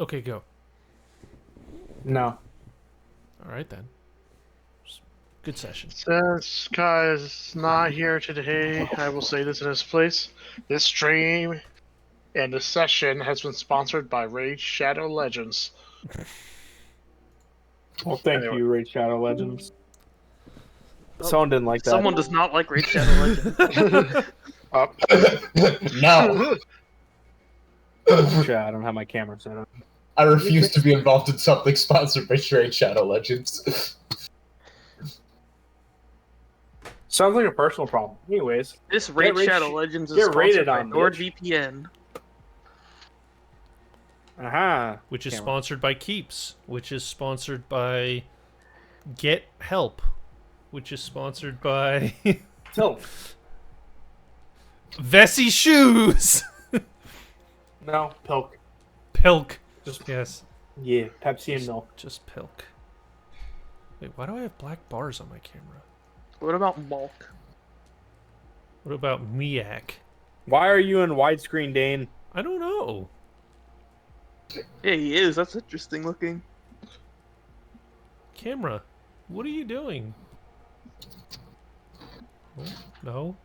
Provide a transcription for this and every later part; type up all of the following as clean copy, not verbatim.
Okay, go. No. All right then. Good session. Since Kai is not here today, I will say this in his place. This stream and this session has been sponsored by Raid Shadow Legends. Well, thank Anyway. you, Raid Shadow Legends. Oh, Someone didn't like that. Someone does not like Raid Shadow Legends. Up. No, Shit, I don't have my camera set up. I refuse to be involved in something sponsored by Raid Shadow Legends. Sounds like a personal problem. Anyways, This Raid Raid Shadow Sh- Legends is get sponsored rated by on, bitch. NordVPN. aha. Which is Camera. sponsored by Keeps, which is sponsored by Get Help, which is sponsored by Tilt. Vessi Shoes. No, Pilk. Pilk. Just Yes, yeah, Pepsi and milk. just Pilk. Wait, why do I have black bars on my camera? What about Malk? What about Miak? Why are you in widescreen, Dane? I don't know. Yeah, he is. That's interesting looking. Camera, what are you doing? Oh, no.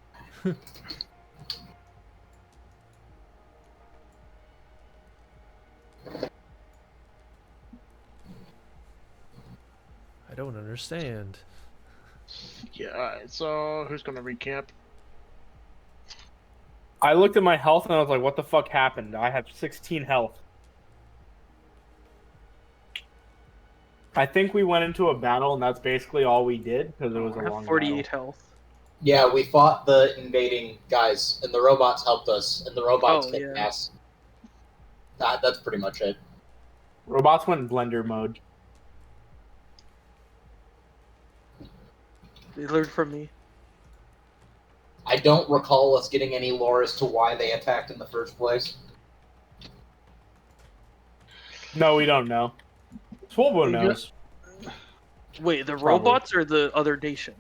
I don't understand. Yeah, alright, so who's gonna recamp? I looked at my health and I was like, what the fuck happened? I have 16 health. I think we went into a battle and that's basically all we did because it was a I long have 48 battle. health. Yeah, we fought the invading guys, and the robots helped us, and the robots Oh, kicked yeah. ass. That's pretty much it. Robots went in blender mode. They learned from me. I don't recall us getting any lore as to why they attacked in the first place. No, we don't know. Swolbo You knows. Wait, the Probably. robots or the other nation?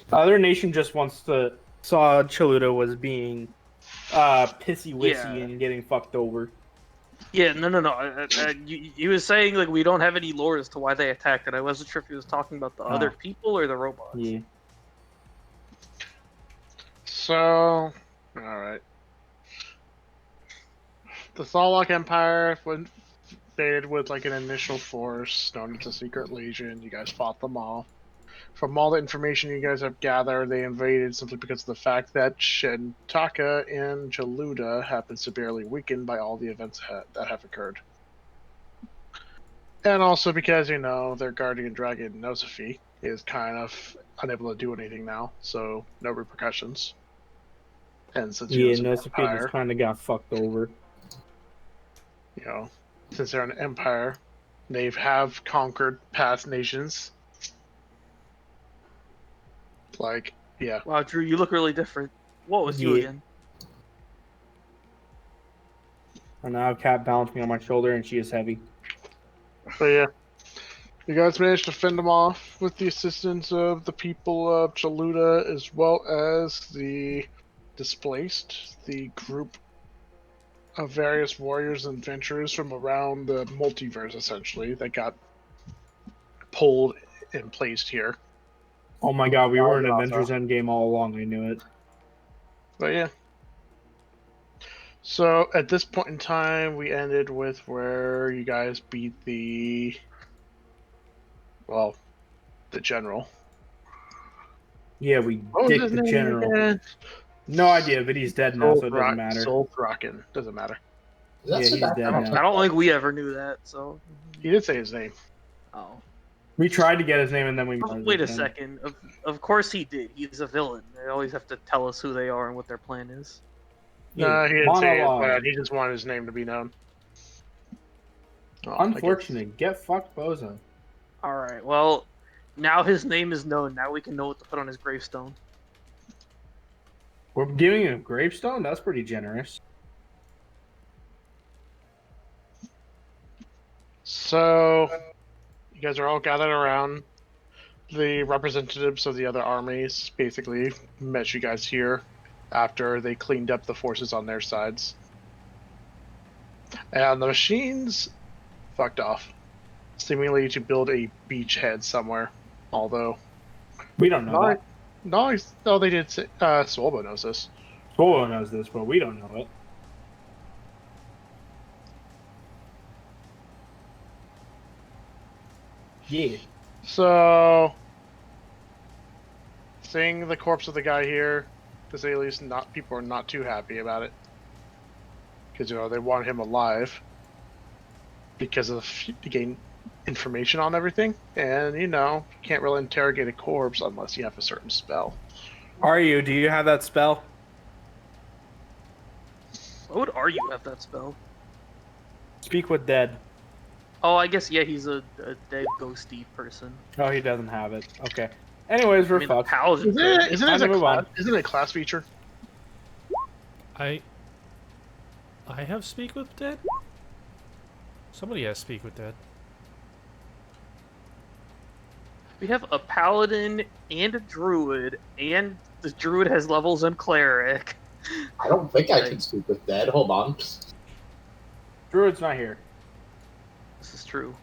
The other nation just saw Chaluda was being pissy wissy Yeah. and getting fucked over. Yeah, no. He was saying like we don't have any lore as to why they attacked it. I wasn't sure if he was talking about the other people or the robots. Yeah. So, alright. The Thalok Empire invaded with like an initial force known as the Secret Legion. You guys fought them all. From all the information you guys have gathered, they invaded simply because of the fact that Shintaka and Jaluda have been severely weakened by all the events that have occurred. And also because, you know, their guardian dragon, Nosefi, is kind of unable to do anything now, so no repercussions. And since Yeah, it's an Nosuke empire, just kind of got fucked over. you know, since they're an empire, they have conquered past nations. Like, yeah. Wow, Drew, you look really different. What was you Yeah. again? And now I have Cat balancing on my shoulder and she is heavy. But yeah, you guys managed to fend them off with the assistance of the people of Chaluda as well as the displaced, the group of various warriors and adventurers from around the multiverse, essentially, that got pulled and placed here. Oh my god, we were in Also. Avengers Endgame all along, I knew it. But yeah. So at this point in time, we ended with where you guys beat the general. Yeah, we What was dicked his the name general. again? No idea, but he's dead now, so it doesn't matter. Soul Thraken. Doesn't matter. Is that Yeah, he's Sebastian? dead now. I don't think we ever knew that. So, He did say his name. oh, We tried to get his name and then we wait a second. Of course he did. He's a villain. They always have to tell us who they are and what their plan is. No, he didn't say it, monologue. but he just wanted his name to be known. Oh, I guess. Unfortunate. Get fucked, Bozo. All right. Well, now his name is known. Now we can know what to put on his gravestone. We're giving him a gravestone? That's pretty generous. So, you guys are all gathered around. The representatives of the other armies basically met you guys here after they cleaned up the forces on their sides. And the machines fucked off, seemingly to build a beachhead somewhere. Although, We don't know that. no, they did say, Swolbo knows this. Solo knows this, but we don't know it. Yeah. So, seeing the corpse of the guy here, to say at least, people are not too happy about it, because they want him alive because of to gain information on everything, and you can't really interrogate a corpse unless you have a certain spell. Are you? Do you have that spell? Why would Are you have that spell? Speak with dead. Oh, I guess yeah, he's a dead ghosty person. Oh, he doesn't have it. Okay. Anyways, we're I mean, the fucked. paladin Isn't could. it, isn't, Time it to a move class, on. isn't it a class feature? I have Speak with Dead? Somebody has Speak with Dead. We have a paladin and a druid, and the druid has levels in cleric. I don't think I can speak with dead. Hold on. Druid's not here. This is true.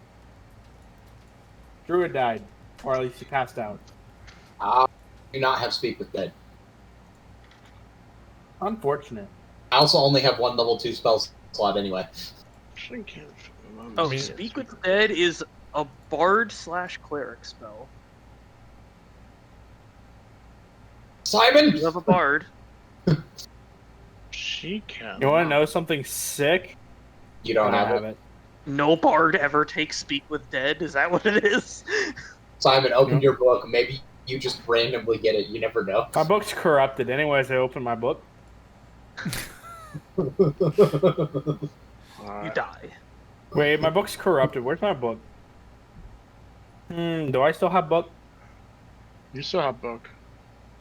Druid died. Or at least he passed out. I do not have speak with dead. Unfortunate. I also only have one level 2 spell slot anyway. Oh, mean- Speak with Dead is a bard / cleric spell. Simon! You have a bard. She can. You want to know something sick? You don't I have it. No bard ever takes Speak with Dead. Is that what it is? Simon, open Nope. your book. Maybe you just randomly get it. You never know. My book's corrupted. Anyways, I open my book. You die. Wait, my book's corrupted. Where's my book? Do I still have book? You still have book.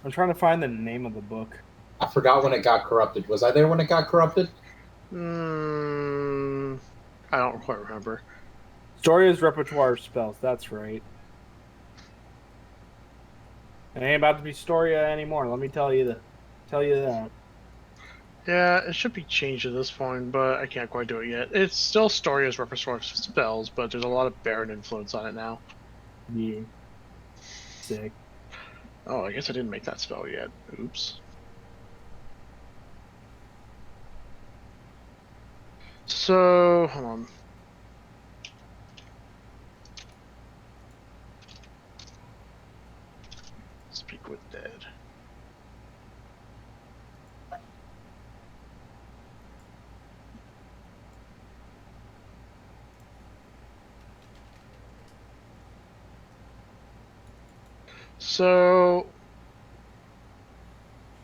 I'm trying to find the name of the book. I forgot when it got corrupted. Was I there when it got corrupted? I don't quite remember. Storia's repertoire of spells. That's right. It ain't about to be Storia anymore. Let me tell you that. Yeah, it should be changed at this point, but I can't quite do it yet. It's still Storia's repertoire of spells, but there's a lot of Baron influence on it now. Yeah. Sick. Oh, I guess I didn't make that spell yet. Oops. So, hold on. Speak with dead. So,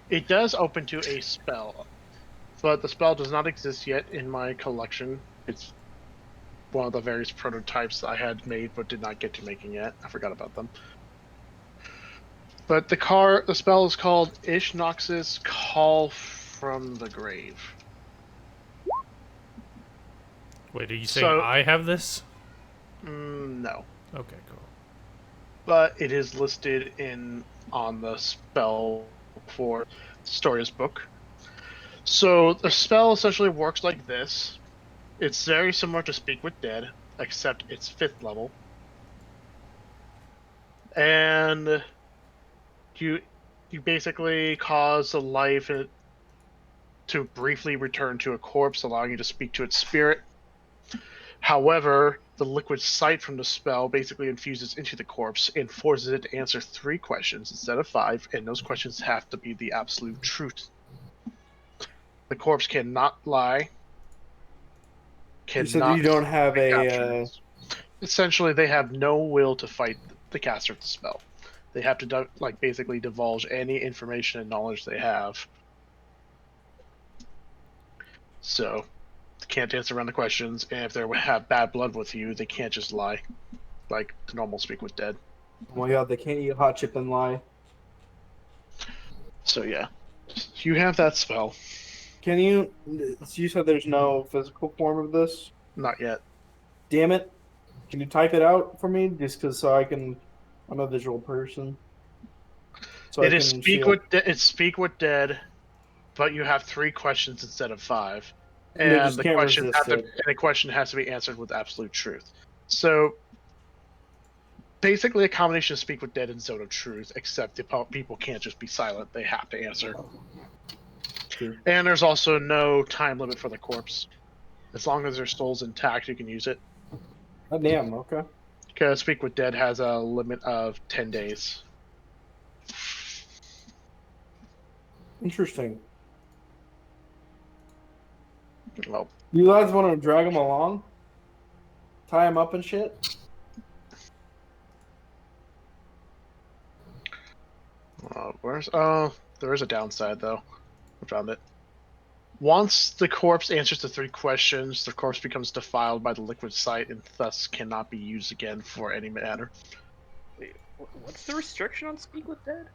it does open to a spell, but the spell does not exist yet in my collection. It's one of the various prototypes I had made but did not get to making yet. I forgot about them. But the spell is called Ishnox's Call from the Grave. Wait, are you saying So- I have this? No. Okay, cool. But it is listed on the spell for Storia's book. So the spell essentially works like this. It's very similar to Speak with Dead, except it's 5th level. And you basically cause the life to briefly return to a corpse, allowing you to speak to its spirit. However, the liquid sight from the spell basically infuses into the corpse and forces it to answer 3 questions instead of 5, and those questions have to be the absolute truth. The corpse cannot lie. You said you don't have a. captures. Essentially, they have no will to fight the caster of the spell. They have to basically divulge any information and knowledge they have. So, they can't dance around the questions, and if they have bad blood with you, they can't just lie, like the normal Speak with Dead. Oh my god, they can't eat hot chip and lie. So yeah, you have that spell. Can you? You said there's no physical form of this. Not yet. Damn it! Can you type it out for me, just because so I can? I'm a visual person. So It I is can Speak see with It's Speak with Dead, but you have 3 questions instead of 5, And they and just can't resist it. the question has to be answered with absolute truth. So basically, a combination of Speak with Dead and Zone of Truth, except the people can't just be silent; they have to answer. True. And there's also no time limit for the corpse. As long as their soul's intact, you can use it. Oh, damn. Okay. Because Speak with Dead has a limit of 10 days. Interesting. Well, You guys want to drag him along? Tie him up and shit? where's... Oh, there is a downside, though. I found it. Once the corpse answers the 3 questions, the corpse becomes defiled by the liquid site and thus cannot be used again for any matter. Wait, what's the restriction on Speak with Dead?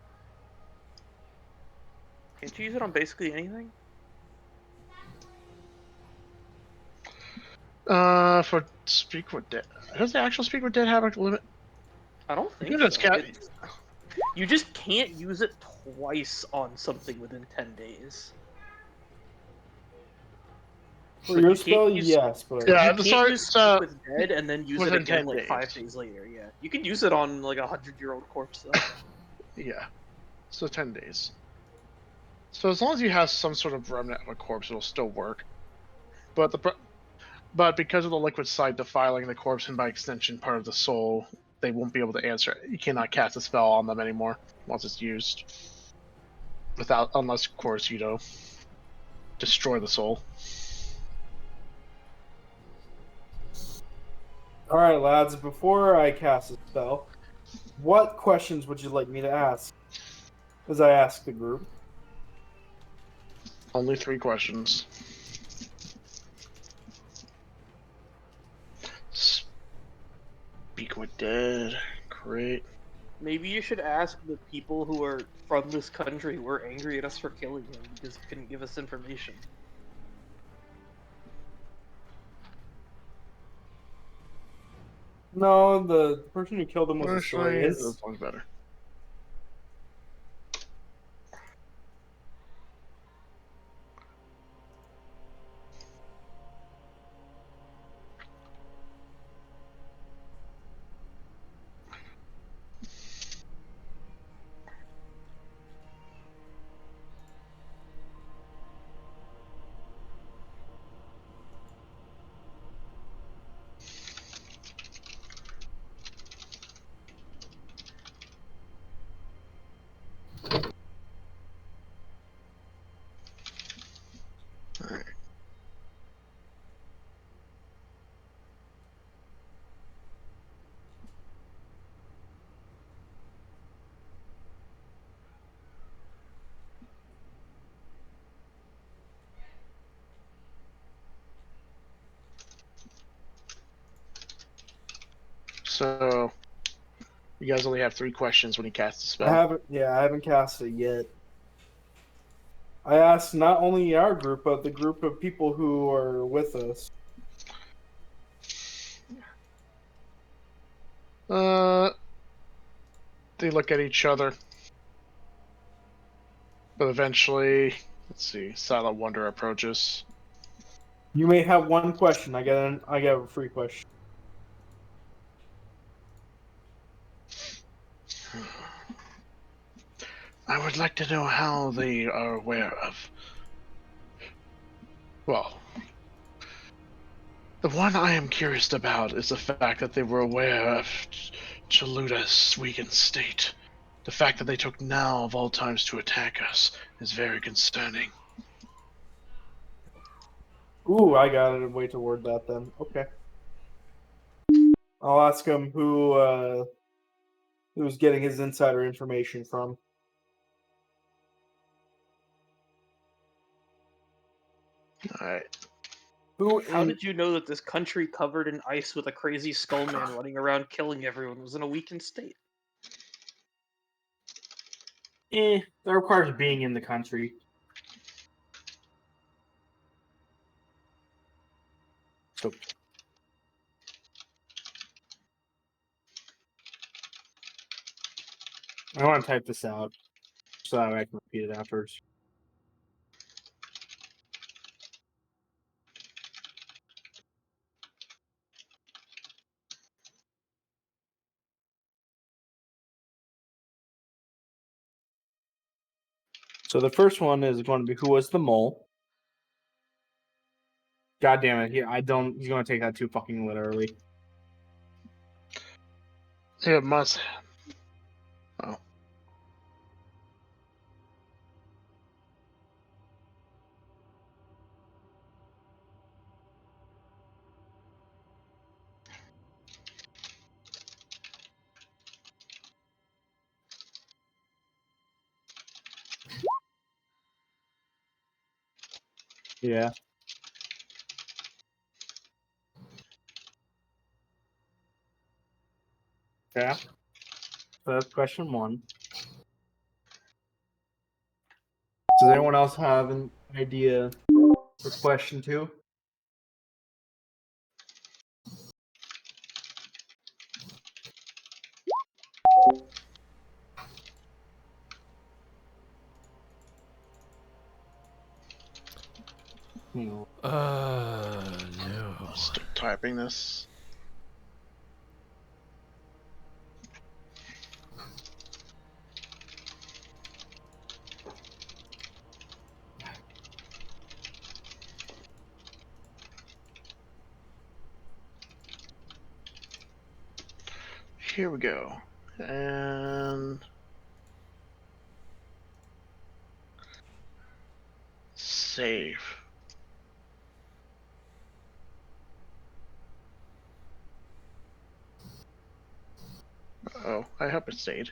Can't you use it on basically anything? For Speak with Dead... Does the actual Speak with Dead have a limit? I don't think Because so. it's You just can't use it twice on something within 10 days. For Like, your you can't spell, use yes, but Yeah, you can't sorry, use Speak with Dead and then use it within again 10 like 5 days. days later. Yeah, you can use it on like 100-year-old corpse though. Yeah. So 10 days. So as long as you have some sort of remnant of a corpse, it'll still work. But but because of the liquid site defiling the corpse and by extension part of the soul, they won't be able to answer it. You cannot cast a spell on them anymore once it's used. Unless of course, destroy the soul. all right, lads. Before I cast a spell, what questions would you like me to ask? As I ask the group. Only 3 questions. Speak with Dead. Great. Maybe you should ask the people who are from this country who are angry at us for killing him because he couldn't give us information. No, the person who killed him was Actually, Astorius. this one's better. Alright. So, you guys only have 3 questions when you cast a spell. I haven't cast it yet. I asked not only our group, but the group of people who are with us. They look at each other. But eventually, let's see, Silent Wonder approaches. You may have one question. I get a free question. I would like to know how they are aware of. Well, the one I am curious about is the fact that they were aware of Chaluta's weakened state. The fact that they took now of all times to attack us is very concerning. Ooh, I got a way to word that then. Okay. I'll ask him who's getting his insider information from. Alright. How did you know that this country covered in ice with a crazy skull man running around killing everyone was in a weakened state? That requires being in the country. So I want to type this out so that I can repeat it afterwards. So the first one is going to be who was the mole. God damn it! He's going to take that too fucking literally. It must. Oh. Yeah. Okay. So that's question one. Does anyone else have an idea for question two? No. No. Still typing this. Here we go. And save. Oh, I hope it stayed.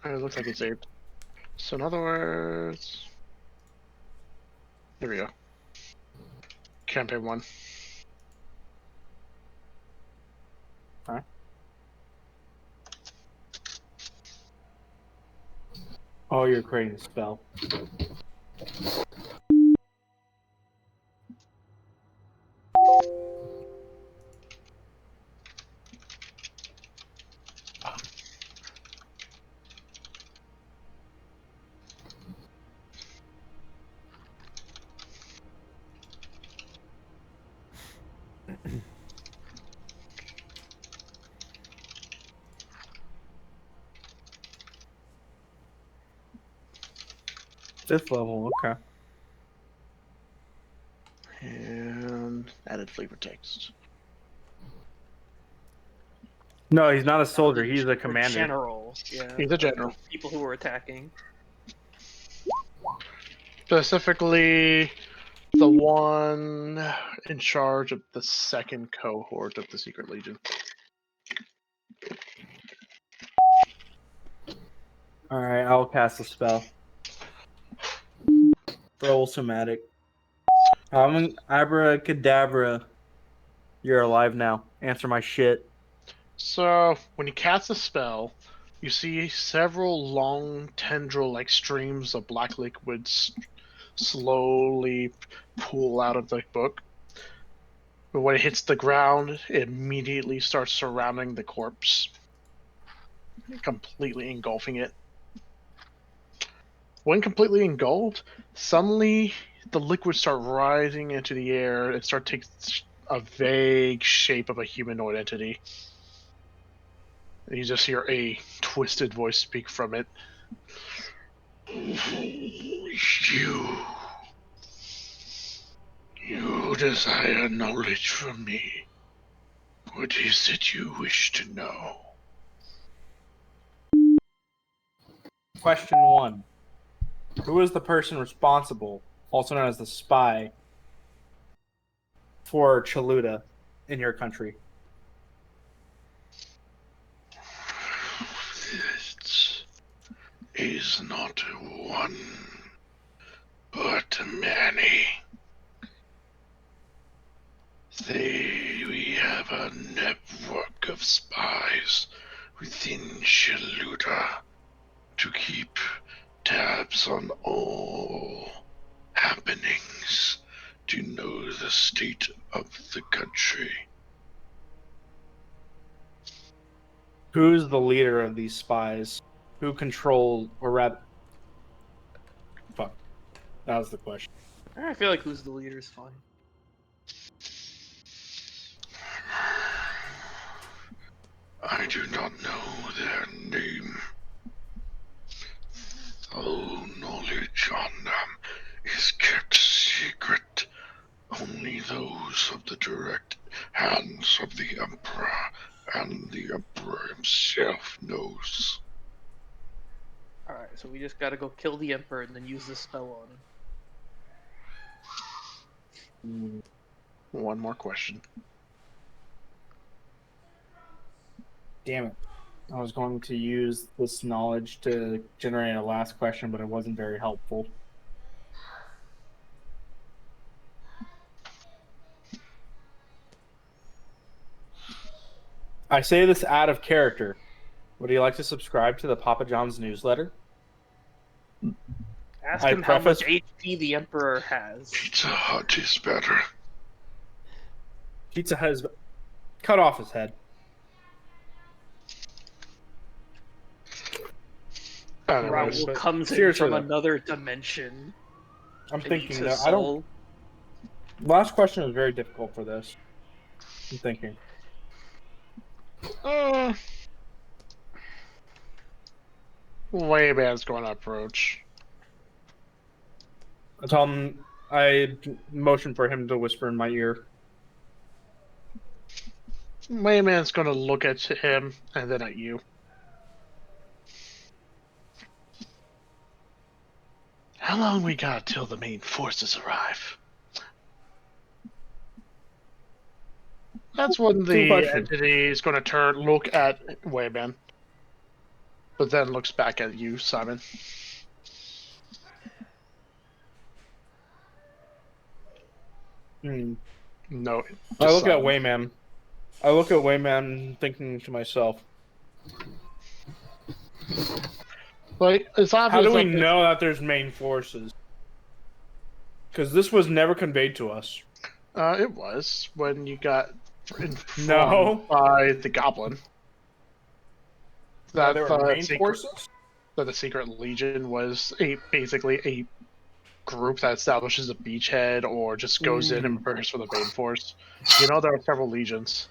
It looks like it saved. So in other words, here we go. Campaign 1. Alright. Oh, you're creating a spell. Fifth level, okay. And added flavor text. No, he's not a soldier. He's a commander. General. Yeah. He's a general. People who were attacking. Specifically, the one in charge of the second cohort of the Secret Legion. Alright, I'll cast a spell. Roll somatic. Abracadabra. You're alive now. Answer my shit. So, when you cast a spell, you see several long tendril-like streams of black liquids slowly pool out of the book. But when it hits the ground, it immediately starts surrounding the corpse, completely engulfing it. When completely engulfed, suddenly the liquids start rising into the air and start taking a vague shape of a humanoid entity. And you just hear a twisted voice speak from it. You desire knowledge from me. What is it you wish to know? Question one. Who is the person responsible, also known as the spy, for Chaluda in your country? It is not one, but many. We have a network of spies within Shaluda to keep tabs on all happenings, to know the state of the country. Who's the leader of these spies? Who controls, or rather, fuck. That was the question. I feel like who's the leader is fine. I do not know their name. All knowledge on them is kept secret. Only those of the direct hands of the Emperor and the Emperor himself knows. Alright, so we just gotta go kill the Emperor and then use this spell on him. One more question. Damn it. I was going to use this knowledge to generate a last question, but it wasn't very helpful. I say this out of character. Would you like to subscribe to the Papa John's newsletter? Ask I him how much preface- HP the Emperor has. Pizza Hut is better. Pizza has cut off his head. Anyways, Raoul comes in seriously, from though. another dimension. I'm and eats thinking his that I don't. soul. Last question was very difficult for this. I'm thinking. Wayman's going to approach. I tell him. I motion for him to whisper in my ear. Wayman's going to look at him and then at you. How long we got till the main forces arrive? That's when Two the questions. entity is going to look at Wayman, but then looks back at you, Simon. No. I look at Simon. Wayman. I look at Wayman, thinking to myself, Like, it's obvious. how do we that know that there's main forces? Because this was never conveyed to us. It was when you got informed No. by the goblin. That That, there were main secret, forces? that the Secret Legion was basically a group that establishes a beachhead or just goes in and prepares for the main force. You know, there are several legions.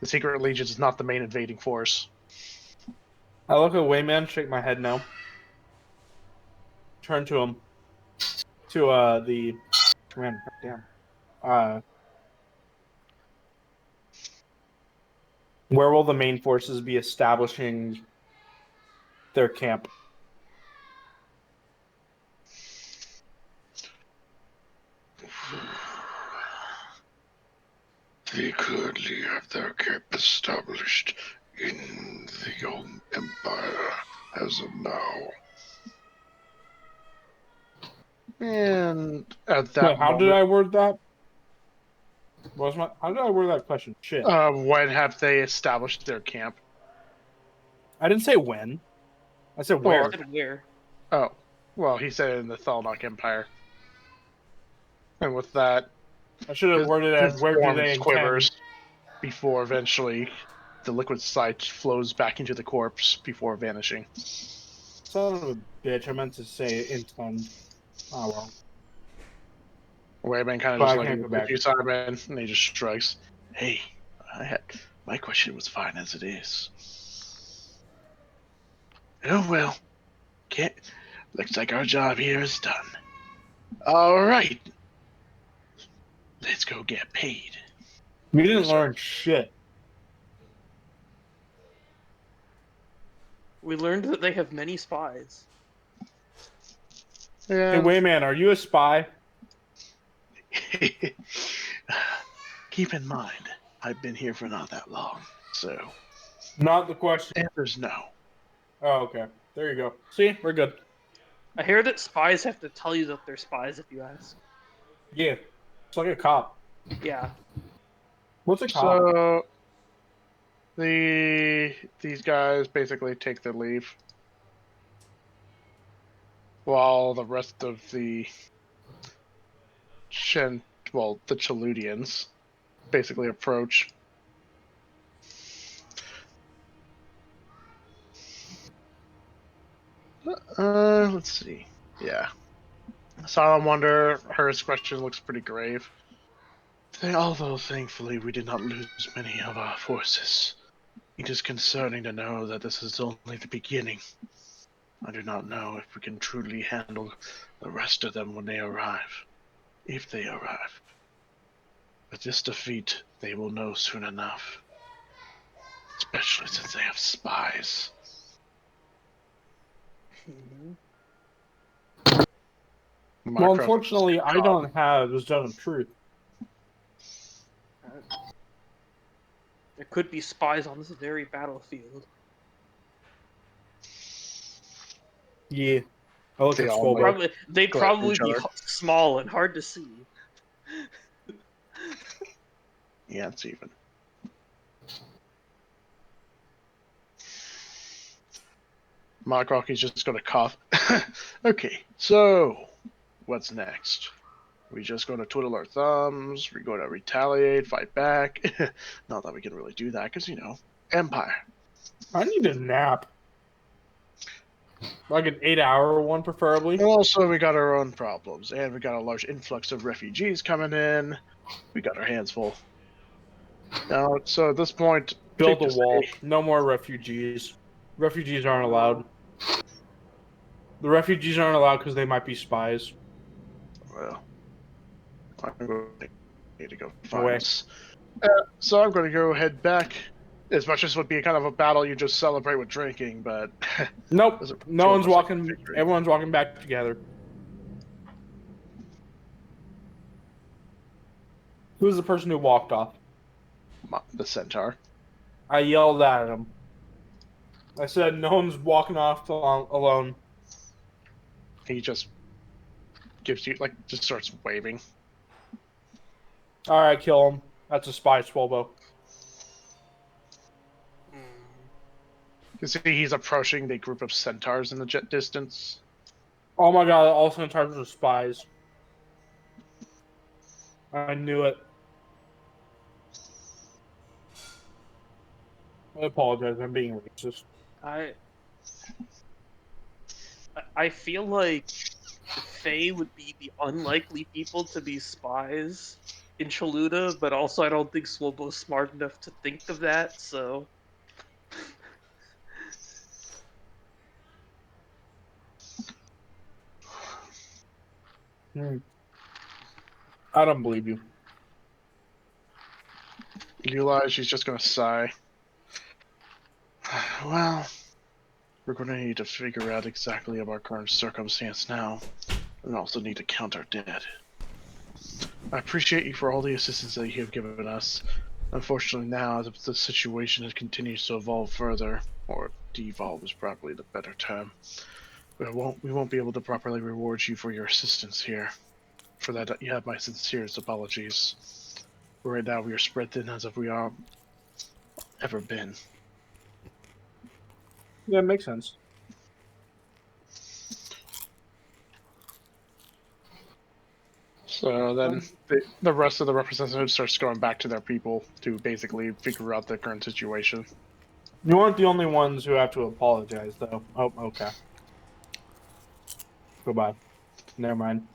The Secret Legion is not the main invading force. I look at Wayman, shake my head no. Turn to him. To the man, damn. Where will the main forces be establishing their camp? They currently have their camp established in the Empire as of now. And at that Wait, how did moment, I word that? How did I word that question? Shit. when have they established their camp? I didn't say when. I said where. Or- Where? Oh, well, he said in the Thalnok Empire. And with that, I should have worded it as where do they intend? quivers before eventually the liquid sight flows back into the corpse before vanishing. Son of a bitch, I meant to say intend. Oh well. Wayman kind But of I just can't looking go at back. you, Simon, and he just shrugs. Hey, my question was fine as it is. Oh well, can't. Looks like our job here is done. All right, let's go get paid. We didn't learn shit. We learned that they have many spies. Hey, And Wayman, are you a spy? keep in mind, I've been here for not that long, so Not the question. answer's no. Oh, okay. There you go. See, we're good. I hear that spies have to tell you that they're spies if you ask. Yeah. It's like a cop. Yeah. What's a cop? So these guys basically take their leave while the rest of the the Chaludians basically approach. Let's see. Yeah. Solemn Wonder, her expression looks pretty grave. Although thankfully we did not lose many of our forces, it is concerning to know that this is only the beginning. I do not know if we can truly handle the rest of them when they arrive. If they arrive. With this defeat, they will know soon enough. Especially since they have spies. Well, unfortunately, I don't have the Zone of Truth. There could be spies on this very battlefield. Yeah. I look They at all Swolbo. They'd Go ahead, probably each be other. small and hard to see. Yeah, it's even. Mark Rocky's just gonna cough. Okay, so what's next? We just gonna twiddle our thumbs? We gonna retaliate, fight back? Not that we can really do that, because Empire. I need a nap. Like an 8-hour one, preferably. And also, we got our own problems, and we got a large influx of refugees coming in. We got our hands full. Now, so at this point, Build a safe to wall. say- No more refugees. Refugees aren't allowed. The refugees aren't allowed because they might be spies. Well, I'm going to need to go Away. find us. So I'm going to go head back. As much as would be kind of a battle you just celebrate with drinking, but Nope. Those are No one's almost like walking. victory. Everyone's walking back together. Who's the person who walked off? the centaur. I yelled at him. I said, no one's walking off alone. He just gives you just starts waving. Alright, kill him. That's a spy, Swolbo. You see, he's approaching the group of centaurs in the jet distance. Oh my god, all centaurs are spies. I knew it. I apologize, I'm being racist. I feel like Faye would be the unlikely people to be spies in Chaluda, but also I don't think Swobo's smart enough to think of that, so... I don't believe you. You realize she's just gonna sigh. Well, we're gonna need to figure out exactly of our current circumstance now, and also need to count our dead. I appreciate you for all the assistance that you have given us. Unfortunately now, the situation has continued to evolve further, or devolve is probably the better term. We won't be able to properly reward you for your assistance here. For that, you have my sincerest apologies. Right now, we are spread thin as if we are ever been. Yeah, it makes sense. So then the rest of the representatives starts going back to their people to basically figure out the current situation. You aren't the only ones who have to apologize, though. Oh, okay. Goodbye. Never mind.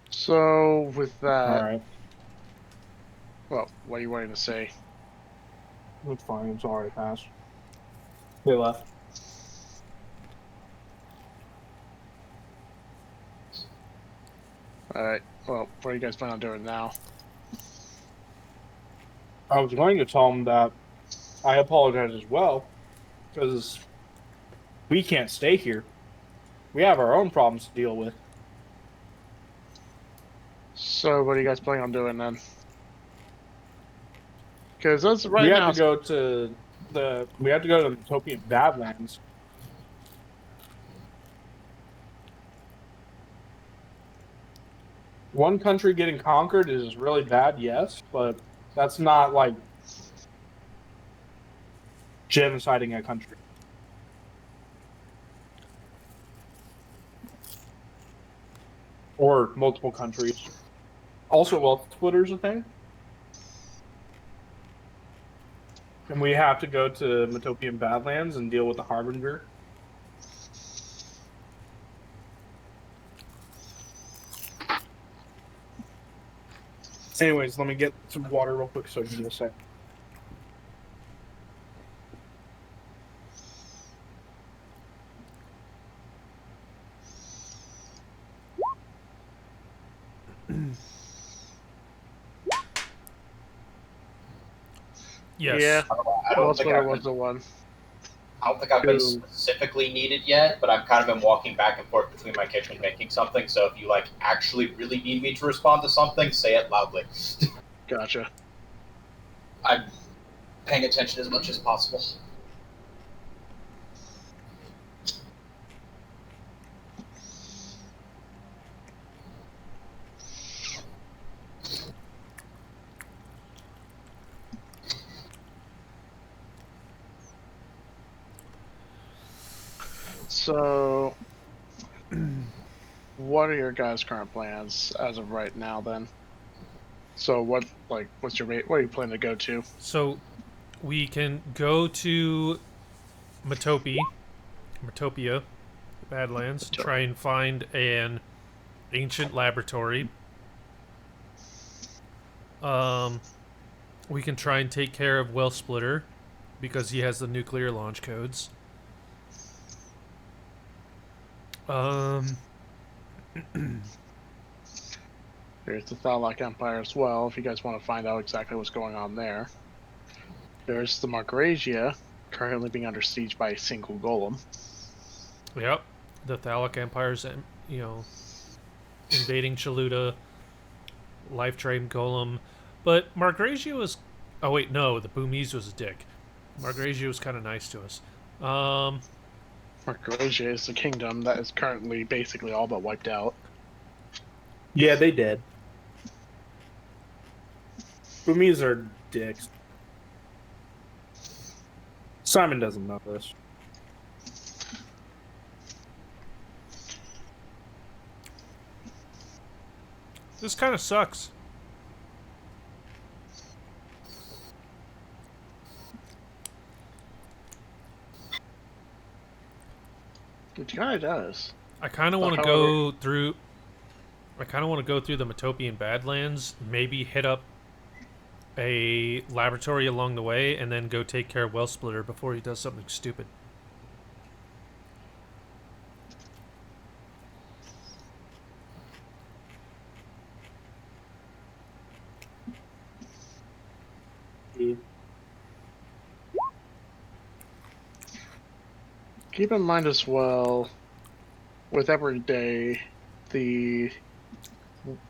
So with that, Alright. well, what are you wanting to say? It's fine. It's already passed. They left. Alright, well, what are you guys planning on doing now? I was going to tell them that I apologize as well, because we can't stay here. We have our own problems to deal with. So what are you guys planning on doing then? Because that's right we now. have to go to the Utopian Badlands. One country getting conquered is really bad, yes, but that's not like genociding a country. Or multiple countries. Also, well, Twitter's a thing. And we have to go to Utopian Badlands and deal with the Harbinger. Anyways, let me get some water real quick so I can get a sec. Yes. Yeah, I don't that's think what it I've was. been, The one. I don't think I've been Two. specifically needed yet, but I've kind of been walking back and forth between my kitchen making something. So if you like actually really need me to respond to something, say it loudly. Gotcha. I'm paying attention as much as possible. So, what are your guys' current plans as of right now? Then, so what's your what are you planning to go to? So we can go to Metopia, Badlands, try and find an ancient laboratory. We can try and take care of Well Splitter because he has the nuclear launch codes. There's the Thalak Empire as well. If you guys want to find out exactly what's going on there, there's the Margrasia, currently being under siege by a single golem. Yep, the Thalic Empire's, invading Chaluda, Life Train Golem, but Margrasia was. Oh wait, no, the Boomies was a dick. Margrasia was kind of nice to us. Margrasia is the kingdom that is currently basically all but wiped out. Yeah, they did. Boomies are dicks. Simon doesn't know this. This kind of sucks. It kind of does. I kind of want to go through. I kind of want to go through the Metopian Badlands. Maybe hit up a laboratory along the way, and then go take care of Well Splitter before he does something stupid. Yeah. Keep in mind as well, with every day, the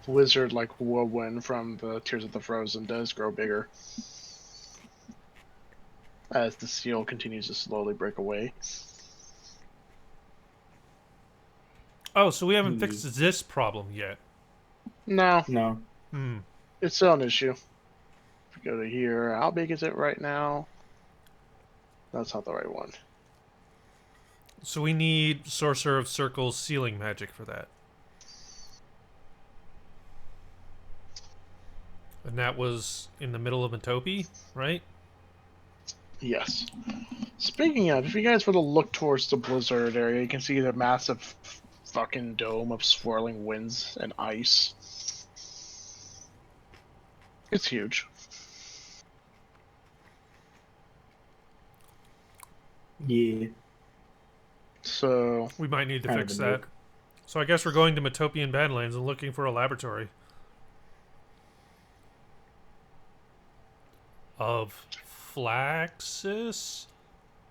wizard like whirlwind from the Tears of the Frozen does grow bigger as the seal continues to slowly break away. Oh, so we haven't fixed this problem yet. No, No. it's still an issue. If we go to here, how big is it right now? That's not the right one. So we need Sorcerer of Circles sealing magic for that. And that was in the middle of Metopi, right? Yes. Speaking of, if you guys were to look towards the blizzard area, you can see the massive fucking dome of swirling winds and ice. It's huge. Yeah. So We might need to Kind of fix a that. nuke. So I guess we're going to Metopian Badlands and looking for a laboratory. Of Flaxus?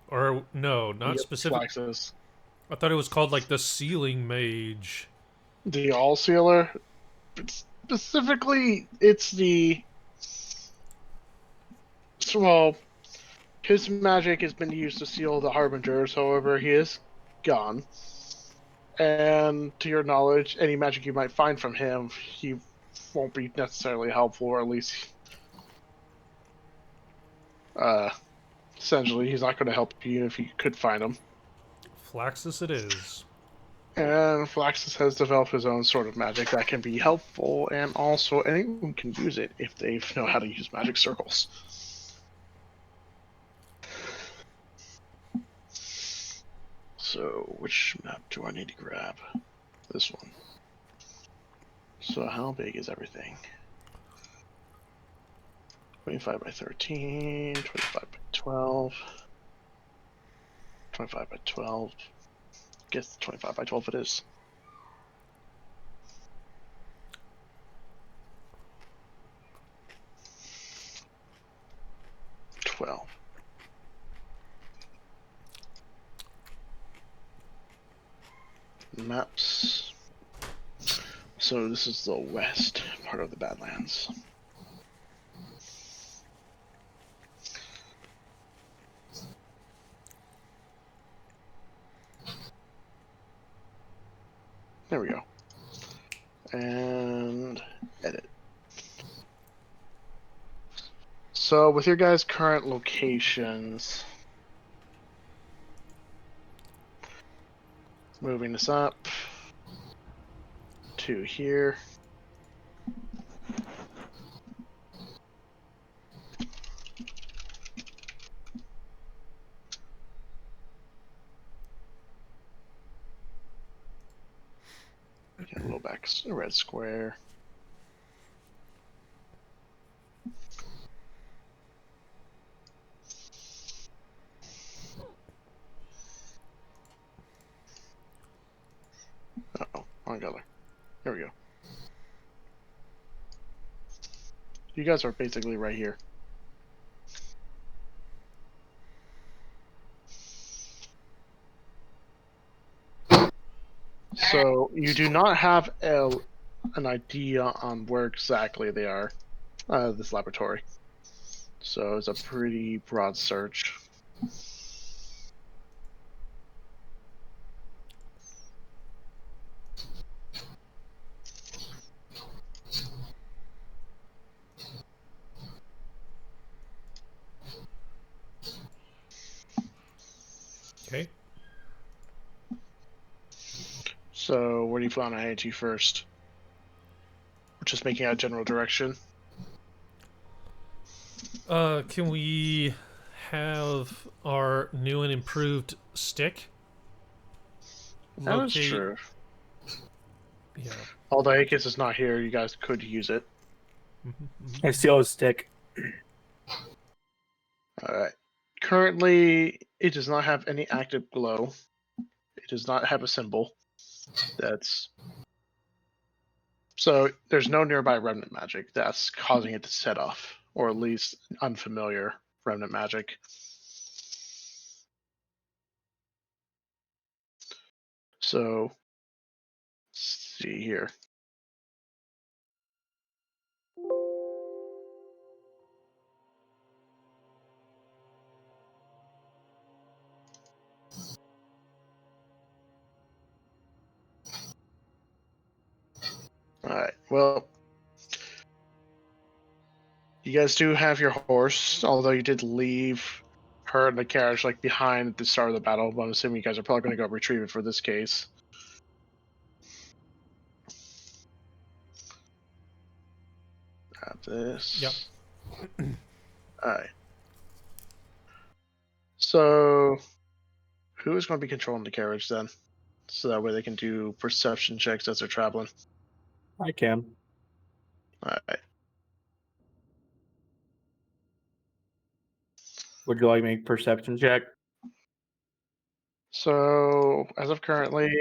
Or, no, not specific. Flaxus. I thought it was called, like, the Sealing Mage. The All Sealer. Specifically, it's the. Well, his magic has been used to seal the Harbingers, however, he is gone. And to your knowledge, any magic you might find from him, he won't be necessarily helpful, or at least. Essentially, he's not going to help you if you could find him. Flaxus it is. And Flaxus has developed his own sort of magic that can be helpful, and also anyone can use it if they know how to use magic circles. So, which map do I need to grab? This one. So, how big is everything? 25 by 13, 25 by 12, 25 by 12. Guess 25 by 12 it is. Maps. So this is the west part of the Badlands. There we go. And edit. So with your guys' current locations, moving this up to here. Get a little back a red square. Uh-oh, wrong color. There we go. You guys are basically right here. So you do not have an idea on where exactly they are, this laboratory. So it's a pretty broad search. Okay. So where do you plan on heading to first? Just making a general direction. Can we have our new and improved stick That is true. Yeah. Although Akis is not here, you guys could use it. I steal his stick. Alright. Currently, it does not have any active glow. It does not have a symbol. That's so there's no nearby remnant magic that's causing it to set off, or at least unfamiliar remnant magic. So let's see here. Alright, well, you guys do have your horse, although you did leave her in the carriage like behind at the start of the battle, but I'm assuming you guys are probably going to go retrieve it for this case. Grab this. Yep. Alright. So who is going to be controlling the carriage then? So that way they can do perception checks as they're traveling. I can. Alright. Would you like to make perception check? So as of currently,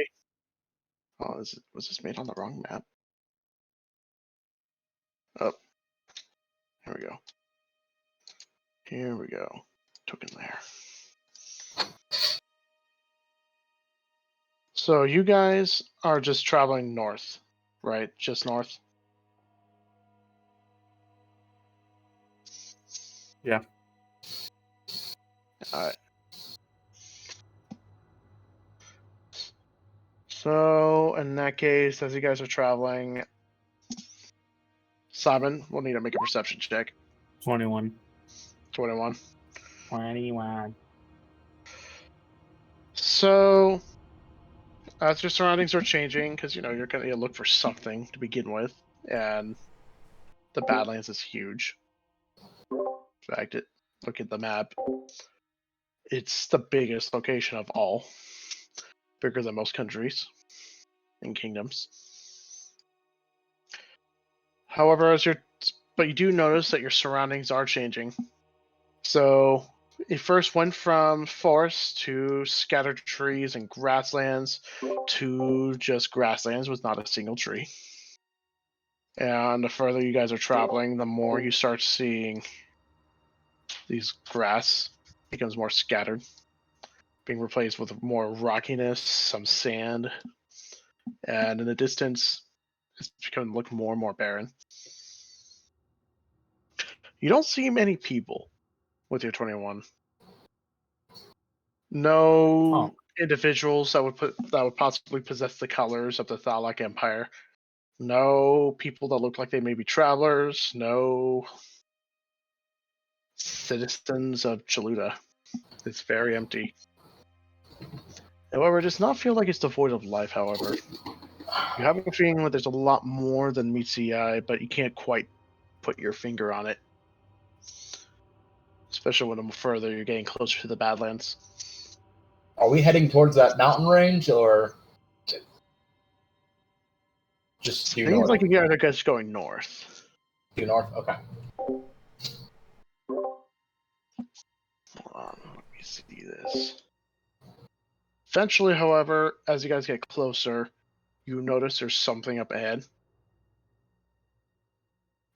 was this made on the wrong map? Oh, here we go. Here we go. Token there. So you guys are just traveling north, right? Just north? Yeah. Alright. So in that case, as you guys are traveling, Simon will need to make a perception check. 21. 21. 21. So as your surroundings are changing, because you know you're gonna look for something to begin with, and the Badlands is huge. In fact, look at the map. It's the biggest location of all, bigger than most countries and kingdoms. However, as you're but you do notice that your surroundings are changing. So it first went from forest to scattered trees and grasslands to just grasslands with not a single tree. And the further you guys are traveling, the more you start seeing these grass becomes more scattered, being replaced with more rockiness, some sand, and in the distance, it's becoming to look more and more barren. You don't see many people with your 21. No individuals that would possibly possess the colors of the Thalak Empire. No people that look like they may be travelers. No citizens of Chaluda. It's very empty. However, it does not feel like it's devoid of life, however. You have a feeling that there's a lot more than meets the eye, but you can't quite put your finger on it. Especially when the further you're getting closer to the Badlands. Are we heading towards that mountain range, or just due Seems north? like you guys are just going north. Due north? Okay. Hold on, let me see this. Eventually, however, as you guys get closer, you notice there's something up ahead.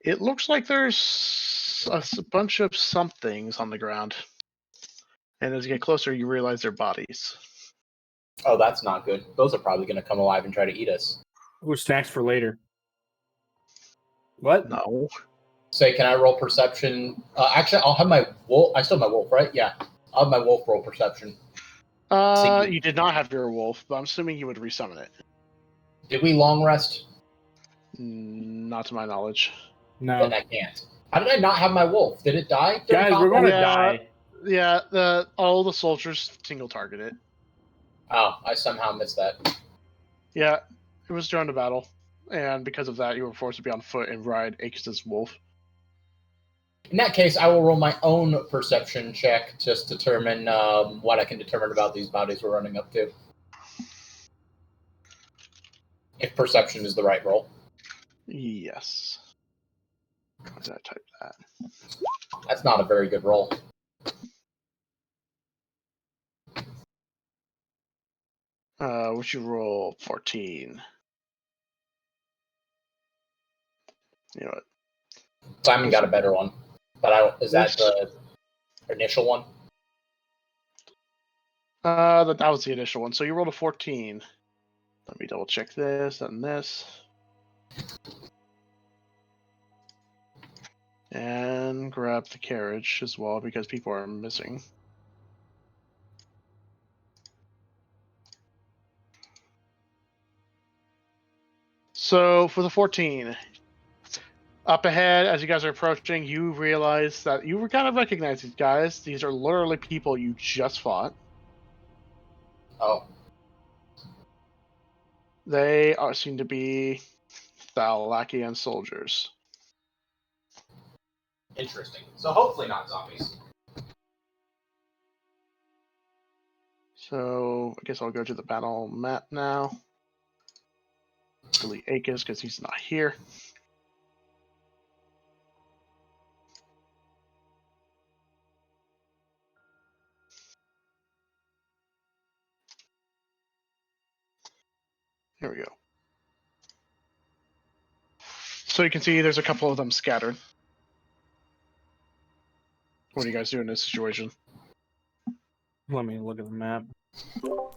It looks like there's a bunch of somethings on the ground. And as you get closer, you realize they're bodies. Oh, that's not good. Those are probably going to come alive and try to eat us. Ooh, snacks for later. What? No. Say, can I roll perception? Actually, I'll have my wolf. I still have my wolf, right? Yeah. I'll have my wolf roll perception. You did not have your wolf, but I'm assuming you would resummon it. Did we long rest? Not to my knowledge. No. Then I can't. How did I not have my wolf? Did it die? Guys, we're going to Yeah. die. Yeah, all the soldiers single target it. Oh, I somehow missed that. Yeah, it was during the battle. And because of that, you were forced to be on foot and ride Aegis's wolf. In that case, I will roll my own perception check to just determine what I can determine about these bodies we're running up to. If perception is the right roll. Yes. How did I type that? That's not a very good roll. Would you roll 14? You know what? Simon got a better one. But I don't, is that the initial one? That was the initial one. So you rolled a 14. Let me double check this and this. And grab the carriage as well because people are missing. So for the 14, up ahead as you guys are approaching, you realize that you kind of recognize these guys. These are literally people you just fought. Oh. They seem to be Thalakian soldiers. Interesting. So hopefully not zombies. So I guess I'll go to the battle map now. Delete Aegis because he's not here. Here we go. So you can see there's a couple of them scattered. What do you guys do in this situation? Let me look at the map.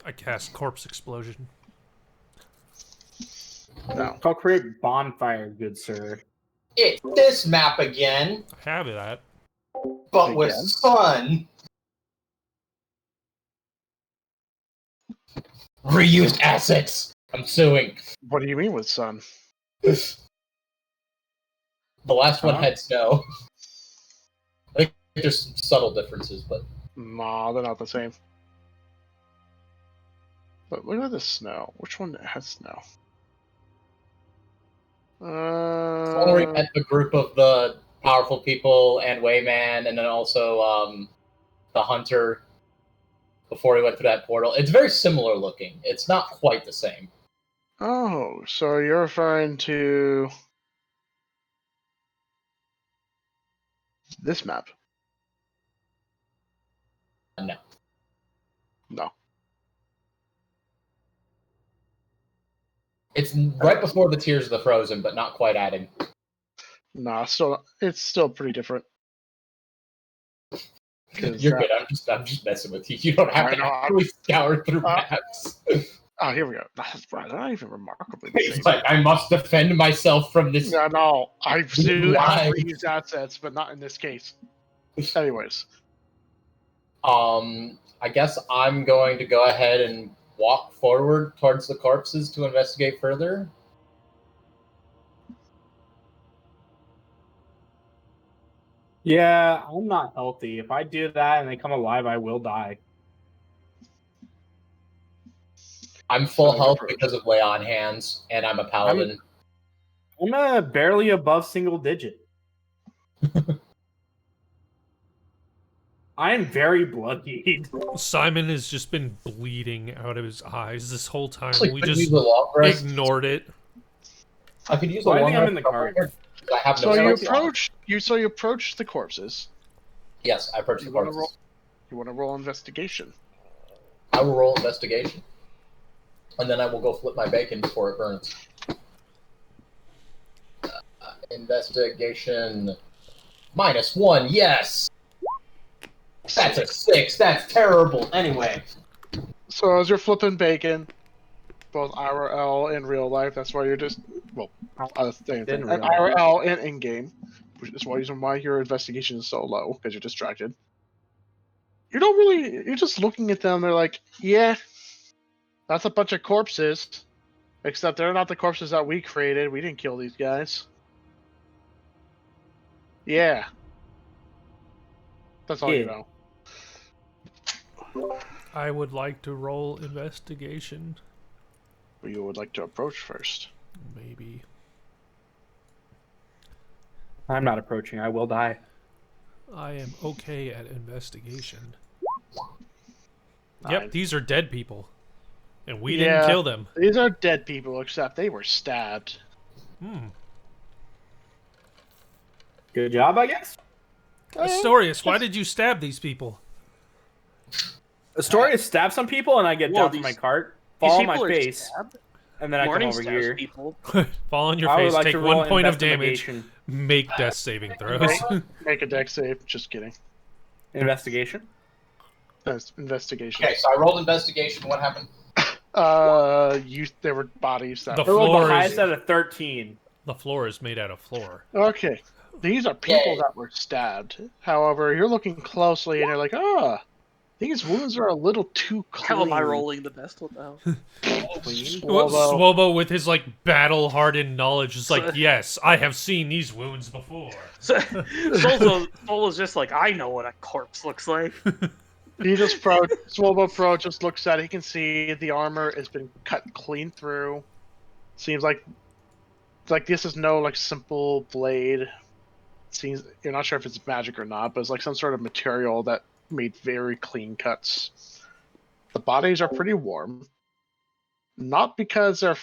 I cast Corpse Explosion. No. I'll create bonfire, good sir. It's this map again, I have that. but with Again? sun. Reused assets. I'm suing. What do you mean with sun? The last one Huh? had snow. I think there's some subtle differences, but Nah, they're not the same. But look at the snow. Which one has snow? only met a group of the powerful people and Wayman, and then also the hunter before he went through that portal. It's very similar looking. It's not quite the same. Oh, so you're referring to This map. No. No. It's right before the Tears of the Frozen, but not quite adding. Nah, it's still pretty different. 'Cause, You're good. I'm just messing with you. You don't have I to know, actually scour through uh, maps. Oh, here we go. They're not even remarkably the It's same. like I must defend myself from this. Yeah, no, I've Why? used assets, but not in this case. Anyways, I guess I'm going to go ahead and walk forward towards the corpses to investigate further. Yeah, I'm not healthy. If I do that and they come alive, I will die. I'm full So health approach. because of lay on hands, and I'm a paladin. I'm barely above single digit. I am very bloodied. Simon has just been bleeding out of his eyes this whole time. Actually, We could just use a long rest. ignored it. I could use Well, a I long think I'm rest in the from cart. here, 'cause I have no So you spells. approach the corpses. Yes, I approach the You wanna corpses. You want to roll investigation? I will roll investigation, and then I will go flip my bacon before it burns. Investigation -1. Yes, that's a 6. That's terrible. Anyway, So as you're flipping bacon, both IRL and real life, that's why you're just same thing. In And real life. IRL and in game, which is one reason why your investigation is so low because you're distracted. You don't really. You're just looking at them. They're like, yeah, that's a bunch of corpses. Except they're not the corpses that we created. We didn't kill these guys. Yeah. That's all you Yeah. know. I would like to roll investigation. Who you would like to approach first? Maybe. I'm not approaching. I will die. I am okay at investigation. Nine. Yep, these are dead people. And we Yeah. didn't kill them. These are dead people, except they were stabbed. Hmm. Good job, I guess. Astorius, why did you stab these people? Astorius stabs some people, and I get Whoa, down from my these- cart, These fall on my people are face, stabbed? and then I come Morning over stabs here. people. Fall on your I would face, like take to roll 1 point of damage, investigation. make death saving throws. Make a deck save. Just kidding. Investigation. That's investigation. okay. So I rolled investigation. What happened? There were bodies that. The I rolled floor the is- highest out of 13. The floor is made out of floor. Okay, these are people Yay. that were stabbed. However, you're looking closely, and you're like, these wounds are a little too clean. How am I rolling the best one now? Clean. Swobo with his like battle hardened knowledge is like, yes, I have seen these wounds before. So, Solo's just like, I know what a corpse looks like. Swobo Pro just looks at it. He can see the armor has been cut clean through. Seems like this is no like simple blade. Seems you're not sure if it's magic or not, but it's like some sort of material that made very clean cuts. The bodies are pretty warm. Not because they're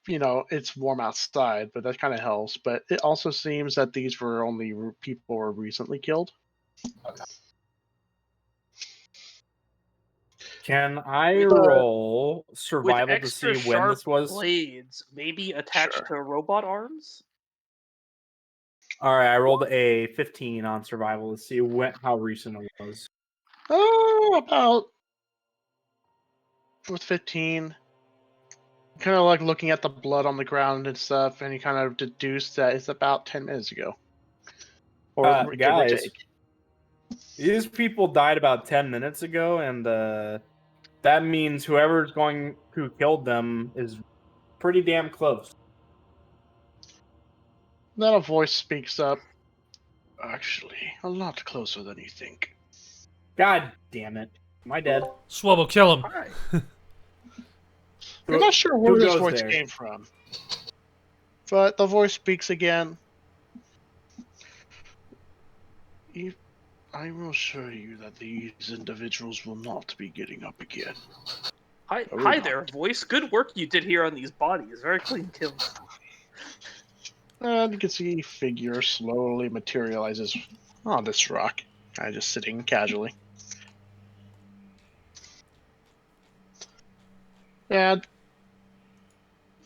it's warm outside, but that kind of helps. But it also seems that these were only people were recently killed. Okay. Can I With, roll With survival to extra see when sharp this was? blades, maybe attached Sure. to robot arms? All right, I rolled a 15 on survival to see how recent it was. About with 15. Kind of like looking at the blood on the ground and stuff, and you kind of deduce that it's about 10 minutes ago. Or give or Guys, take. these people died about 10 minutes ago, and that means whoever's who killed them is pretty damn close. Then a voice speaks up. Actually, a lot closer than you think. God damn it. Am I dead? Swobo, kill him. Alright. I'm not sure where Who this goes voice there? came from. But the voice speaks again. I will assure you that these individuals will not be getting up again. Hi, Oh, hi no. there, voice. Good work you did here on these bodies. Very clean kills. And you can see a figure slowly materializes on this rock, kind of just sitting casually. And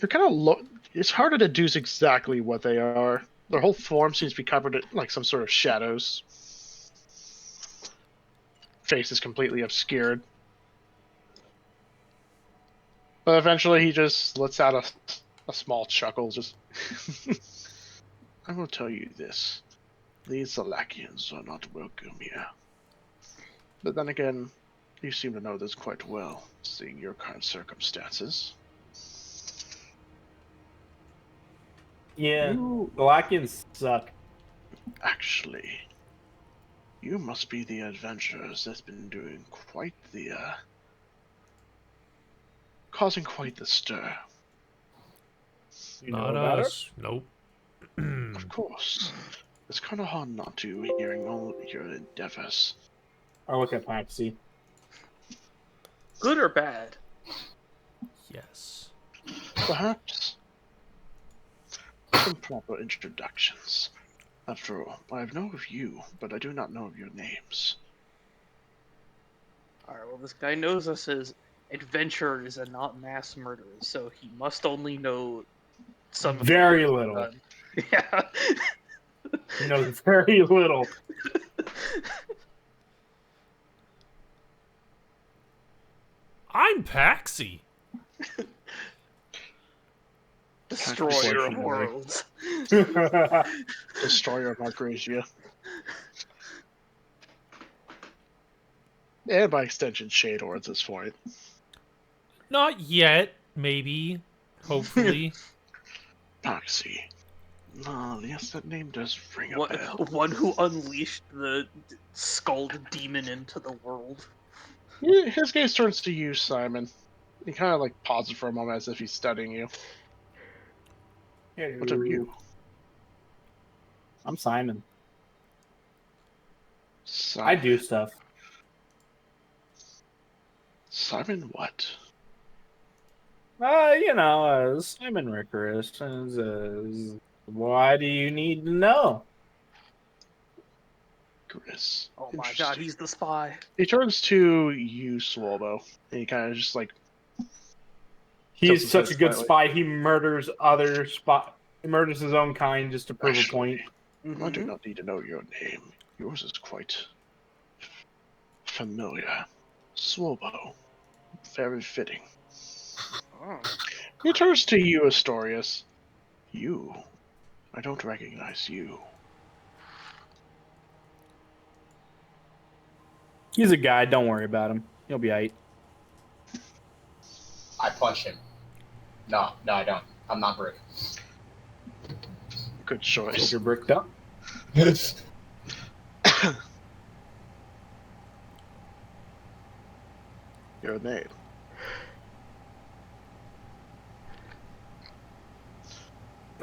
you're kind of it's hard to deduce exactly what they are. Their whole form seems to be covered in like some sort of shadows. Face is completely obscured. But eventually he just lets out a small chuckle, just... I will tell you this. These Zalakians are not welcome here. But then again, you seem to know this quite well, seeing your current circumstances. Yeah, You, Galactians suck. actually, you must be the adventurers that's been doing quite the, causing quite the stir. You know Not about her? us. Nope. Of course. It's kind of hard not to, hearing all your endeavors. Or look at Paxi. Good or bad? Yes. Perhaps some proper introductions. After all, I know of you, but I do not know of your names. Alright, well, this guy knows us as adventurers and not mass murderers, so he must only know some of the Very things we've little. done. Yeah. He knows very little. I'm Paxi. Destroyer of Unfortunately. worlds. Destroyer of Argracia. And by extension, Shador at this point. Not yet. Maybe. Hopefully. Noxy. Oh, yes, that name does ring a bell. One who unleashed the skulled demon into the world. His gaze turns to you, Simon. He kind of like pauses for a moment as if he's studying you. What of you? I'm Simon. Simon. I do stuff. Simon what? Simon Rickers. Why do you need to know? Chris. Oh my god, he's the spy. He turns to you, Swalbo, and he kind of just like... He's Tilts his such head a good slightly. spy. He murders other spy. He murders his own kind just to prove a point. I do not need to know your name. Yours is quite familiar. Swalbo. Very fitting. Oh. He turns to you, Astorius. You? I don't recognize you. He's a guy. Don't worry about him. He'll be aight. I punch him. No, I don't. I'm not Brick. Good choice. You're bricked up. Your name.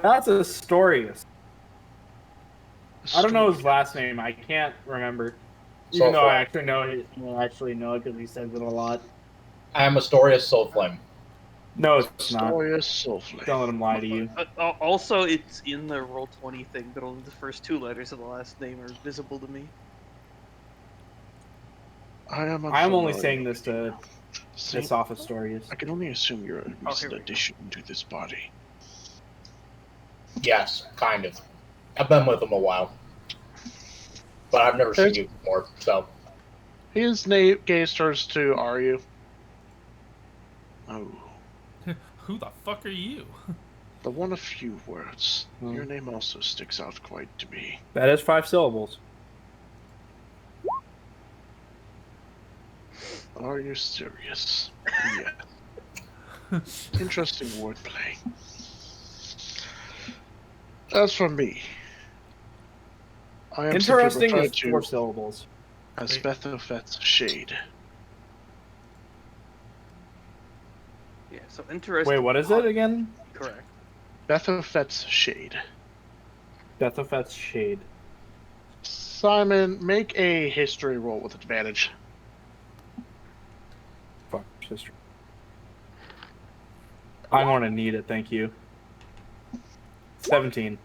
That's Astorius. I don't know his Astorius. last name. I can't remember. So Even though I far. actually know it. I actually know it because he says it a lot. I am Astorius Soulflame. No, it's not. Astorius Soulflame. Don't let him lie to you. Also, it's in the Roll20 thing, but only the first two letters of the last name are visible to me. I am I'm only unfamiliar saying this with to you. piss off Astorius. I can only assume you're a here recent we go. addition to this body. Yes, kind of. I've been with him a while. But I've never seen you before, so. His gaze turns to Aryu. Oh, Who the fuck are you? the one of few words. Hmm. Your name also sticks out quite to me. That is 5 syllables. Are you serious? Yeah. Interesting wordplay. As for me, I am simply Interesting referred is to 4 syllables. as Wait. Bethofet's Shade. Yeah, so interesting. Wait, what is it again? Correct. Bethofet's Shade. Bethofet's Shade. Simon, make a history roll with advantage. Fuck, sister. I'm gonna need it, thank you. 17.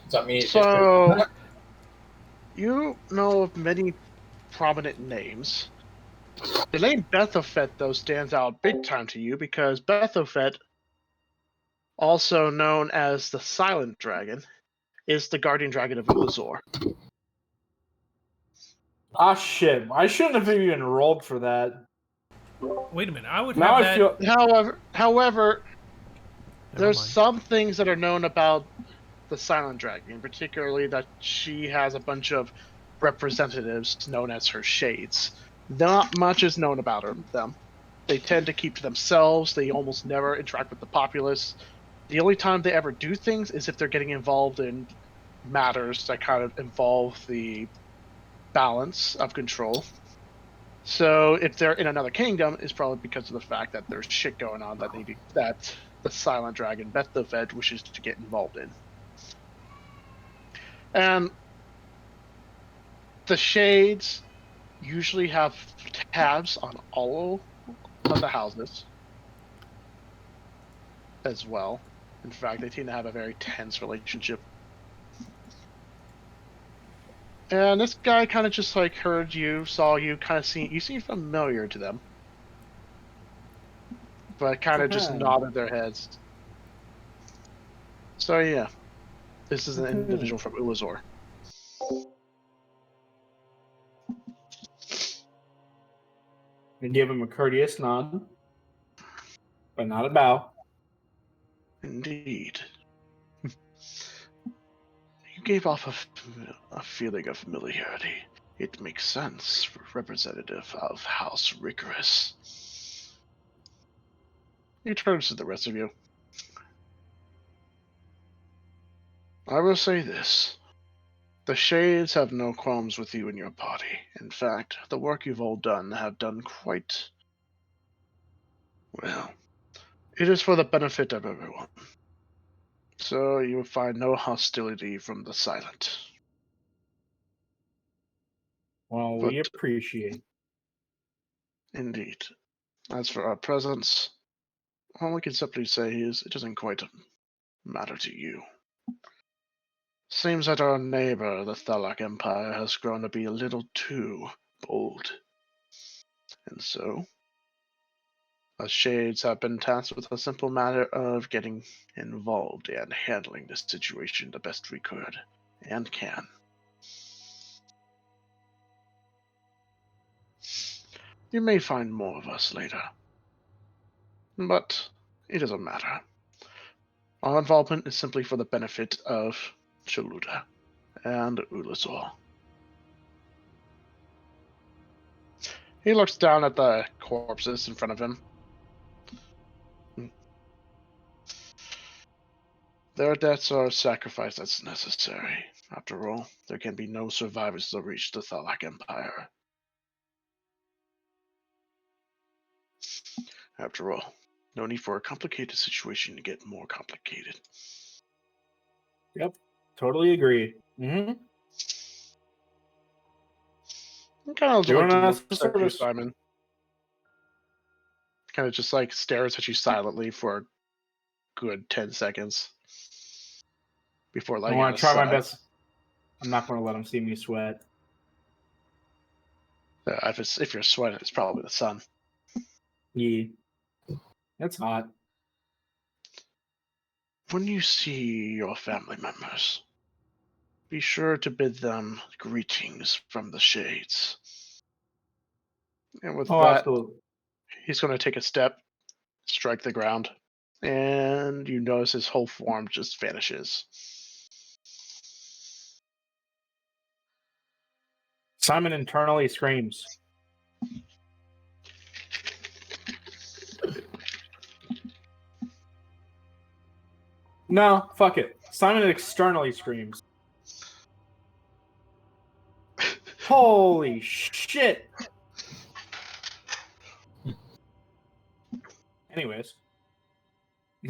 Does that mean it's So, You know of many prominent names. The name Bethophet, though, stands out big time to you because Bethophet, also known as the Silent Dragon, is the guardian dragon of Ulazor. Ah, shit. I shouldn't have even enrolled for that. Wait a minute. I would Now have I that. feel. However, Never there's mind. some things that are known about the Silent Dragon, particularly that she has a bunch of representatives known as her Shades. Not much is known about them. They tend to keep to themselves. They almost never interact with the populace. The only time they ever do things is if they're getting involved in matters that kind of involve the balance of control. So if they're in another kingdom, it's probably because of the fact that there's shit going on that the Silent Dragon Bethophet wishes to get involved in. And the Shades usually have tabs on all of the houses as well. In fact, they seem to have a very tense relationship. And this guy kind of just like heard you, saw you, kind of you seem familiar to them, but kind of just nodded their heads. So yeah, this is an individual from Ulazor. And give him a courteous nod, but not a bow. Indeed. You gave off a feeling of familiarity. It makes sense for representative of House Rigorous. He turns to the rest of you. I will say this. The Shades have no qualms with you and your party. In fact, the work you've all done have done quite well. It is for the benefit of everyone. So you will find no hostility from the Silent. Well, But we appreciate. indeed, as for our presence, all we can simply say is it doesn't quite matter to you. Seems that our neighbor, the Thalak Empire, has grown to be a little too bold. And so, us Shades have been tasked with a simple matter of getting involved and handling this situation the best we could and can. You may find more of us later. But it doesn't matter. Our involvement is simply for the benefit of Chaluda and Ulazor. He looks down at the corpses in front of him. Their deaths are sacrificed as necessary. After all, there can be no survivors to reach the Thalak Empire. After all, no need for a complicated situation to get more complicated. Yep, totally agree. Mm-hmm. He kind of Doing us looks a at you, service. Simon. Kind of just like stares at you silently for a good 10 seconds before I letting want out a to try my sigh. best. I'm not going to let him see me sweat. If you're sweating, it's probably the sun. Yeah, it's hot. When you see your family members, be sure to bid them greetings from the Shades. And with Oh, that, absolutely. he's going to take a step, strike the ground, and you notice his whole form just vanishes. Simon internally screams. No, fuck it. Simon externally screams. Holy shit. Anyways.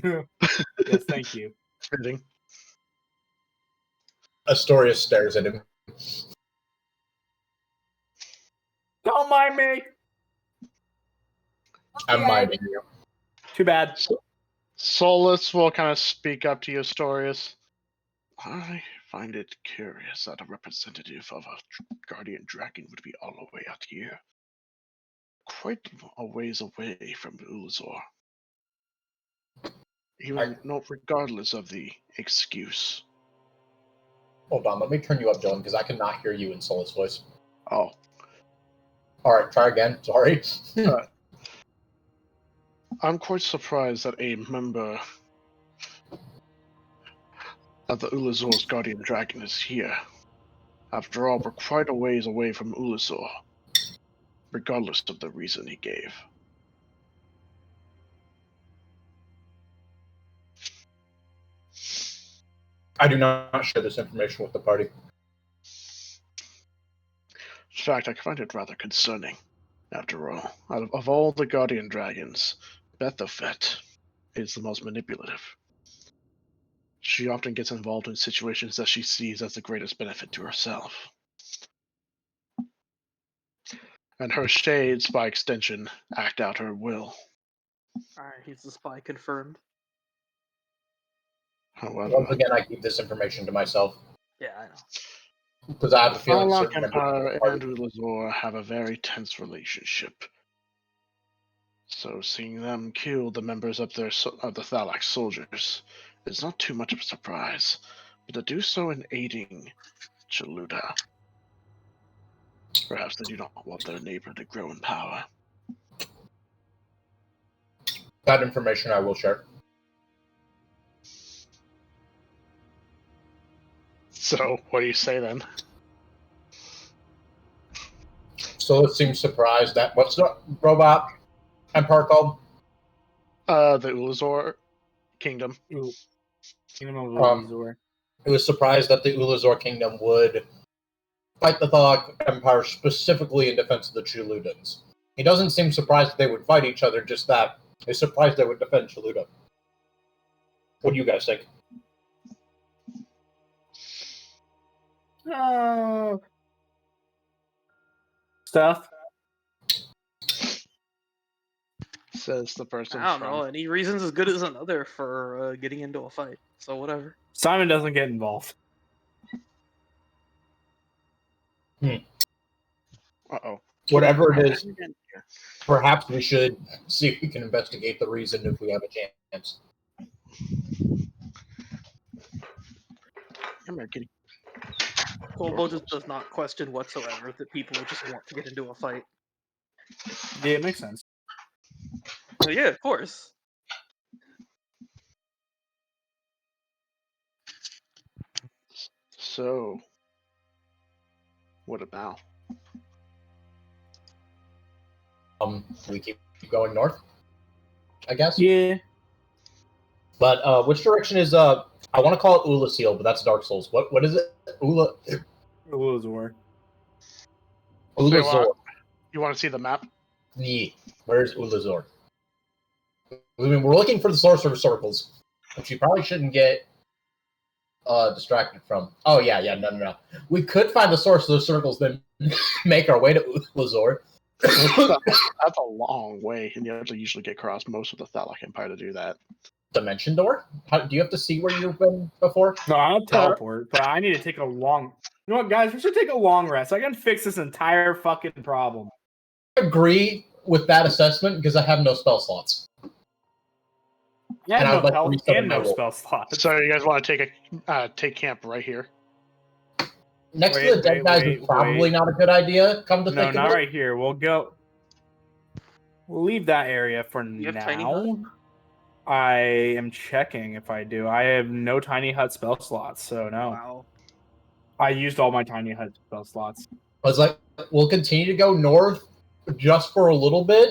Yes, thank you. Fitting. Astoria stares at him. Don't mind me. I'm minding you. Too bad. Solus will kind of speak up to you, Astorius. I find it curious that a representative of a guardian dragon would be all the way out here. Quite a ways away from Ulazor. Even regardless of the excuse. Hold on, let me turn you up, Dylan, because I cannot hear you in Solus voice. Oh, Alright, try again. Sorry. I'm quite surprised that a member of the Ulazor's guardian dragon is here. After all, we're quite a ways away from Ulazor, regardless of the reason he gave. I do not share this information with the party. In fact, I find it rather concerning. After all, of all the guardian dragons, Bethophet is the most manipulative. She often gets involved in situations that she sees as the greatest benefit to herself. And her shades, by extension, act out her will. Alright, he's the spy confirmed. However, Once again, I keep this information to myself Yeah, I know. because I have a the feeling Auseland certain members of Campaign the and party. Ulazor have a very tense relationship. So seeing them kill the members of the Thalak soldiers is not too much of a surprise, but to do so in aiding Chaluda, perhaps they do not want their neighbor to grow in power. That information I will share. So, what do you say then? So it seems surprised that what's the robot empire called? The Ulazor Kingdom. Ooh. Kingdom of Um, Ulazor. It was surprised that the Ulazor Kingdom would fight the Thalak Empire specifically in defense of the Chaludans. He doesn't seem surprised that they would fight each other, just that he's surprised they would defend Chaluda. What do you guys think? Stuff. Says the person I don't from. know. Any reason's as good as another for getting into a fight. So whatever. Simon doesn't get involved. Uh-oh. Whatever it is, perhaps we should see if we can investigate the reason if we have a chance. Come here, kitty. Colbo just does not question whatsoever that people would just want to get into a fight. Yeah, it makes sense. So yeah, of course. So, what about? We keep going north, I guess. Yeah. But which direction is I want to call it Ula Seal, but that's Dark Souls. What is it? Ula Ulazor. Ulazor. You want to see the map? Yeah. Where's Ulazor? I mean, we're looking for the Sorcerer Circles, which you probably shouldn't get distracted from. Oh yeah, no. We could find the Sorcerer Circles, then make our way to Ulazor. That's a long way, and you have to usually get across most of the Thalak Empire to do that. Dimension door? Do you have to see where you've been before? No, I don't teleport, but I need to take a long. You know what, guys? We should take a long rest. I can fix this entire fucking problem. I agree with that assessment because I have no spell slots. Yeah, And I no would like to health reset and my no roll. spell slots. So you guys want to take camp right here? Next to the dead guys is probably not a good idea. Come to No, think not of it. right here. We'll go. We'll leave that area for You have tiny hut? now. I am checking if I do. I have no tiny hut spell slots, so no. Wow. I used all my tiny hut spell slots. I was like, we'll continue to go north just for a little bit,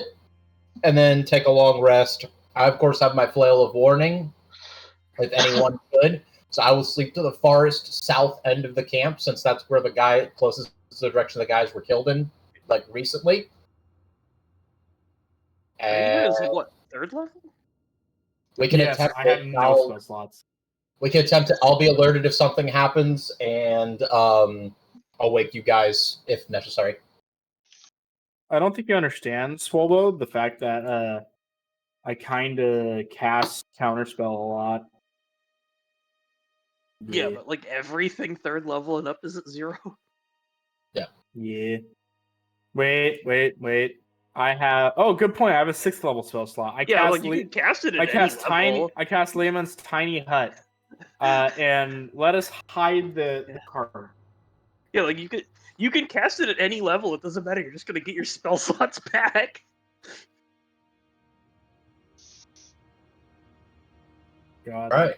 and then take a long rest. I of course have my flail of warning, if anyone could. So I will sleep to the farthest south end of the camp, since that's where the guy closest to the direction the guys were killed in, like recently. Ranger is And what, 3rd level? we can Yes, attempt I have it. no spell slots. We can attempt it. I'll be alerted if something happens, and I'll wake you guys if necessary. I don't think you understand, Swolbo, the fact that I kind of cast Counterspell a lot. Yeah, but like everything 3rd level and up is at 0. Yeah. Wait. I have. Oh, good point. I have a 6th level spell slot. Yeah, like you can cast it at any level. I cast Lehman's Tiny Hut. And let us hide the card. Yeah, like you can cast it at any level. It doesn't matter. You're just gonna get your spell slots back. God. All right.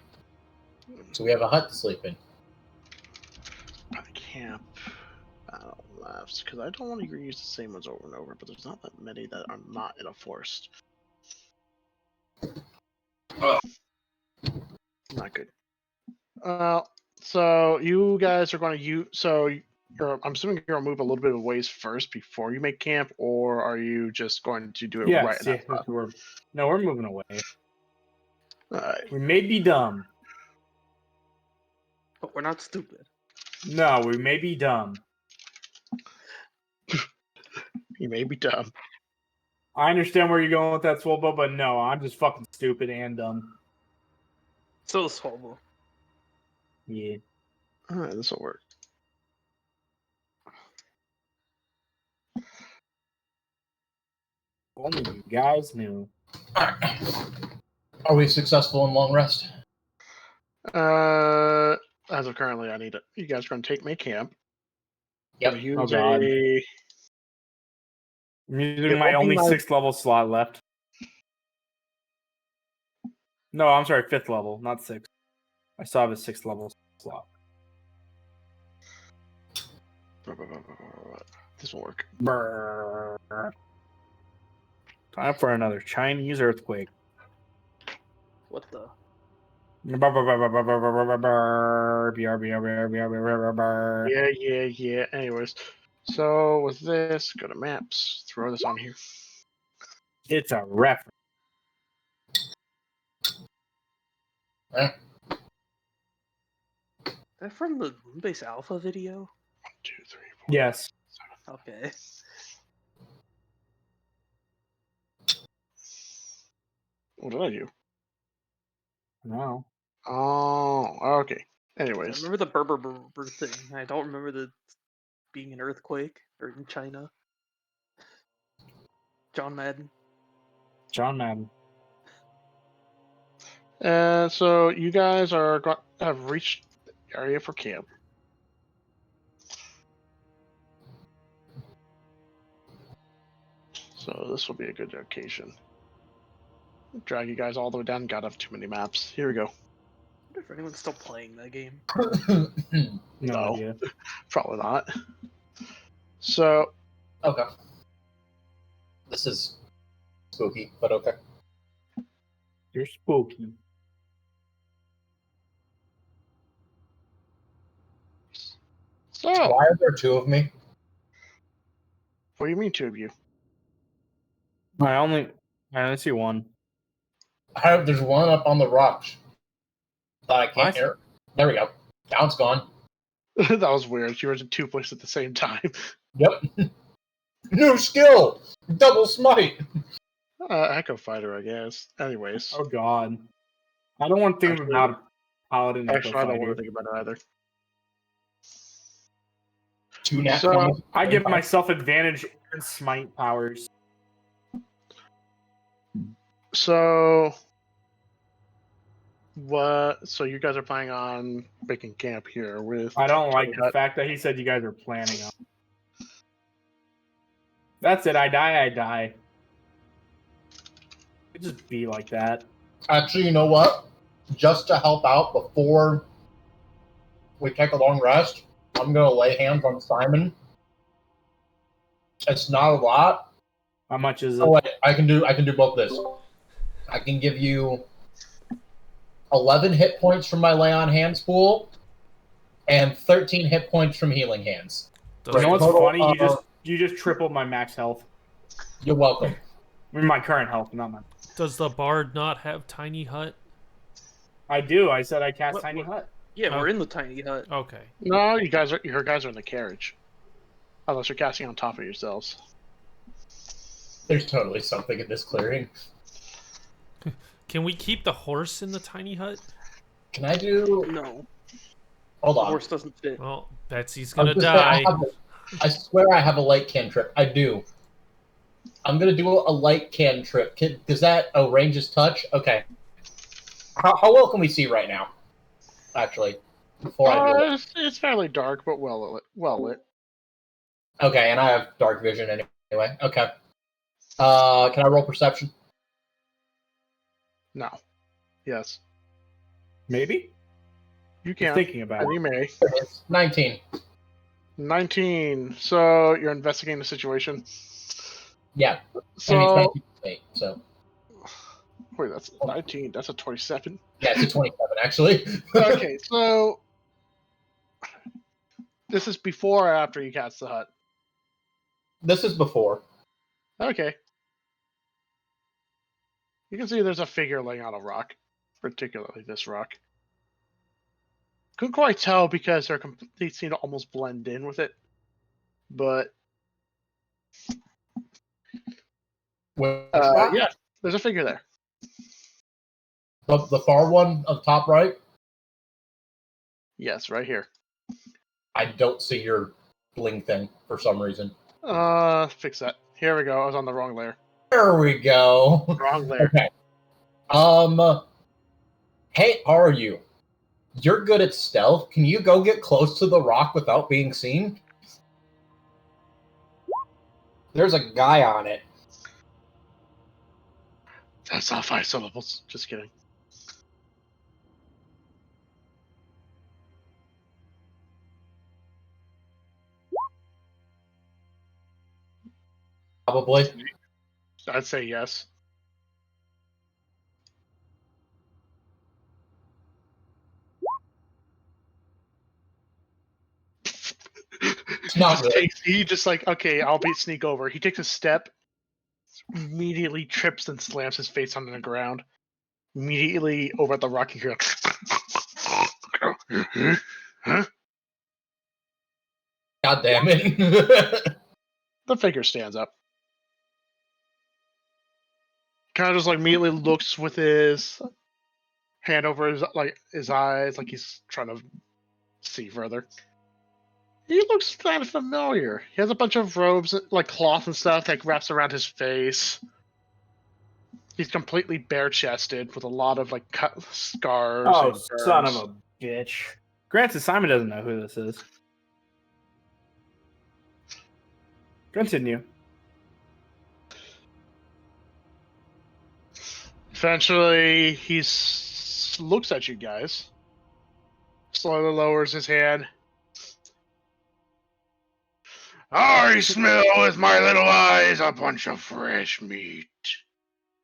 So we have a hut to sleep in. I camp left because I don't want to reuse the same ones over and over. But there's not that many that are not in a forest. Oh. Not good. So you guys are going to use. So I'm assuming you're going to move a little bit of ways first before you make camp, or are you just going to do it right in that spot? we're moving away. Alright. We may be dumb. But we're not stupid. No, we may be dumb. You may be dumb. I understand where you're going with that, Swolbo, but no, I'm just fucking stupid and dumb. So is Swolbo. Yeah. Alright, this will work. Only you guys knew. Are we successful in long rest? As of currently, I need it. You guys are going to make camp. Yep. Use Oh, God. a. I'm using my only 6th level slot left. No, I'm sorry, 5th level, not 6th. I still have a 6th level slot. This will work. Brrr. Time for another Chinese earthquake. What the? Yeah. Anyways, so with this, go to maps. Throw this on here. It's a reference. Is that from the Moonbase Alpha video? 1, 2, 3, 4. Yes. Okay. What did I do? No. Oh, okay. I Anyways, remember the Berber thing. I don't remember the being an earthquake or in China. John Madden. John Madden. so you guys have reached the area for camp. So this will be a good location. Drag you guys all the way down. God, I have too many maps. Here we go. I wonder if anyone's still playing that game. No idea. Probably not. So, Okay. This is spooky, but okay. You're spooky. so Why are there 2 of me? what do you mean, 2 of you? I only see one. There's one up on the rocks that I can't What? hear. There we go. Now it's gone. That was weird. You were in 2 places at the same time. Yep. New skill! Double smite! Echo Fighter, I guess. Anyways. Oh God. I don't want to think Actually- about Paladin Echo Actually, I don't want Fighter. to think about it either. 2 nat So- 20s. I give myself advantage and smite powers. So, so you guys are planning on making camp here with... I don't like the Hut. fact that he said you guys are planning on. That's it. I die. It just be like that. Actually, you know what? Just to help out before we take a long rest, I'm gonna lay hands on Simon. It's not a lot. How much is it? Oh wait, I can do both this. I can give you 11 hit points from my lay on hands pool, and 13 hit points from healing hands. You know what's Total, funny? You just tripled my max health. You're welcome. I mean, my current health, not my. Does the bard not have tiny hut? I do. I said I cast What- Tiny what- Hut. Yeah, we're in the tiny hut. Okay. No, your guys are in the carriage. Unless you're casting on top of yourselves. There's totally something in this clearing. Can we keep the horse in the tiny hut? Can I do? No. Hold The on. horse doesn't fit. Well, Betsy's I was gonna gonna say, die. I swear I have a light cantrip. I do. I'm gonna do a light cantrip. Does that ranges touch? Okay. How well can we see right now? Actually, before I do it. It's fairly dark, but well lit. Well lit. Okay, and I have dark vision anyway. Okay. Can I roll perception? No. Yes. Maybe? You I'm can. thinking about And it. you may. It's 19. 19. So you're investigating the situation. Yeah. And it's So 19 state, so wait, that's 19. That's a 27. yeah, it's a 27 actually. Okay, so this is before or after you cast the hut? This is before. Okay. You can see there's a figure laying on a rock, particularly this rock. Couldn't quite tell because they seem to almost blend in with it, but Which rock? yeah, there's a figure there. The far one on the top right. Yes, right here. I don't see your bling thing for some reason. Fix that. Here we go. I was on the wrong layer. There we go. Wrong layer. Okay. Hey, how are you? You're good at stealth. Can you go get close to the rock without being seen? There's a guy on it. That's not 5 syllables. Just kidding. Probably. I'd say yes. Not really. He just like, okay, I'll sneak over. He takes a step, immediately trips and slams his face onto the ground. Immediately over at the rock, you hear Huh? God damn it. the figure stands up. Kind of just like immediately looks with his hand over his eyes, like he's trying to see further. He looks kind of familiar. He has a bunch of robes, like cloth and stuff, that wraps around his face. He's completely bare-chested with a lot of like cut scars. Oh, and burns. son of a bitch. Granted, Simon doesn't know who this is. Continue. Eventually, he looks at you guys. Slowly lowers his hand. I smell with my little eyes a bunch of fresh meat.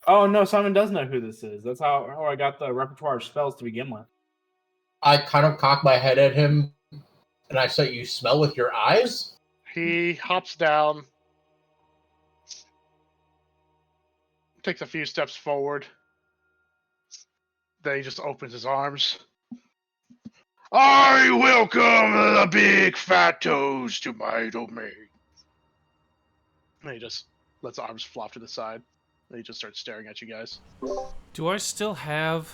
Oh no, Simon does know who this is. That's how I got the repertoire of spells to begin with. I kind of cock my head at him, and I say, "You smell with your eyes?" He hops down, takes a few steps forward. Then he just opens his arms. I welcome the big fat toes to my domain. And he just lets the arms flop to the side. And he just starts staring at you guys. Do I still have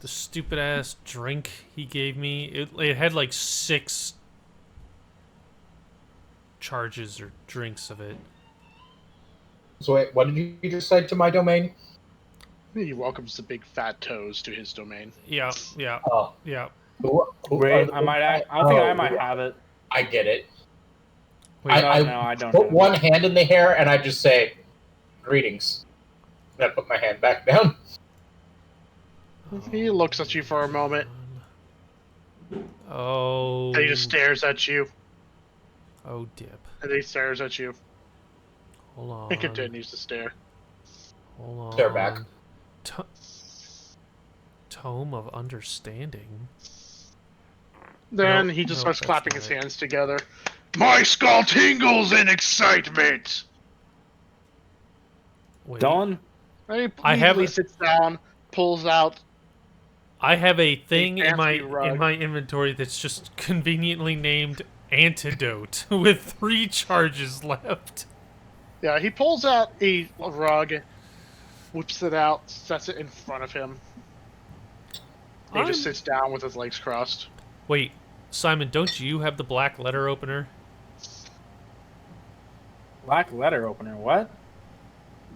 the stupid ass drink he gave me? It had like 6 charges or drinks of it. So wait, what did you just say to my domain? He welcomes the big fat toes to his domain. Yeah, yeah, Oh, yeah. Wait, I might have it. I get it. Wait, I don't put have one hand in the hair and I just say, "Greetings." And I put my hand back down. He looks at you for a moment. Oh. And he just stares at you. Oh, dip. And he stares at you. Hold on. And continues to stare. Hold on. Stare back. Tome of Understanding. Then Nope, he just nope, starts that's clapping not his it. hands together. My skull tingles in excitement. Wait. Dawn? And he I have immediately a- sits down, pulls out. I have a thing in my fancy rug. inventory that's just conveniently named Antidote with 3 charges left. Yeah, he pulls out a rug, whips it out, sets it in front of him. He just I'm- sits down with his legs crossed. Wait, Simon, don't you have the black letter opener? Black letter opener. What?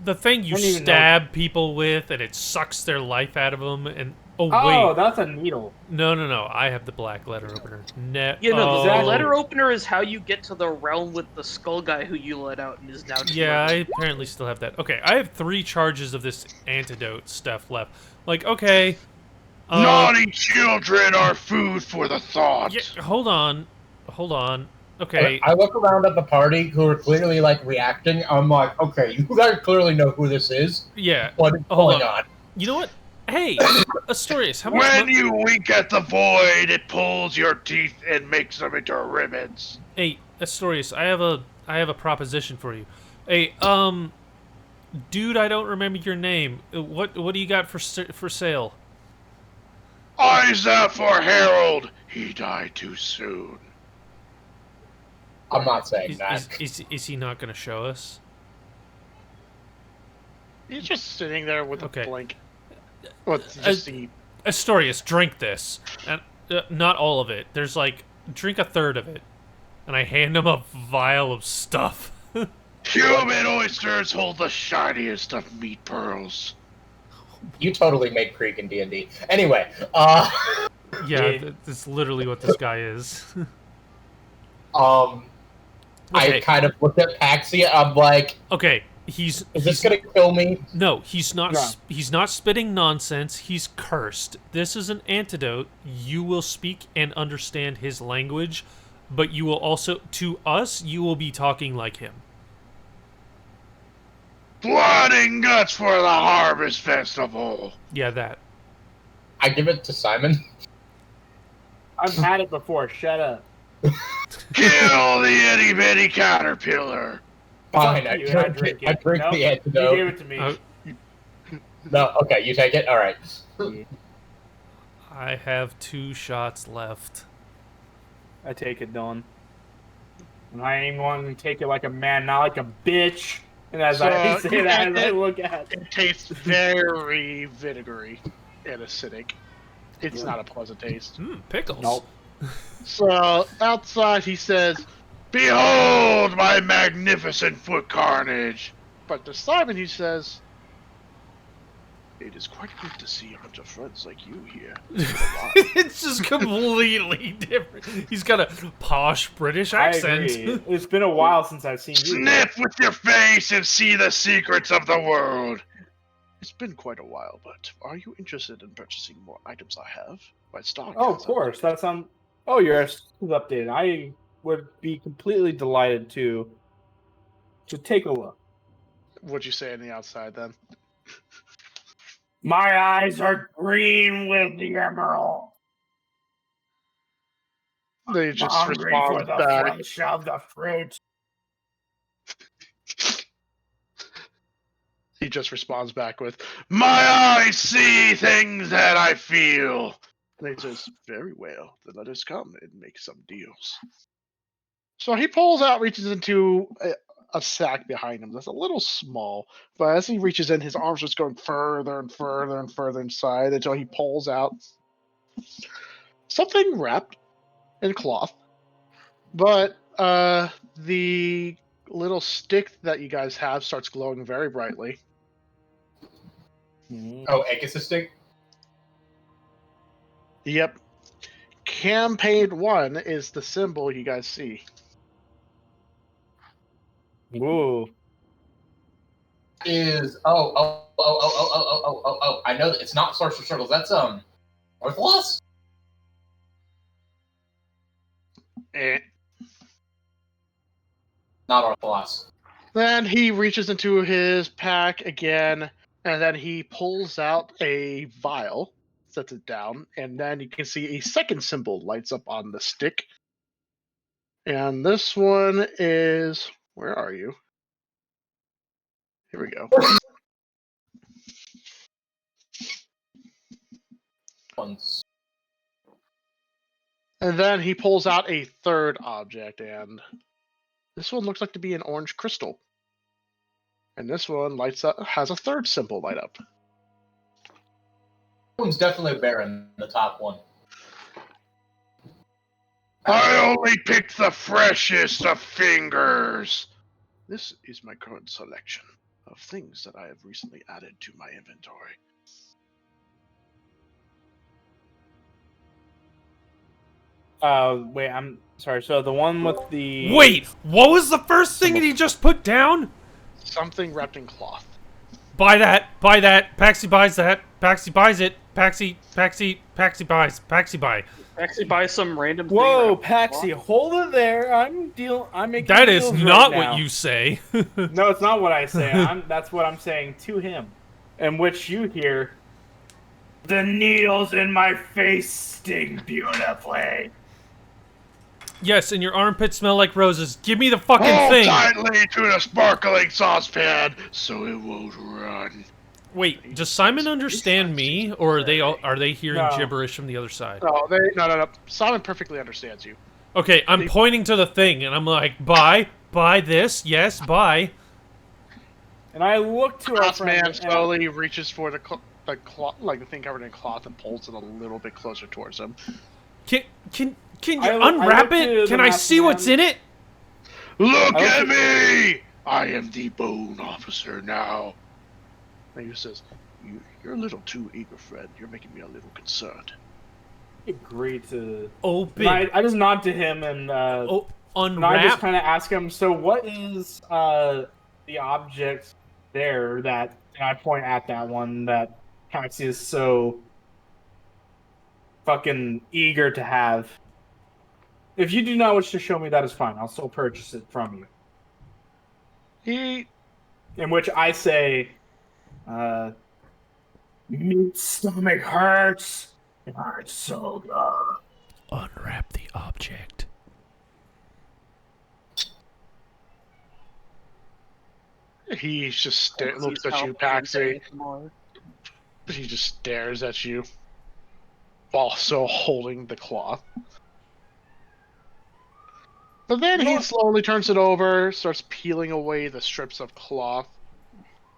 The thing you I don't even know. stab people with, and it sucks their life out of them. And Oh, wait, that's a needle. no, I have the black letter opener. Yeah, no, the oh, letter opener is how you get to the realm with the skull guy who you let out and is now Yeah, I murdered. apparently still have that. Okay, I have 3 charges of this antidote stuff left. Like, okay, Naughty children are food for the thought. yeah, hold on. Okay, I look around at the party who are clearly like reacting. I'm like, okay, you guys clearly know who this is. yeah. What is Hold going on? You know what? Hey, Astorius, how much When you wink at the void, it pulls your teeth and makes them into ribbons. Hey, Astorius, I have a proposition for you. Hey, dude, I don't remember your name. What do you got for sale? Eyes out for Harold. He died too soon. I'm not saying that. Is he not going to show us? He's just sitting there with Okay. a blank. What's just the Astorius, drink this, and not all of it. There's like drink a third of it, and I hand him a vial of stuff. Human oysters hold the shiniest of meat pearls. You totally made Krieg in D&D. Anyway, Yeah, that's literally what this guy is. I Okay. kind of looked at Paxi. I'm like, Okay, is this gonna kill me? No, he's not. Yeah. He's not spitting nonsense. He's cursed. This is an antidote. You will speak and understand his language, but you will also, to us, you will be talking like him. Blood and guts for the harvest festival. Yeah, that. I give it to Simon. I've had it before. Shut up. Kill the itty bitty caterpillar. Fine, Fuck I you, drink it. I drink Nope, the You antidote. gave it to me. Uh, No, okay, you take it. All right. I have 2 shots left. I take it, Dylan. And I ain't going to take it like a man, not like a bitch. And as I So, say that, as I look at it. it tastes very vinegary and acidic. It's not a pleasant taste. Pickles. Nope. So outside he says, Behold my magnificent foot carnage. but to Simon he says, "It is quite good to see a bunch of friends like you here." It's just completely different. He's got a posh British I accent. agree. It's been a while since I've seen you. Sniff with your face and see the secrets of the world. It's been quite a while, but are you interested in purchasing more items I have? My stock. Oh, of has course. updated. That's on. Oh, your S is updated. I would be completely delighted to take a look. What'd you say on the outside then? My eyes are green with the emerald. They just Hungry for respond the back. flesh of the fruit. He just responds back with, My eyes see things that I feel. and he says, "Very well, then let us come and make some deals." So he pulls out, reaches into a sack behind him that's a little small, but as he reaches in, his arms just going further and further and further inside until he pulls out something wrapped in cloth. But the little stick that you guys have starts glowing very brightly. Oh, Ecosystic? Yep. Campaign 1 is the symbol you guys see. Ooh. Is I know that it's not Sorcerer Circles. That's Orthlos? Eh. Not Orthlos. Then he reaches into his pack again, and then he pulls out a vial, sets it down, and then you can see a second symbol lights up on the stick. And this one is, where are you? Here we go. Ones. And then he pulls out a third object, and this one looks like to be an orange crystal. And this one lights up, has a third symbol light up. One's definitely a Baron, the top one. I only picked the freshest of fingers. This is my current selection of things that I have recently added to my inventory. Wait, I'm sorry. So the one with the Wait, what was the first thing that he just put down? Something wrapped in cloth. Buy that. Paxi buys that. Paxi buys it. Paxi buys. Paxi buy. Actually, buy some random. Whoa, thing Paxi, hold it there. I'm making. That is deals not right what now. you say. No, it's not what I say. That's what I'm saying to him, in which you hear. The needles in my face sting beautifully. Yes, and your armpits smell like roses. Give me the fucking Hold thing. tightly to the sparkling saucepan so it won't run. Wait, does Simon understand me, or are they hearing No. gibberish from the other side? No. Simon perfectly understands you. Okay, I'm pointing to the thing, and I'm like, buy this, yes, buy. And I look to our Cloth friend. man and- slowly reaches for the cloth, like the thing covered in cloth, and pulls it a little bit closer towards him. Can you I unwrap look to it? the Can I masked see what's man. in it? Look I at look me! I am the bone officer now. And he says, "You're a little too eager, friend. You're making me a little concerned." Agree to. Open. And I just nod to him and Oh, and I just unwrap. kind of ask him. So what is the object there that? And I point at that one that Paxi is so fucking eager to have. If you do not wish to show me, that is fine. I'll still purchase it from you. He In which I say, meat stomach hurts. It hurts so good. Unwrap the object. just looks He's at you, helping Paxi. more. He just stares at you, while still holding the cloth. But then he slowly turns it over, starts peeling away the strips of cloth,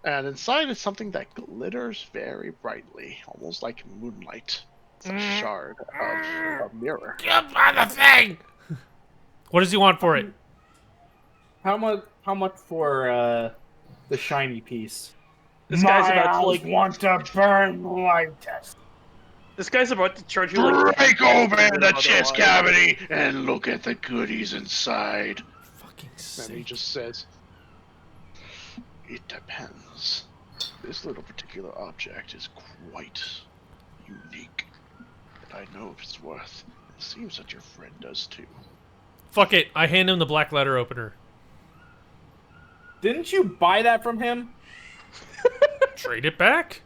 and inside is something that glitters very brightly, almost like moonlight. It's a shard of a mirror. Give me the thing. What does he want for it? How much for the shiny piece? This guy's My about to eyes want to burn like this. This guy's about to charge you like. Break open the otherwise. chest cavity and look at the goodies inside. Fucking And he sake. just says, "It depends. This little particular object is quite unique, and I know of its worth. It seems that your friend does too." Fuck it. I hand him the black letter opener. Didn't you buy that from him? Trade it back.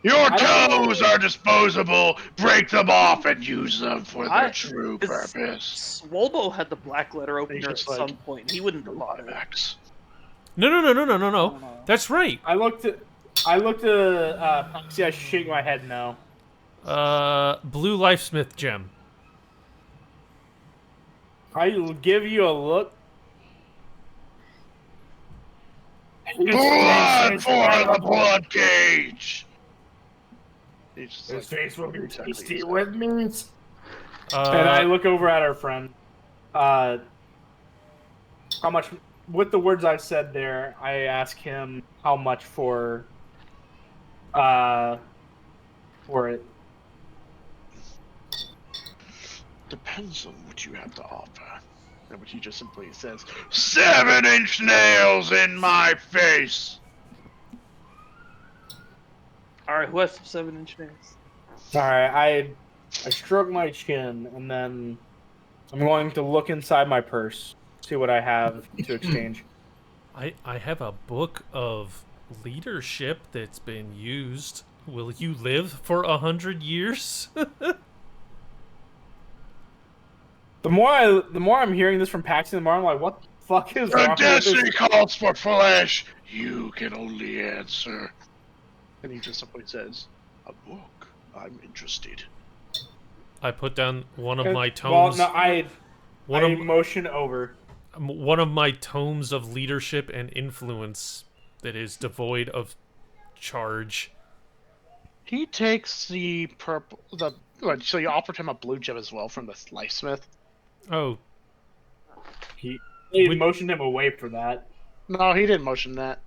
Your I don't toes are disposable. Break them off and use them for their true it's- purpose. Swolbo had the black letter opener at just like- some point. He wouldn't have bought it. Max. No. That's right. I looked at Paxi. I shake my head no. Blue Lifesmith gem. I will give you a look. Blood for the blood cage. He's just His like, face will be exactly tasty so. with meat. And I look over at our friend. How much? With the words I said there, I ask him how much for it. Depends on what you have to offer. And what he just simply says, 7-inch nails in my face. Alright, who has some 7-inch nails? Sorry, I stroke my chin and then I'm going to look inside my purse, see what I have to exchange. I have a book of leadership that's been used. Will you live for 100 years? The more I'm hearing this from Paxton, the more I'm like, what the fuck is The wrong with destiny this? calls for flesh. You can only answer. and he just simply says, "A book. I'm interested." I put down one of my Well, tomes. no, I one motion over. of my tomes of leadership and influence that is devoid of charge. He takes the purple, so you offered him a blue gem as well from the Lifesmith. Oh, He Which- motioned him away for that. No, he didn't motion that.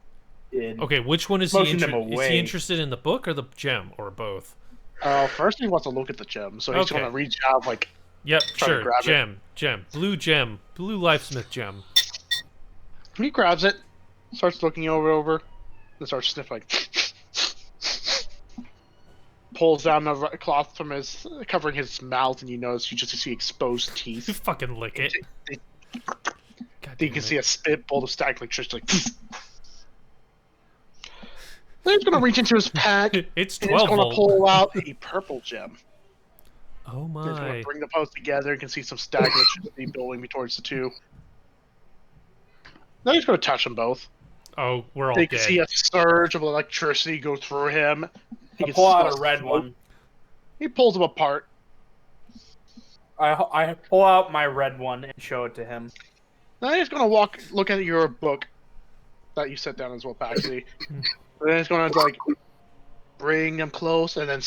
Did. okay. Which one is Motioned him Is he away. interested in the book or the gem or both? First he wants to look at the gem, so he's Okay. going to reach out, like, Yep, Try to sure. grab it. Gem, blue Lifesmith gem. he grabs it, starts looking over, and starts sniffing. Pulls down the cloth from his, covering his mouth, and you notice you just see exposed You teeth. fucking lick it. God You damn can it. see a spit bolt of static electricity. Like, then he's gonna reach into his pack. It's And he's 12 gonna volt. pull out a purple gem. Oh He's gonna my. bring the post together. You can see some static electricity building towards the two. Then he's gonna touch them both. Oh, we're all You can see dead. a surge of electricity go through him. He I can pull out smell a red smoke. one. He pulls them apart. I pull out my red one and show it to him. Then he's gonna look at your book that you set down as well, Paxi. And then he's gonna like bring them close and then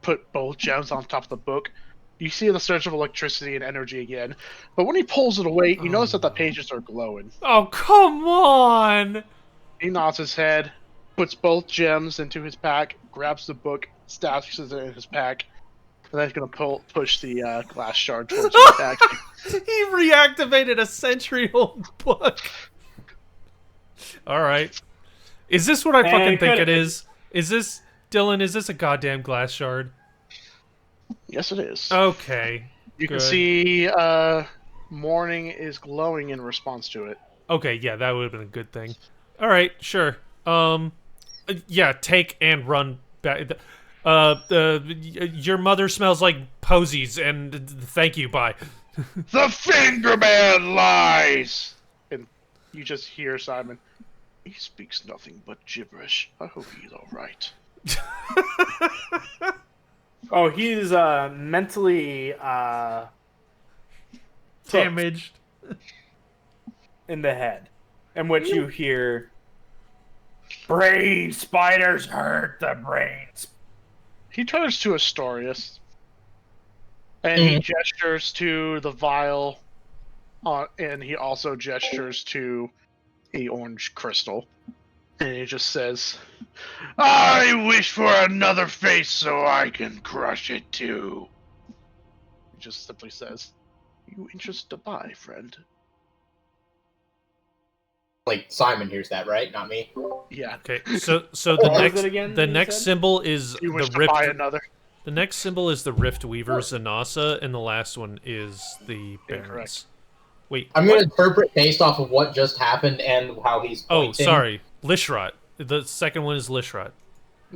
put both gems on top of the book. You see the surge of electricity and energy again, but when he pulls it away, you notice that the no. pages are glowing. Oh, come on! He nods his head, puts both gems into his pack, grabs the book, stashes it in his pack, and then he's gonna push the glass shard towards you, Paxi. He reactivated a century-old book. All right. Is this what I And fucking it think could- it is? Is this, Dylan, is this a goddamn glass shard? Yes, it is. Okay. You can good. see morning is glowing in response to it. Okay, yeah, that would have been a good thing. All right, sure. Yeah, take and run back. Your mother smells like posies, and thank you, bye. The Finger Man lies! And you just hear Simon. He speaks nothing but gibberish. I hope he's alright. Oh, he's mentally Damaged. in the head, in which you hear brain spiders hurt the brains. He turns to Astorius. And he gestures to the vial. And he also gestures to a orange crystal. And he just says, I wish for another face so I can crush it too. he just simply says, you interested to buy, friend? Like Simon hears that, right? Not me. Yeah. Okay, so the What was next it again, the you next said? symbol is You wish the to buy rift. another? The next symbol is the Rift Weaver Zanasa, and the last one is the Barons. Incorrect. Wait. I'm gonna interpret based off of what just happened and how he's Oh, pointing. sorry, Lishrot. The second one is Lishrot.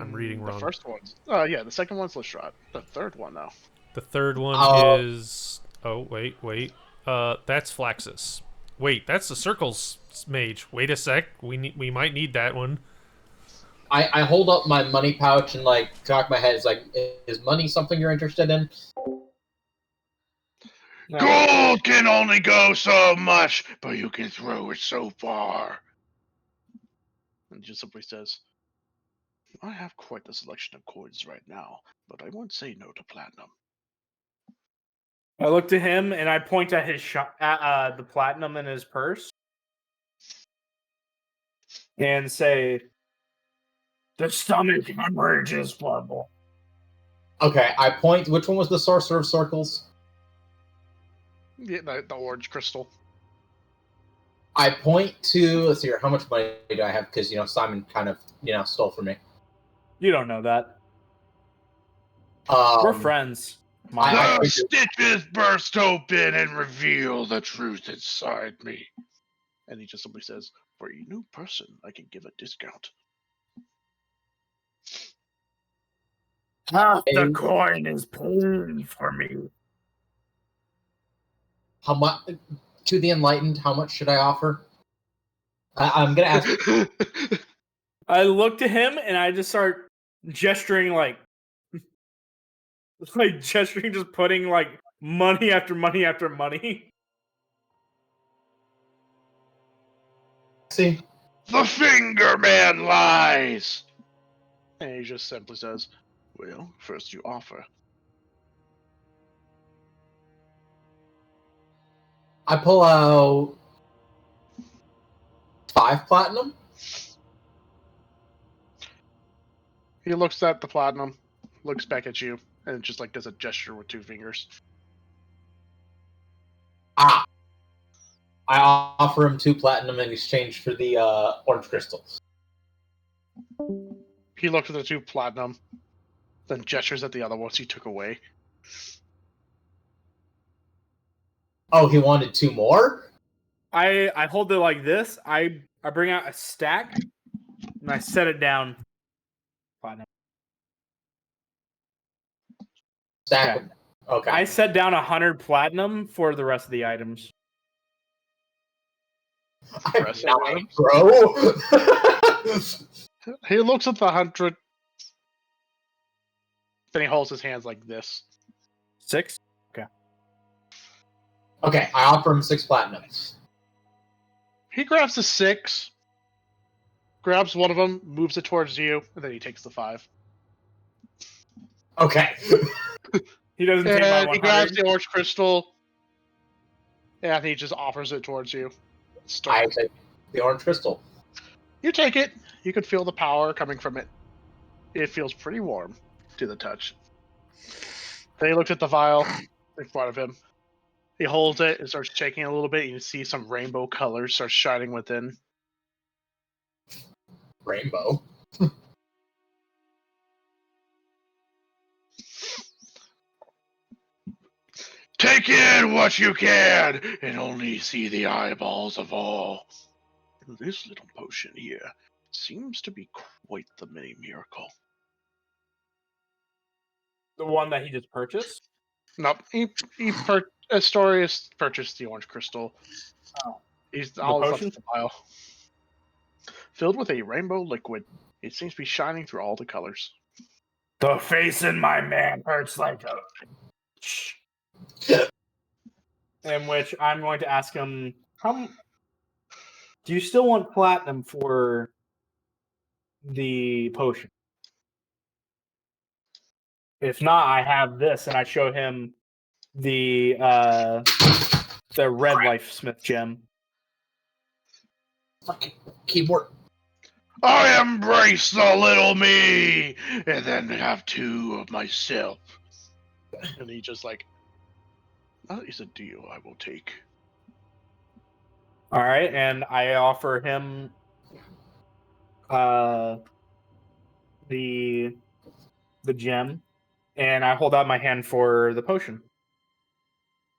I'm reading The wrong. first one's the second one's Lishrod. The third one though. The third one Oh. is. Oh wait. That's Flaxus. Wait, that's the Circles Mage. Wait a sec. We might need that one. I hold up my money pouch and like talk my head. It's like, is money something you're interested in? Gold can only go so much, but you can throw it so far. And he just simply says, I have quite the selection of coins right now, but I won't say no to platinum. I look to him and I point at his at the platinum in his purse and say, "The stomach hemorrhage is horrible." Okay, I point. Which one was the Sorcerer of Circles? Yeah, the orange crystal. I point to. Let's see here. How much money do I have? Because Simon kind of stole from me. You don't know that. Um, We're friends. I The figured- stitches burst open and reveal the truth inside me. And he just simply says, for a new person, I can give a discount. Half the coin is pain for me. How much to the enlightened? How much should I offer? I'm gonna ask. I look to him and I just start gesturing like gesturing, just putting like money after money after money. See, The Finger Man lies. And he just simply says, well, first you offer. I pull out 5 platinum. He looks at the platinum, looks back at you, and just like does a gesture with 2 fingers. I offer him 2 platinum in exchange for the orange crystals. He looks at the 2 platinum, then gestures at the other ones he took away. Oh, he wanted 2 more? I hold it like this. I bring out a stack and I set it down. Platinum. Stack. Okay. Okay. I set down 100 platinum for the rest of the items. I'm Rest of the 9, items? bro. He looks at the 100. Then he holds his hands like this. 6? Okay, I offer him 6 platinums. He grabs the 6, grabs one of them, moves it towards you, and then he takes the 5. Okay. He doesn't take my And he grabs 100. the orange crystal, and he just offers it towards you. I take the orange crystal. You take it. You can feel the power coming from it. It feels pretty warm to the touch. Then he looks at the vial in front of him. He holds it and starts shaking a little bit. You can see some rainbow colors start shining within. Rainbow. Take in what you can, and only see the eyeballs of all. And this little potion here seems to be quite the mini miracle. The one that he just purchased? Nope. Astorius purchased the orange crystal. Oh. He's The all left potion? the vial. Filled with a rainbow liquid. It seems to be shining through all the colors. The face in my man hurts like a... In which I'm going to ask him, do you still want platinum for the potion? If not, I have this, and I show him the red life smith gem. Fucking keyboard. I embrace the little me, and then have 2 of myself. And he just like, that is a deal I will take. All right, and I offer him the gem, and I hold out my hand for the potion.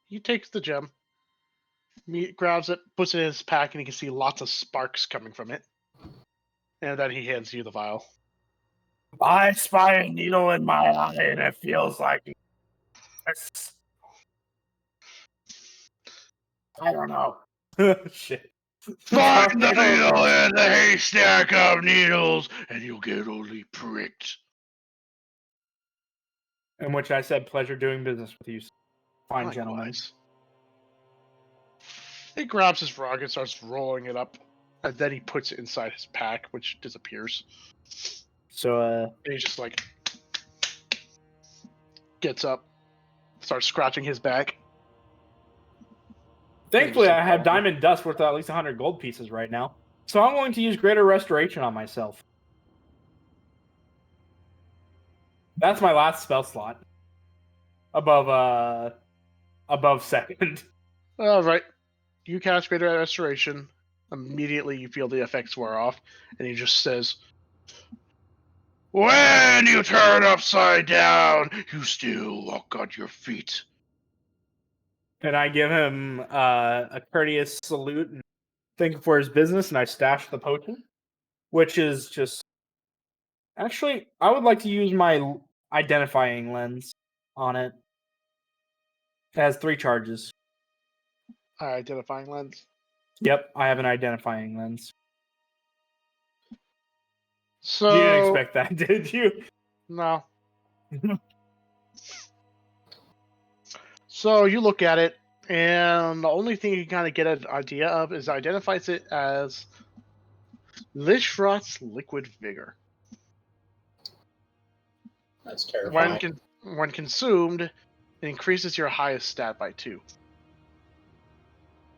He takes the gem. He grabs it, puts it in his pack, and you can see lots of sparks coming from it. And then he hands you the vial. I spy a needle in my eye, and it feels like I don't know. Shit. Find the needle in the haystack of needles, and you'll get only pricked. In which I said, pleasure doing business with you, fine gentlemen. Likewise. He grabs his rug and starts rolling it up, and then he puts it inside his pack, which disappears. So, And he just like gets up, starts scratching his back. thankfully, I have diamond dust worth at least 100 gold pieces right now. So I'm going to use greater restoration on myself. That's my last spell slot. Above second. All right. You cast Greater Restoration. Immediately, you feel the effects wear off, and he just says, When you turn upside down, you still walk on your feet. And I give him a courteous salute and thank him for his business, and I stash the potion, which is just... Actually, I would like to use my identifying lens on it. It has 3 charges. identifying lens. Yep, I have an identifying lens. So You didn't expect that, did you? No. So you look at it, and the only thing you kind of get an idea of is identifies it as Lishrot's Liquid Vigor. That's terrifying. When consumed, it increases your highest stat by 2.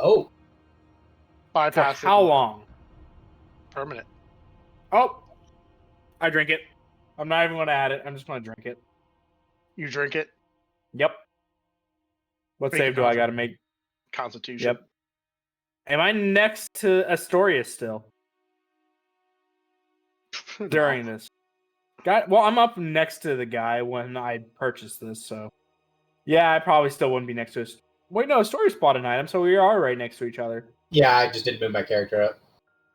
Oh, For Bypass how it. long? Permanent. Oh, I drink it. I'm not even going to add it. I'm just going to drink it. You drink it. Yep. What Make a save do I got to make? Constitution. Yep. Am I next to Astoria still No. during this? Well, I'm up next to the guy when I purchased this, so yeah, I probably still wouldn't be next to us. Wait, no, Astoria spotted an item, so we are right next to each other. yeah, I just didn't move my character up.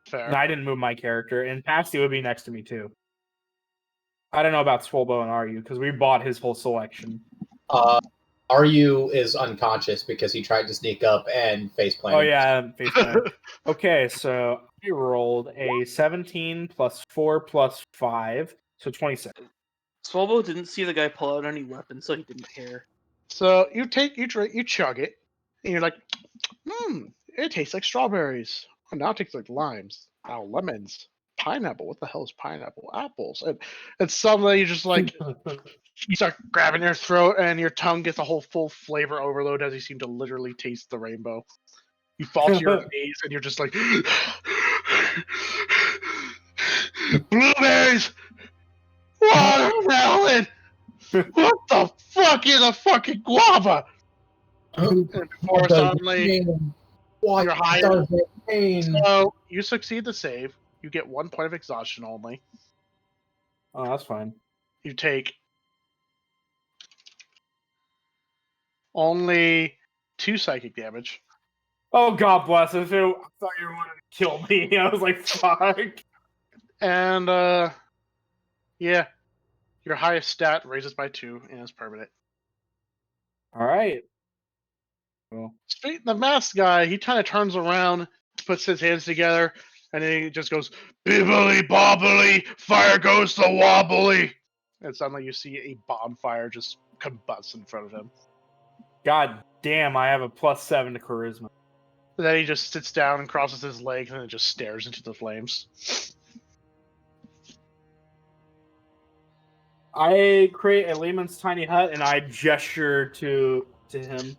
Fair. No, I didn't move my character, and Pasty would be next to me too. I don't know about Swolbo and Ryu because we bought his whole selection. Ryu is unconscious because he tried to sneak up and faceplant. Oh yeah, faceplant. Okay, so I rolled a 17 plus 4 plus 5, so 26. Swallow didn't see the guy pull out any weapons, so he didn't care. So you drink, you chug it, and you're like, it tastes like strawberries. Oh, now it tastes like limes. Now lemons. Pineapple. What the hell is pineapple? Apples. And suddenly you just like you start grabbing your throat and your tongue gets a whole full flavor overload as you seem to literally taste the rainbow. You fall to your knees and you're just like blueberries, watermelon. What the fuck is a fucking guava? And before suddenly you're higher. So you succeed the save. You get 1 point of exhaustion only. Oh, that's fine. You take only 2 psychic damage. Oh, God bless us. I thought you were going to kill me. I was like, fuck. And yeah, your highest stat raises by 2 and is permanent. All right. Well, Speaking the masked guy, he kind of turns around, puts his hands together, and then he just goes, bibbly bobbly, fire goes the wobbly. And suddenly you see a bonfire just combust in front of him. God damn, I have a +7 to charisma. And then he just sits down and crosses his legs and then just stares into the flames. I create a layman's tiny hut and I gesture to him.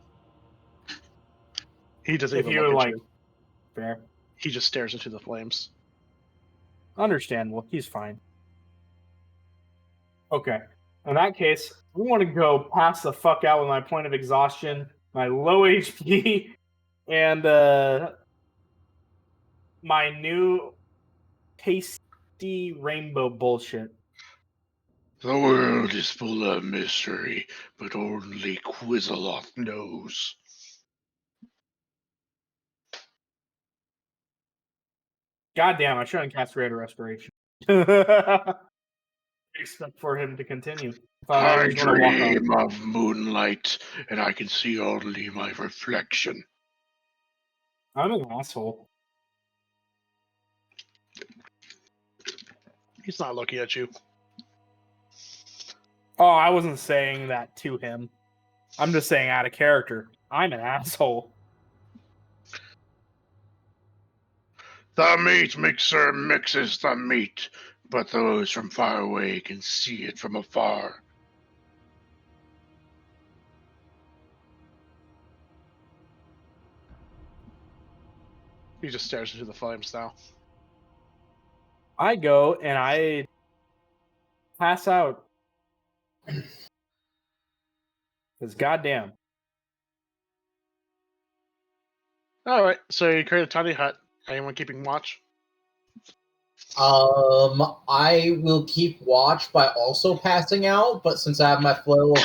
He doesn't If even you look at like, you. fair. He just stares into the flames. Understandable. He's fine. Okay. In that case, we want to go pass the fuck out with my point of exhaustion, my low HP, and my new tasty rainbow bullshit. The world is full of mystery, but only Quizzaloth knows. Goddamn, I shouldn't cast Greater Restoration. Expect for him to continue. I was gonna walk dream of moonlight, and I can see only my reflection. I'm an asshole. He's not looking at you. Oh, I wasn't saying that to him. I'm just saying out of character. I'm an asshole. The meat mixer mixes the meat, but those from far away can see it from afar. He just stares into the flames now. I go and I pass out. Because goddamn. Alright, so you create a tiny hut. Anyone keeping watch? I will keep watch by also passing out, but since I have my flow of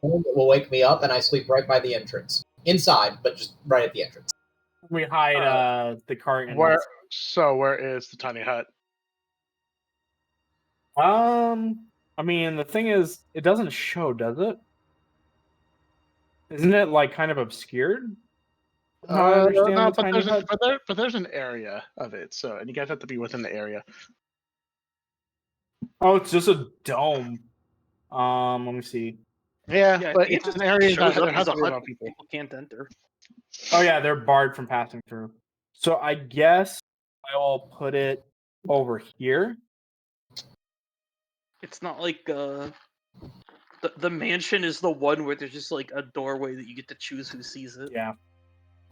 warm, it will wake me up, and I sleep right by the entrance, inside, but just right at the entrance. We hide the cart and Where is the tiny hut? I mean the thing is it doesn't show, does it? Isn't it like kind of obscured? How I understand no, the tiny hut. but there's an area of it, so and you guys have to be within the area. Oh, it's just a dome. Let me see. Yeah, Yeah, I but think it's it an just area shows that up there as has a to be hut. no people. People can't enter. Oh yeah, they're barred from passing through. So I guess I will put it over here. It's not like the mansion is the one where there's just like a doorway that you get to choose who sees it. Yeah.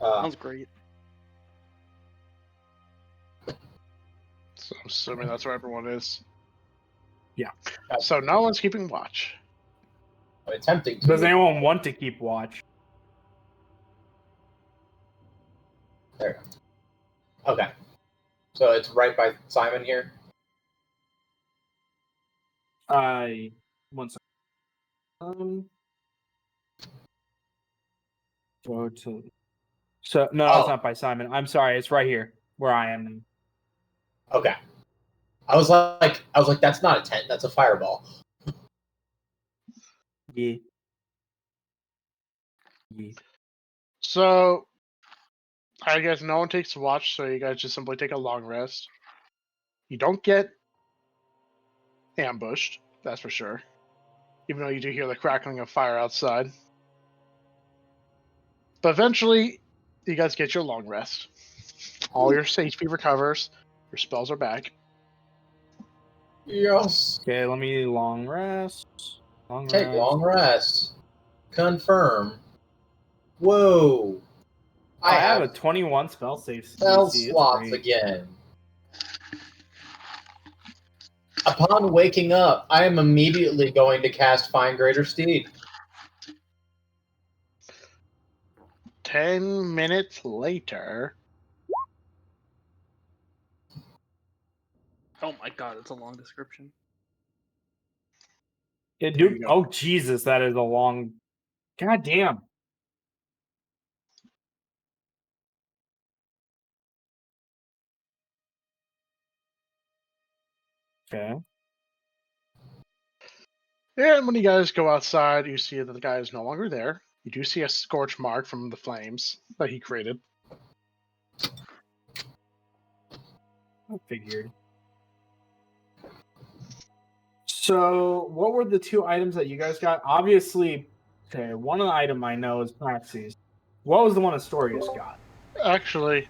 Sounds great. So I'm assuming that's where everyone is. Yeah. So no one's keeping watch. I'm attempting to. Does anyone want to keep watch? There. Okay. So it's right by Simon here. One second. Go to. So no, it's Oh. not by Simon. I'm sorry, it's right here where I am now. Okay. I was like, that's not a tent. That's a fireball. Yeah. Yeah. So I guess no one takes watch, so you guys just simply take a long rest. You don't get ambushed, that's for sure. Even though you do hear the crackling of fire outside. But eventually, you guys get your long rest. All your HP recovers. Your spells are back. Yes. Okay, let me long rest. Long Take rest. long rest. Confirm. Whoa. I have a 21 spell save spell DC. It's slots great. again. Upon waking up, I am immediately going to cast Find Greater Steed. 10 minutes later. Oh my god, it's a long description. Yeah, There you dude. go. Oh Jesus, that is a long. God damn. Okay. And when you guys go outside, you see that the guy is no longer there. You do see a scorch mark from the flames that he created. I figured. So, what were the two items that you guys got? Obviously, okay, one of the item I know is Praxis. What was the one Astorius got? Actually,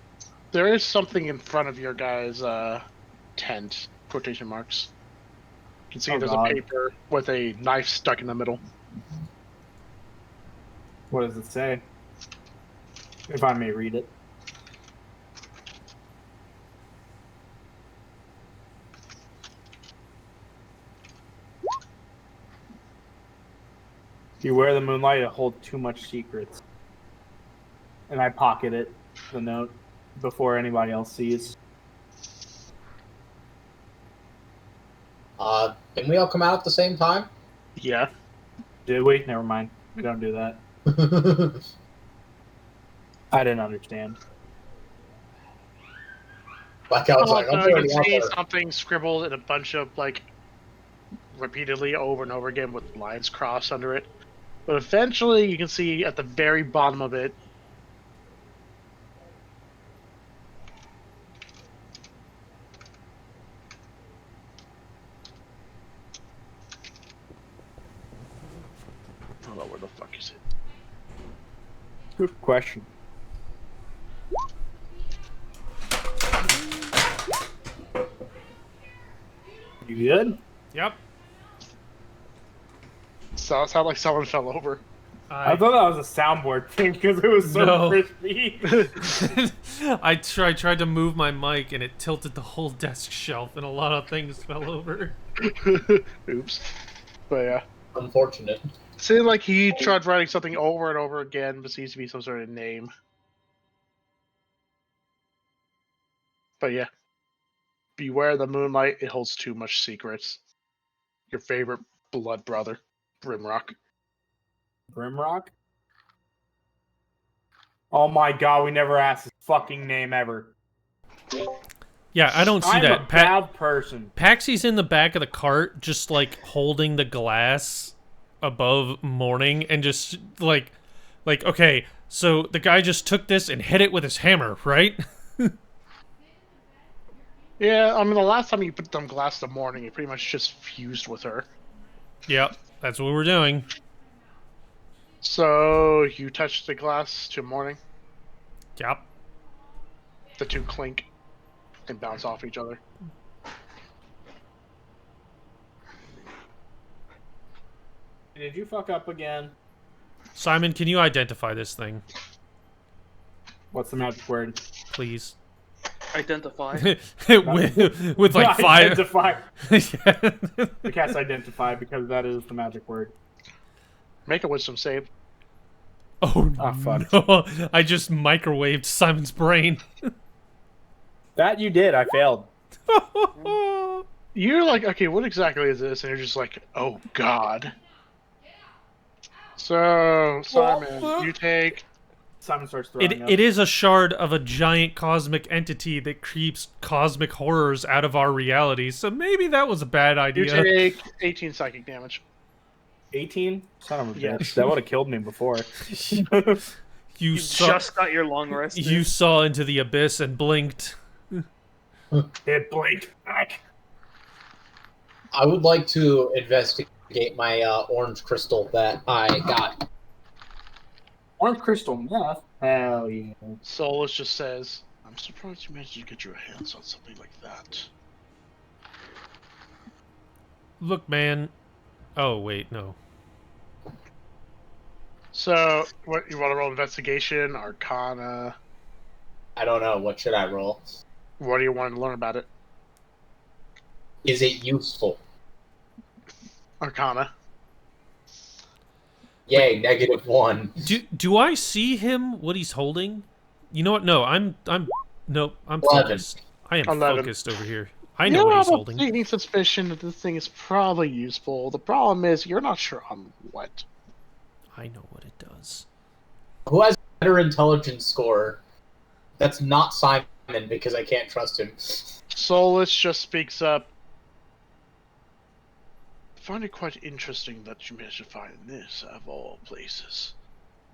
there is something in front of your guys' tent, quotation marks. You can see Oh, there's God. a paper with a knife stuck in the middle. What does it say? If I may read it. Beware the moonlight, it holds too much secrets. And I pocket it, the note, before anybody else sees. Didn't we all come out at the same time? Yeah. Did we? Never mind. We don't do that. I didn't understand. Like I was like, I'm Also, you can already out see there. something scribbled in a bunch of, repeatedly over and over again with lines crossed under it. But eventually, you can see at the very bottom of it, I don't know where the fuck is it. Good question. You good? Yep. So it sounded like someone fell over. I thought that was a soundboard thing because it was so No. crispy. I tried to move my mic and it tilted the whole desk shelf and a lot of things fell over. Oops. But yeah. Unfortunate. Seemed like he tried writing something over and over again, but seems to be some sort of name. But yeah. Beware the moonlight, it holds too much secrets. Your favorite blood brother, Grimrock. Grimrock? Oh my god, we never asked his fucking name ever. Yeah, I don't see I'm that. a bad person. Paxy's in the back of the cart, just like holding the glass above Morning, and just like, okay, so the guy just took this and hit it with his hammer, right? Yeah, I mean, the last time you put them glass the morning, it pretty much just fused with her. Yep, that's what we're doing. So you touch the glass to morning, Yep. the two clink and bounce off each other. Did you fuck up again? Simon, can you identify this thing, What's the magic word? please? Identify. with like fire. Identify. Yeah. The cast identify because that is the magic word. Make a wisdom save. Oh fuck. no! I just microwaved Simon's brain. That you did. I failed. You're like, okay, what exactly is this? And you're just like, oh god. So, Simon, you take. Simon starts throwing up. It is a shard of a giant cosmic entity that creeps cosmic horrors out of our reality. So maybe that was a bad You idea. take 18 psychic damage. 18? Son of a Yes. bitch. That would have killed me before. You You saw. just got your long rest. You in. saw into the abyss and blinked. It blinked back. I would like to investigate my orange crystal that I got. Orange crystal meth? Hell yeah. Solus just says, I'm surprised you managed to get your hands on something like that. Look, man. Oh wait, no. So, what you want to roll? Investigation, Arcana? I don't know. What should I roll? What do you want to learn about it? Is it useful? Arcana. Yay, -1. Do I see him? What he's holding? You know what? No, I'm 11. focused. I am 11. focused over here. I know what he's holding. Any suspicion that this thing is probably useful. The problem is you're not sure on what. I know what it does. Who has a better intelligence score? That's not Simon because I can't trust him. Solus just speaks up. I find it quite interesting that you managed to find this, of all places.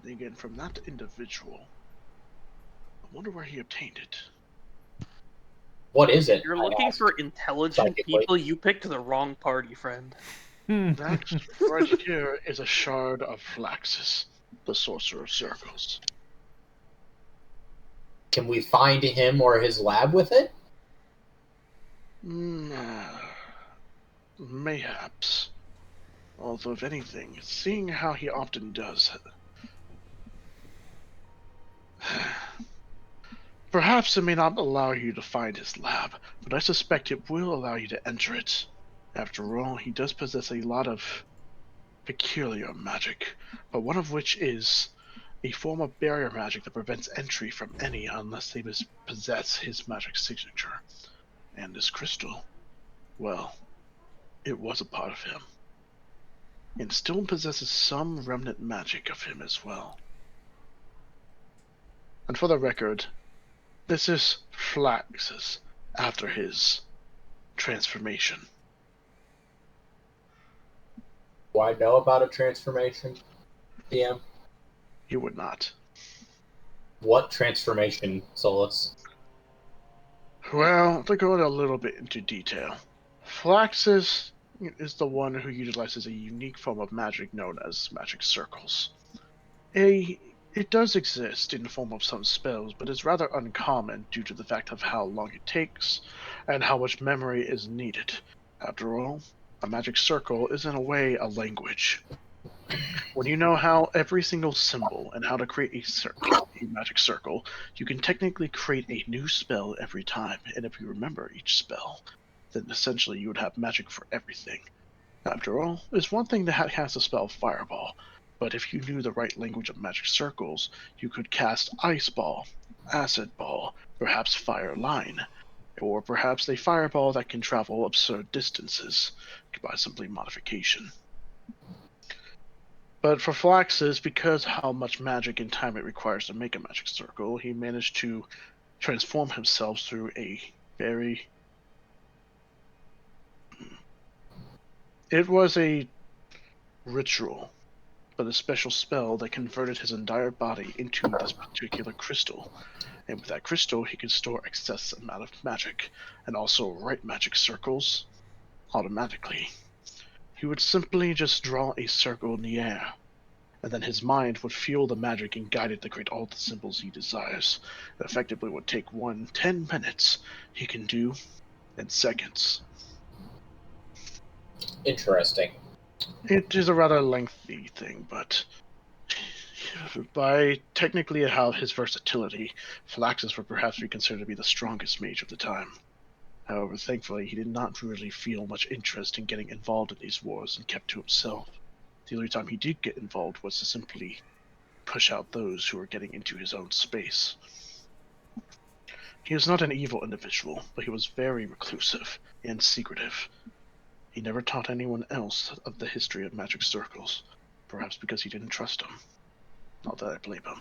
And again, from that individual. I wonder where he obtained it. What is it? You're I looking asked. for intelligent Psychically. people. You picked the wrong party, friend. That right here is a shard of Flaxus, the Sorcerer of Circles. Can we find him or his lab with it? Mayhaps. Although, if anything, seeing how he often does. Perhaps it may not allow you to find his lab, but I suspect it will allow you to enter it. After all, he does possess a lot of peculiar magic, but one of which is a form of barrier magic that prevents entry from any unless they possess his magic signature. And this crystal, well, it was a part of him. And still possesses some remnant magic of him as well. And for the record, this is Flaxus after his transformation. Do I know about a transformation, DM? You would not. What transformation, Solus? Well, to go a little bit into detail, Flaxus is the one who utilizes a unique form of magic known as magic circles. It does exist in the form of some spells, but is rather uncommon due to the fact of how long it takes and how much memory is needed. After all, a magic circle is in a way a language. When you know how every single symbol and how to create a magic circle, you can technically create a new spell every time, and if you remember each spell, then essentially you would have magic for everything. After all, it's one thing to cast a spell Fireball, but if you knew the right language of magic circles, you could cast Ice Ball, Acid Ball, perhaps Fire Line, or perhaps a Fireball that can travel absurd distances by simply modification. But for Flaxus, because how much magic and time it requires to make a magic circle, he managed to transform himself through a very... It was a ritual, but a special spell that converted his entire body into this particular crystal. And with that crystal, he could store excess amount of magic, and also write magic circles automatically. He would simply just draw a circle in the air, and then his mind would feel the magic and guide it to create all the symbols he desires. It effectively would take 10 minutes he can do in seconds. Interesting. It is a rather lengthy thing, but by technically how his versatility, Phylaxis would perhaps be considered to be the strongest mage of the time. However, thankfully, he did not really feel much interest in getting involved in these wars and kept to himself. The only time he did get involved was to simply push out those who were getting into his own space. He was not an evil individual, but he was very reclusive and secretive. He never taught anyone else of the history of magic circles, perhaps because he didn't trust them. Not that I blame him.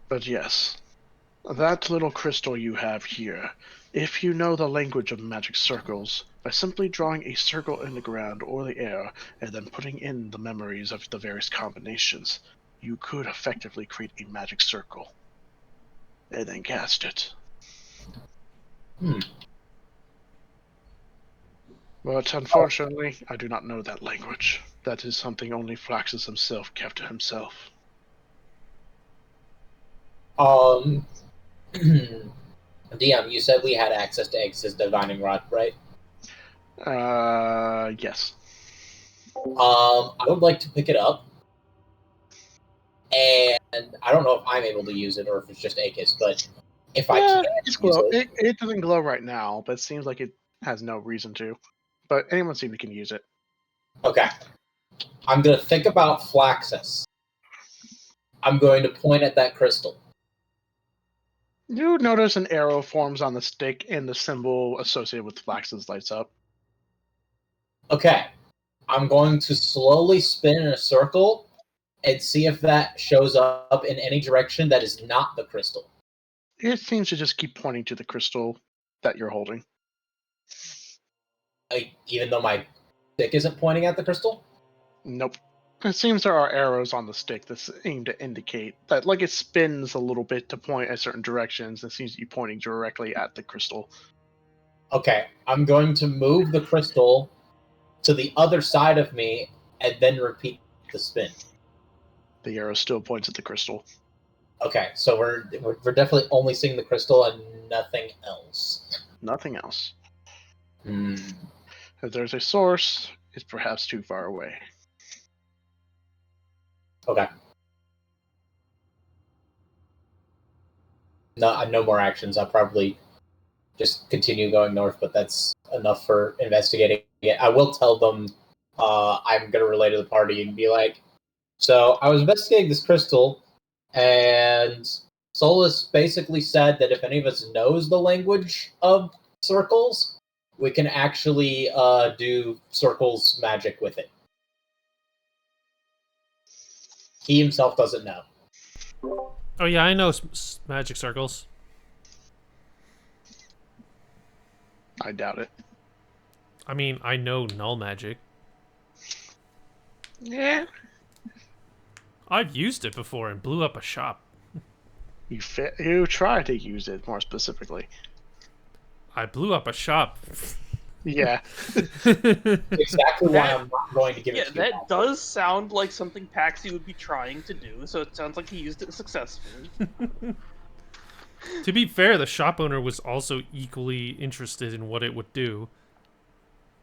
But yes, that little crystal you have here, if you know the language of magic circles, by simply drawing a circle in the ground or the air and then putting in the memories of the various combinations, you could effectively create a magic circle and then cast it. But unfortunately, I do not know that language. That is something only Flaxus himself kept to himself. DM, you said we had access to Ex's Divining Rod, right? Yes. I would like to pick it up. And I don't know if I'm able to use it or if it's just Akis, but if I can it's use glow. it, It doesn't glow right now, but it seems like it has no reason to. But anyone seems to can use it. okay. I'm going to think about Flaxus. I'm going to point at that crystal. You notice an arrow forms on the stick and the symbol associated with Flaxus lights up. Okay. I'm going to slowly spin in a circle and see if that shows up in any direction that is not the crystal. It seems to just keep pointing to the crystal that you're holding. Even though my stick isn't pointing at the crystal? Nope. It seems there are arrows on the stick that seem to indicate that, like, it spins a little bit to point at certain directions and seems to be pointing directly at the crystal. Okay, I'm going to move the crystal to the other side of me and then repeat the spin. The arrow still points at the crystal. Okay, so we're definitely only seeing the crystal and nothing else. Nothing else. Hmm. If there's a source, it's perhaps too far away. Okay. No more actions. I'll probably just continue going north, but that's enough for investigating it. I will tell them I'm going to relay to the party and be like, so I was investigating this crystal, and Solus basically said that if any of us knows the language of circles, we can actually do circles magic with it. He himself doesn't know. Oh yeah, I know magic circles. I doubt it. I mean, I know null magic. Yeah. I've used it before and blew up a shop. You try to use it more specifically. I blew up a shop. Yeah. Exactly why I'm not going to give it Yeah, to you. that does sound like something Paxi would be trying to do, so it sounds like he used it successfully. To be fair, the shop owner was also equally interested in what it would do.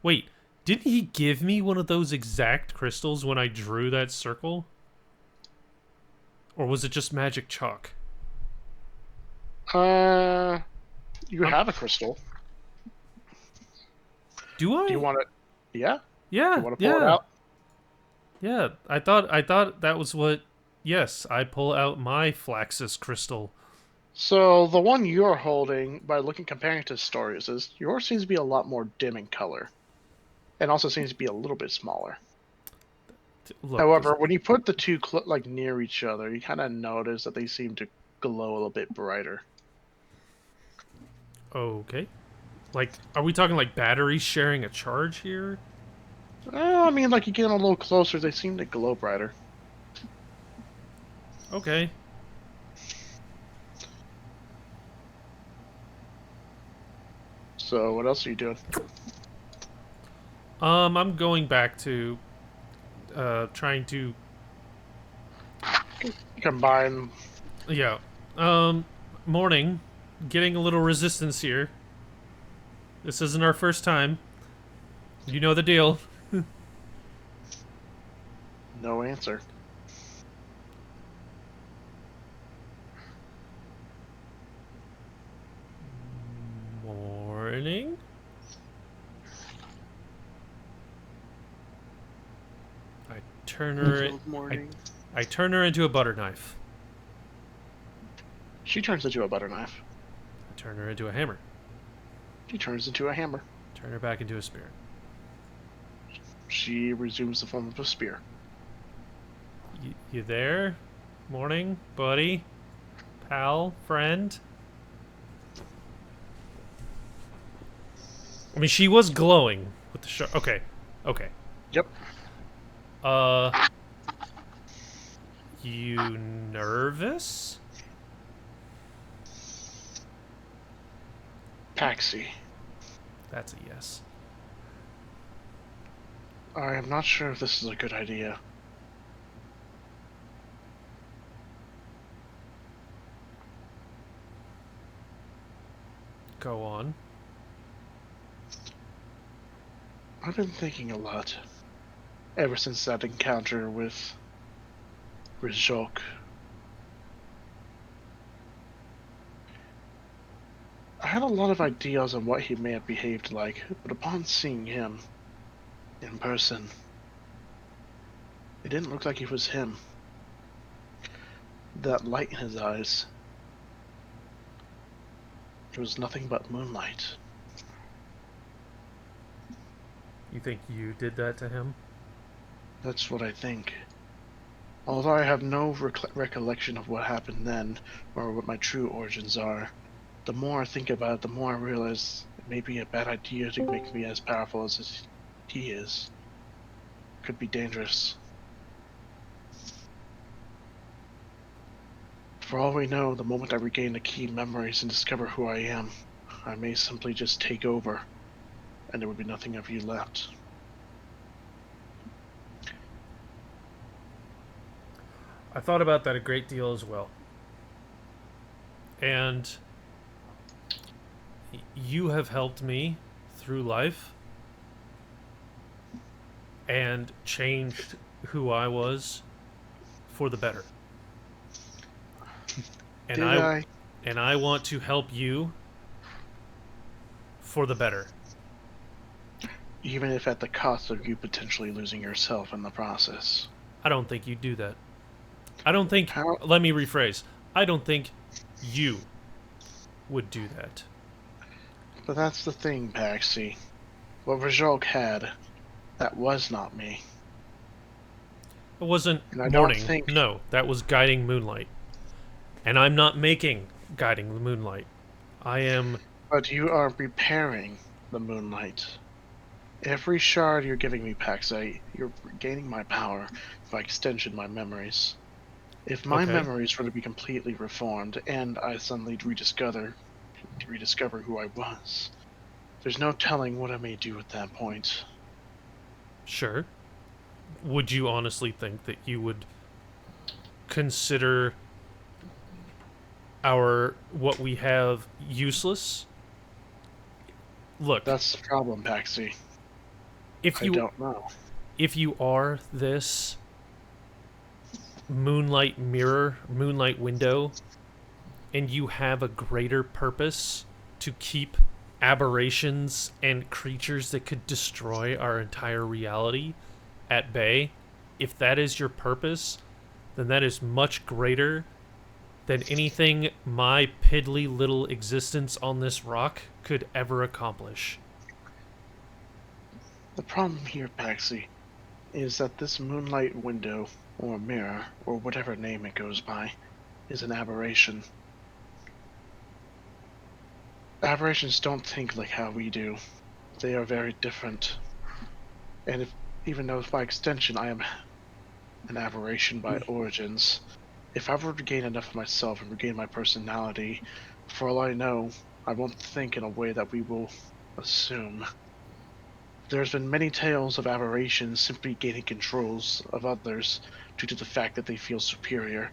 Wait, didn't he give me one of those exact crystals when I drew that circle? Or was it just magic chalk? You have a crystal. Do I? Do you want it? Yeah. Yeah. You want to pull it out? Yeah, I thought that was what. Yes, I pull out my Flaxus crystal. So the one you're holding, by comparing to stories, is yours seems to be a lot more dim in color, and also seems to be a little bit smaller. Look, However, when you put the two near each other, you kind of notice that they seem to glow a little bit brighter. Okay. Like, are we talking like batteries sharing a charge here? I mean, like, you get a little closer, they seem to glow brighter. Okay. So, what else are you doing? I'm going back to trying to Combine. yeah. Morning. Getting a little resistance here. This isn't our first time. You know the deal. No answer. Morning. I turn her. Good morning. I turn her into a butter knife. She turns into a butter knife. I turn her into a hammer. She turns into a hammer. Turn her back into a spear. She resumes the form of a spear. You there? Morning, buddy, pal, friend. I mean, she was glowing with the shark. Okay, okay. Yep. You nervous? Paxi. That's a yes. I am not sure if this is a good idea. Go on. I've been thinking a lot. Ever since that encounter with Rizhok. I had a lot of ideas on what he may have behaved like, but upon seeing him in person, it didn't look like it was him. That light in his eyes, it was nothing but moonlight. You think you did that to him? That's what I think. Although I have no recollection of what happened then, or what my true origins are, the more I think about it, the more I realize it may be a bad idea to make me as powerful as he is. Could be dangerous. For all we know, the moment I regain the key memories and discover who I am, I may simply just take over, and there would be nothing of you left. I thought about that a great deal as well. And you have helped me through life and changed who I was for the better. And I want to help you for the better. Even if at the cost of you potentially losing yourself in the process. I don't think you'd do that. I don't think... How? Let me rephrase. I don't think you would do that. But that's the thing, Paxi. What Rajok had, that was not me. It wasn't And I morning. don't think... No, that was guiding moonlight. And I'm not making guiding the moonlight. I am... But you are repairing the moonlight. Every shard you're giving me, Paxi, you're gaining my power, by extension my memories. If my Okay. memories were to be completely reformed, and I suddenly rediscover who I was, there's no telling what I may do at that point. Sure. Would you honestly think that you would consider what we have useless? Look, That's the problem, Paxi. I don't know. if you are this moonlight mirror, moonlight window, and you have a greater purpose to keep aberrations and creatures that could destroy our entire reality at bay, if that is your purpose, then that is much greater than anything my piddly little existence on this rock could ever accomplish. The problem here, Paxi, is that this moonlight window, or mirror, or whatever name it goes by, is an aberration. Aberrations don't think like how we do. They are very different. And even though by extension I am an aberration by origins, if I were to gain enough of myself and regain my personality, for all I know, I won't think in a way that we will assume. There's been many tales of aberrations simply gaining controls of others due to the fact that they feel superior,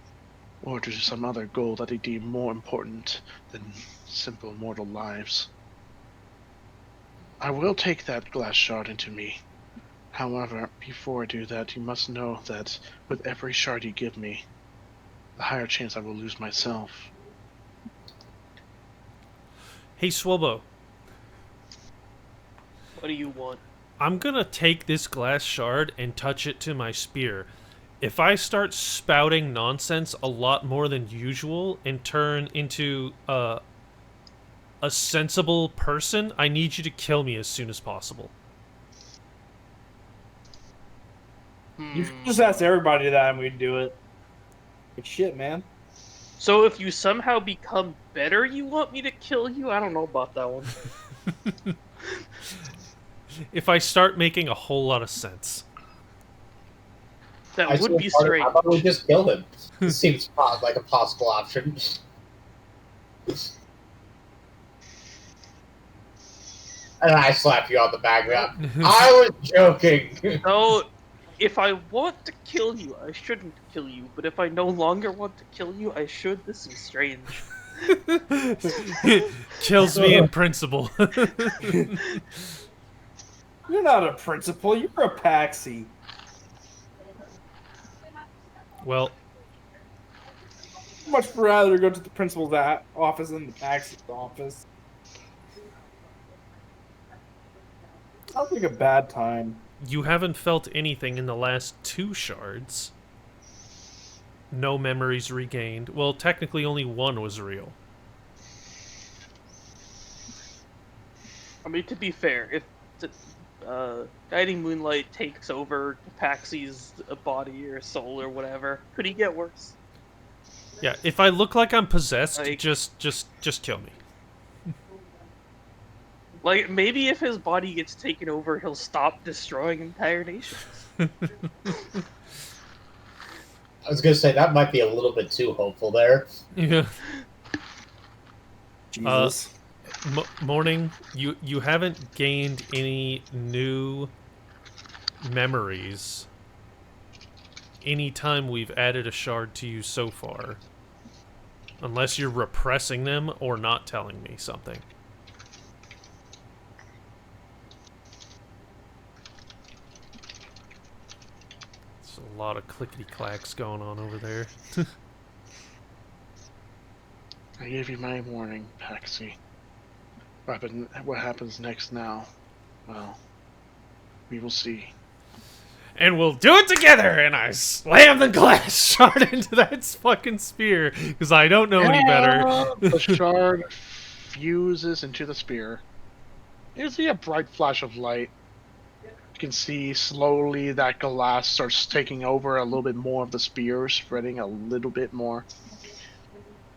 or due to some other goal that they deem more important than simple mortal lives. I will take that glass shard into me, However, before I do that, you must know that with every shard you give me, the higher chance I will lose myself. Hey, Swobo, What do you want? I'm gonna take this glass shard and touch it to my spear. If I start spouting nonsense a lot more than usual and turn into a sensible person, I need you to kill me as soon as possible. You should just ask everybody that and we'd do it. Good shit, man. So if you somehow become better, you want me to kill you? I don't know about that one. If I start making a whole lot of sense. That I would see be a part of- strange. How about we just kill him? This seems like a possible option. And I slap you on the back. I was joking. So, if I want to kill you, I shouldn't kill you. But if I no longer want to kill you, I should. This is strange. Kills me in principle. You're not a principal, you're a paxi. Well, I'd much rather go to the principal's office than the paxi's office. Sounds like a bad time. you haven't felt anything in the last 2 shards. No memories regained. Well, technically only 1 was real. I mean, to be fair, if Guiding Moonlight takes over Paxi's body or soul or whatever, could he get worse? Yeah, if I look like I'm possessed, Like- just kill me. Like, maybe if his body gets taken over, he'll stop destroying entire nations. I was gonna say that might be a little bit too hopeful there. Yeah. Jesus. Morning, you haven't gained any new memories anytime we've added a shard to you so far. Unless you're repressing them or not telling me something. There's a lot of clickety-clacks going on over there. I gave you my warning, Paxi. What happens next now? Well, we will see. And we'll do it together! And I slam the glass shard into that fucking spear, because I don't know any better. The shard fuses into the spear. You see a bright flash of light. You can see slowly that glass starts taking over a little bit more of the spear, spreading a little bit more.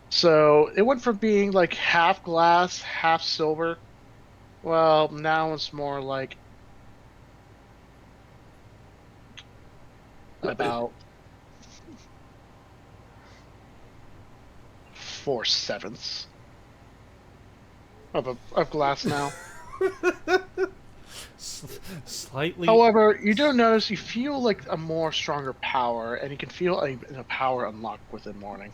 So it went from being like half glass, half silver. Well, now it's more like about 4/7 of glass now. Slightly. However, you do notice you feel like a more stronger power, and you can feel a power unlocked within Morning.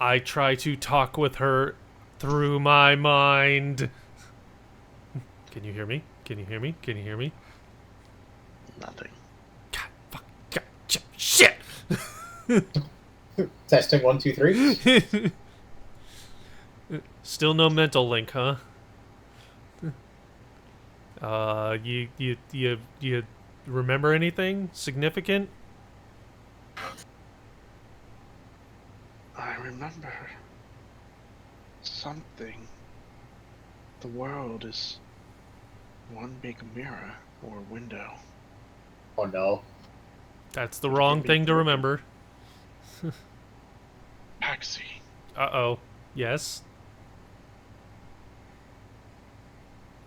I try to talk with her through my mind. Can you hear me? Can you hear me? Can you hear me? Nothing. God, fuck, God, shit! Testing 1, 2, 3. Still no mental link, huh? You remember anything significant? I remember something. The world is one big mirror or window. Oh no. That's the wrong thing to remember. Paxi, Uh-oh. Yes?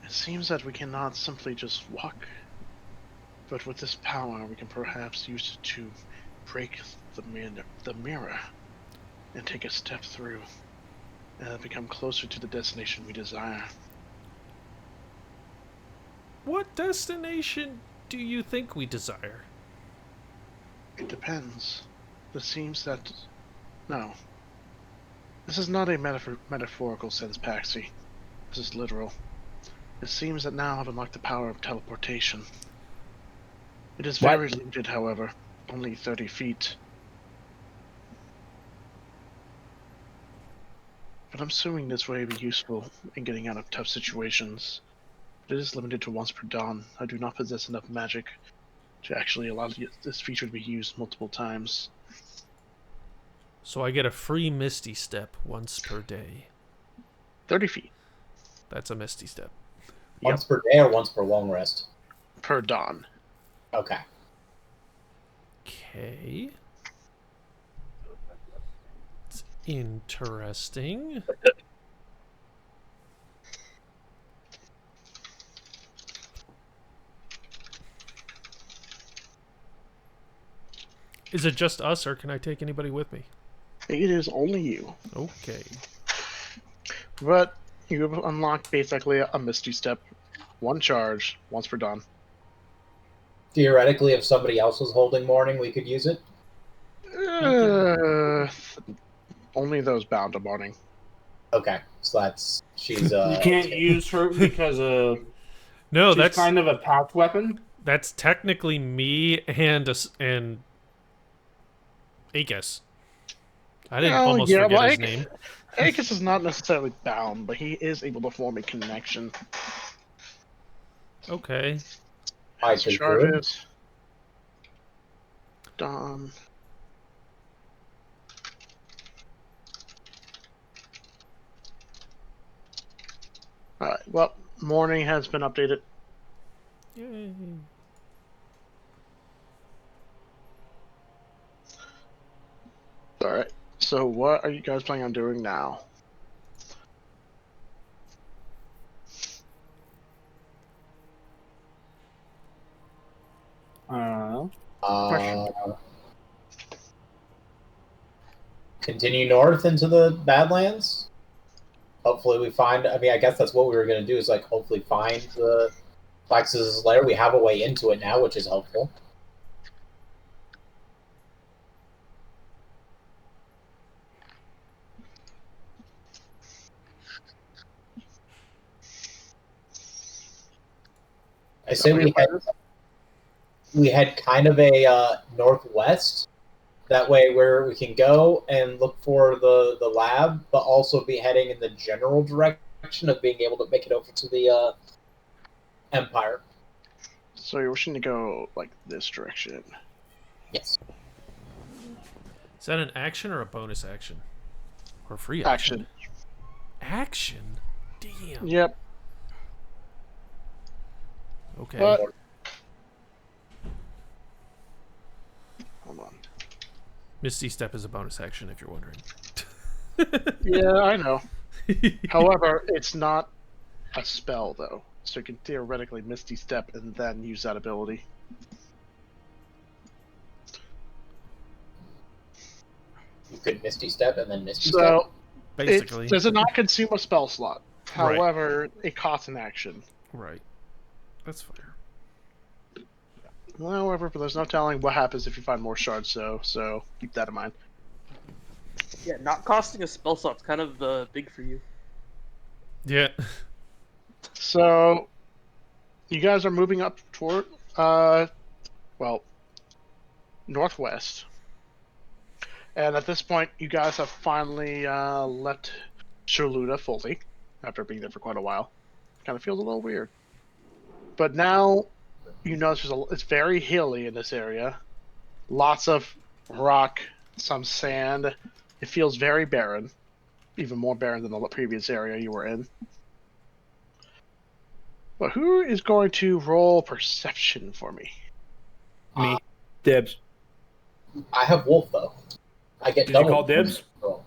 it seems that we cannot simply just walk. But with this power, we can perhaps use it to break the mirror and take a step through and become closer to the destination we desire. What destination do you think we desire? It depends. It seems that... No. This is not a metaphorical sense, Paxi. This is literal. It seems that now I've unlocked the power of teleportation. It is What? very limited, however. Only 30 feet. But I'm assuming this way would be useful in getting out of tough situations. But it is limited to once per dawn. I do not possess enough magic to actually allow this feature to be used multiple times. So I get a free Misty Step once per day. 30 feet That's a Misty Step. Once per day or once per long rest? per dawn. Okay. Okay. It's interesting. Is it just us, or can I take anybody with me? It is only you. Okay. But you have unlocked basically a Misty Step. One charge, once per dawn. Theoretically, if somebody else was holding morning, we could use it. Only those bound to morning. Okay, so that's she's You can't use her because No, she's that's kind of a path weapon. that's technically me and Akis. I didn't almost forget his name. Akis is not necessarily bound, but he is able to form a connection. Okay. I think good. Charges. Dawn. Alright, well, morning has been updated. Yay. Alright, so what are you guys planning on doing now? Continue north into the Badlands. Hopefully we find, I mean, I guess that's what we were going to do, is like hopefully find the Plexus' lair. We have a way into it now, which is helpful. I say we had kind of a northwest. That way where we can go and look for the lab, but also be heading in the general direction of being able to make it over to the Empire. So you're wishing to go, like, this direction. Yes. Is that an action or a bonus action? Or free Action. Action? Damn. Yep. Okay. But... Hold on. Misty Step is a bonus action, if you're wondering. Yeah, I know. However, it's not a spell, though. So you can theoretically Misty Step and then use that ability. You could Misty Step and then Misty Step. So, Basically. it does not consume a spell slot. Right. However, it costs an action. Right. That's fair. However, but there's no telling what happens if you find more shards, so keep that in mind. Yeah, not costing a spell slot's kind of big for you. Yeah. So, you guys are moving up toward, northwest. And at this point, you guys have finally left Sherluda fully, after being there for quite a while. Kind of feels a little weird. But now, you notice it's very hilly in this area. Lots of rock, some sand. It feels very barren. Even more barren than the previous area you were in. But who is going to roll perception for me? Me. Dibs. I have Wolf, though. I get Did double. you call dibs? Roll.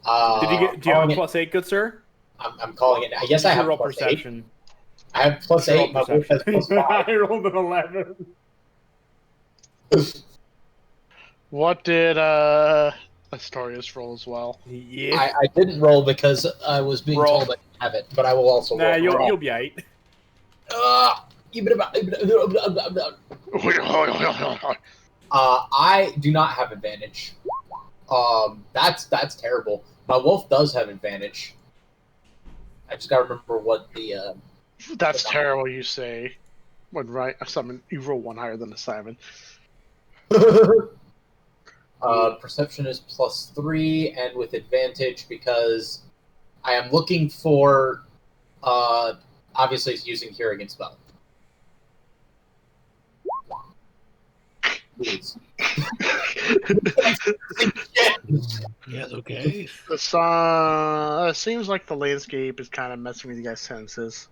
Do you have a calling +8, good sir? I'm calling it. I guess I have roll +8. perception. I have +8. My Wolf has +5. I rolled an 11. What did Astorius roll as well? Yeah. I didn't roll because I was being Roll. told I didn't have it, but I will also Nah, roll. you'll be aight. I do not have advantage. That's terrible. My Wolf does have advantage. I just gotta remember what the That's terrible, you say. When right, you roll one higher than a Simon. Perception is +3, and with advantage because I am looking for, obviously using Cure Against Spell. Please. Yes, okay. It seems like the landscape is kind of messing with you guys' senses.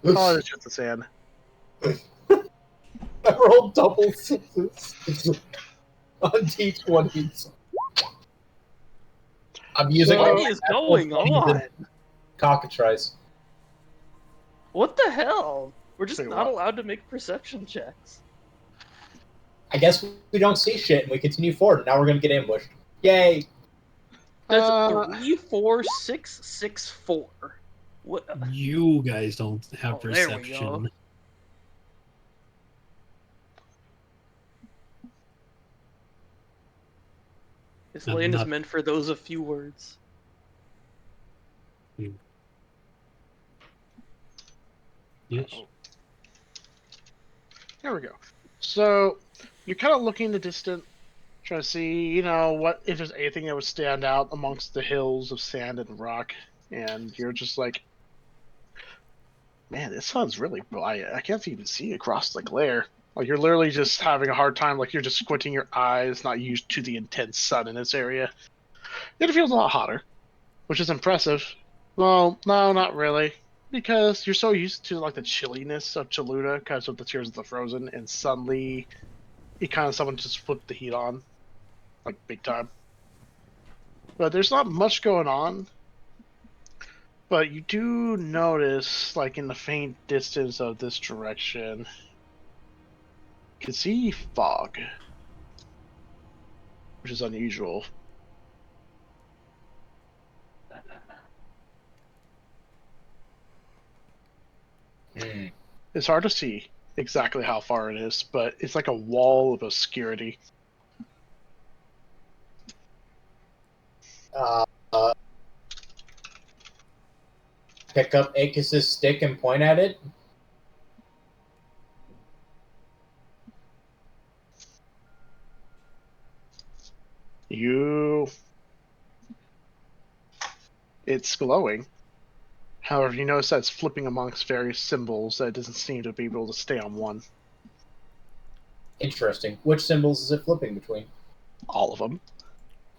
Oh, it's just the sand. I rolled double sixes on D20s. I'm using So- What is going on? cockatrice. What the hell? We're just Wait, not what? allowed to make perception checks. I guess we don't see shit and we continue forward, and now we're gonna get ambushed. Yay! Does 3, 4, 6, 6, 4. What? You guys don't have Oh, there we go. perception. This I'm land is not- meant for those of few words. Yes. There we go. So you're kind of looking in the distance, trying to see, what if there's anything that would stand out amongst the hills of sand and rock, and you're just like, man, this sun's really bright. I can't even see across the glare. Like you're literally just having a hard time. Like you're just squinting your eyes, not used to the intense sun in this area. It feels a lot hotter, which is impressive. Well, no, not really, because you're so used to like the chilliness of Cholula because of the Tears of the Frozen, and suddenly, someone just flipped the heat on, like big time. But there's not much going on. But you do notice, like in the faint distance of this direction, you can see fog, which is unusual. Hmm. It's hard to see exactly how far it is, but it's like a wall of obscurity. Pick up Akis's stick and point at it. It's glowing. However, you notice that it's flipping amongst various symbols that it doesn't seem to be able to stay on one. Interesting. Which symbols is it flipping between? All of them.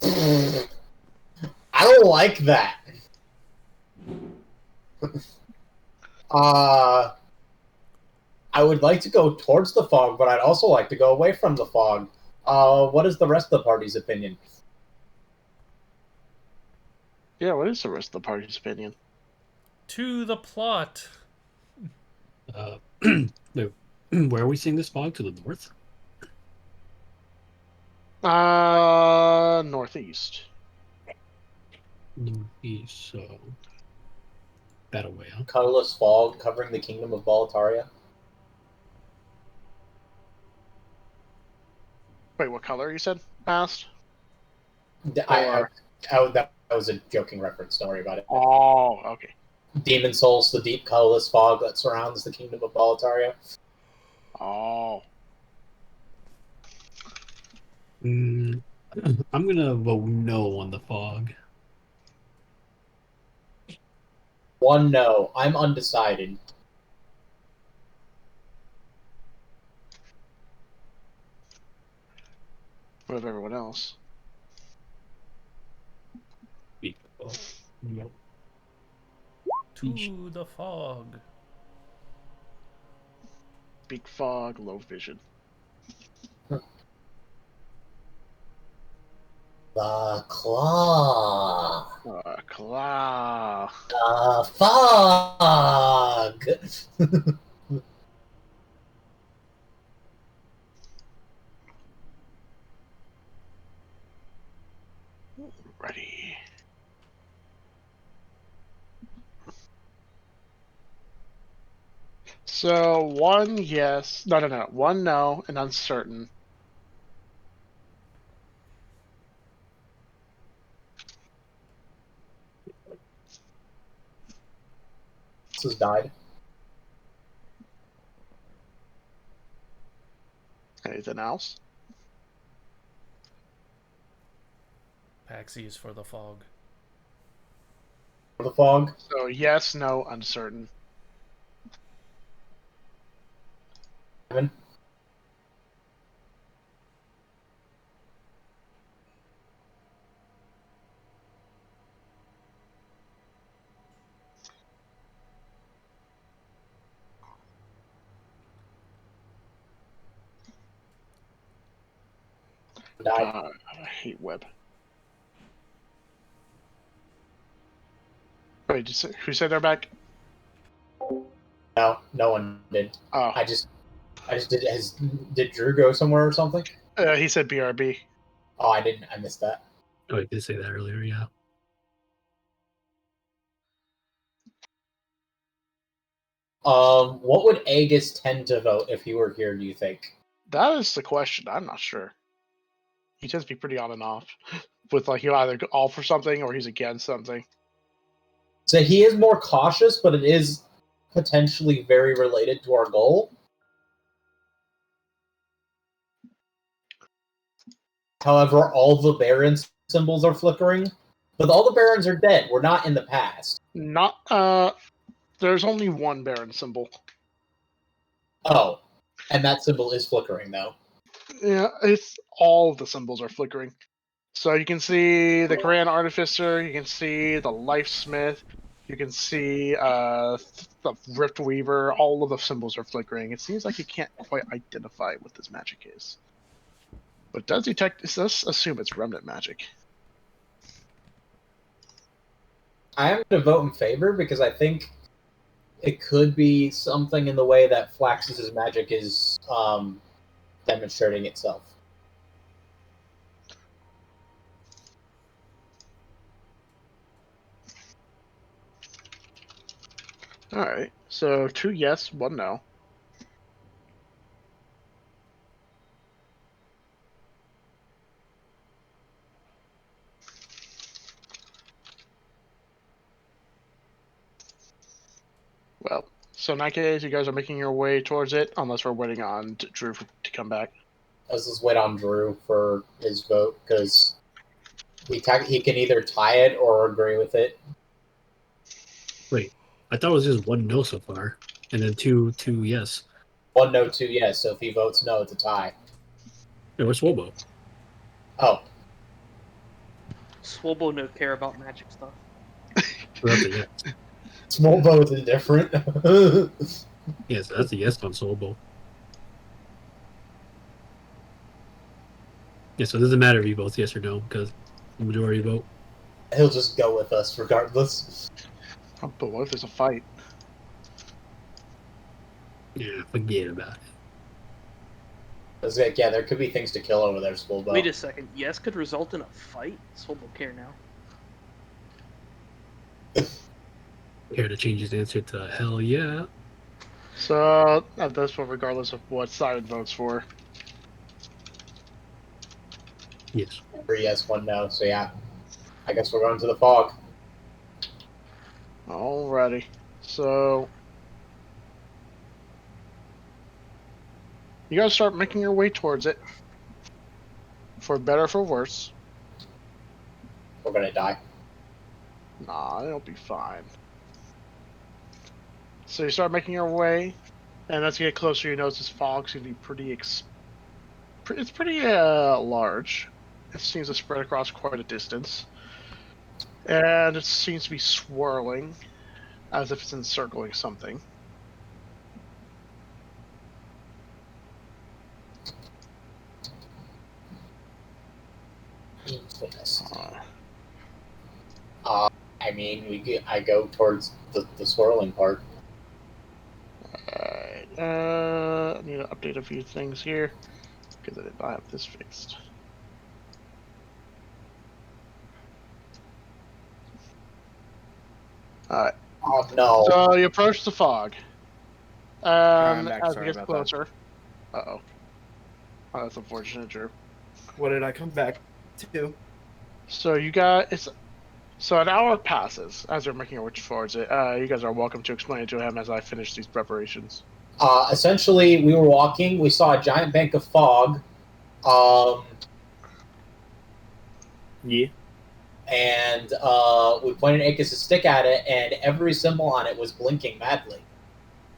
I don't like that. I would like to go towards the fog, but I'd also like to go away from the fog. What is the rest of the party's opinion? Yeah, what is the rest of the party's opinion? To the plot. No. Where are we seeing this fog? To the north? Northeast. Northeast, so that away, huh? Colorless fog covering the kingdom of Boletaria. Wait, what color you said? Past? That was a joking reference. Don't worry about it. Oh, okay. Demon Souls, the deep colorless fog that surrounds the kingdom of Boletaria. Oh. I'm gonna vote no on the fog. One no. I'm undecided. What of everyone else? No. To the fog. Big fog, low vision. The claw. Claw. The fog. Ready. So, one yes. No. One no and uncertain. This has died. Anything else? Paxi is for the fog. For the fog? So yes, no, uncertain. Evan? Died. I hate web. Wait, who said they're back? No, no one did. Oh, I just did. Did Drew go somewhere or something? he said BRB. Oh, I didn't. I missed that. Oh, I did say that earlier. Yeah. What would Agus tend to vote if he were here? Do you think? That is the question. I'm not sure. He tends to be pretty on and off. With like he'll either go all for something or he's against something. So he is more cautious, but it is potentially very related to our goal. However, all the Baron symbols are flickering, but all the Barons are dead. We're not in the past. Not there's only one Baron symbol. Oh, and that symbol is flickering though. Yeah, it's all of the symbols are flickering. So you can see the Grand Artificer, you can see the Lifesmith, you can see the Rift Weaver, all of the symbols are flickering. It seems like you can't quite identify what this magic is. But it does assume it's remnant magic. I am going to vote in favor because I think it could be something in the way that Flaxus's magic is demonstrating itself. Alright, so 2 yes, 1 no. Well, so in that case, you guys are making your way towards it, unless we're waiting on Drew to come back. Let's just wait on Drew for his vote because he can either tie it or agree with it. Wait, I thought it was just 1 no so far, and then two yes. 1 no, 2 yes. So if he votes no, it's a tie. No, where's Swobo? Oh, Swobo no care about magic stuff. So that's a yes. small vote is different. Yes, that's a yes on Swobo. Yeah, so it doesn't matter if he votes yes or no because the majority vote. He'll just go with us regardless. Oh, but what if there's a fight? Yeah, forget about it. It's like, yeah, there could be things to kill over there, Schoolboy. Wait a second. Yes could result in a fight? Swobo care now. Care to change his answer to hell yeah. So, at this point, regardless of what side it votes for. Yes. 3 yes, 1 no. So yeah, I guess we're going to the fog. Alrighty. So, you guys start making your way towards it. For better or for worse. We're gonna die. Nah, it'll be fine. So you start making your way, and as you get closer, you notice this fog's gonna be pretty. It's pretty large. It seems to spread across quite a distance, and it seems to be swirling, as if it's encircling something. I mean, I go towards the swirling part. Alright, I need to update a few things here, because I did not have this fixed. Alright, Oh no! so you approach the fog. I'm back, As sorry it gets about closer. Uh-oh. Oh, that's unfortunate, Drew. What did I come back to? So so an hour passes as you're making your way towards it. You guys are welcome to explain it to him as I finish these preparations. Essentially, we were walking. We saw a giant bank of fog. Yeah. And we pointed Akis' stick at it, and every symbol on it was blinking madly.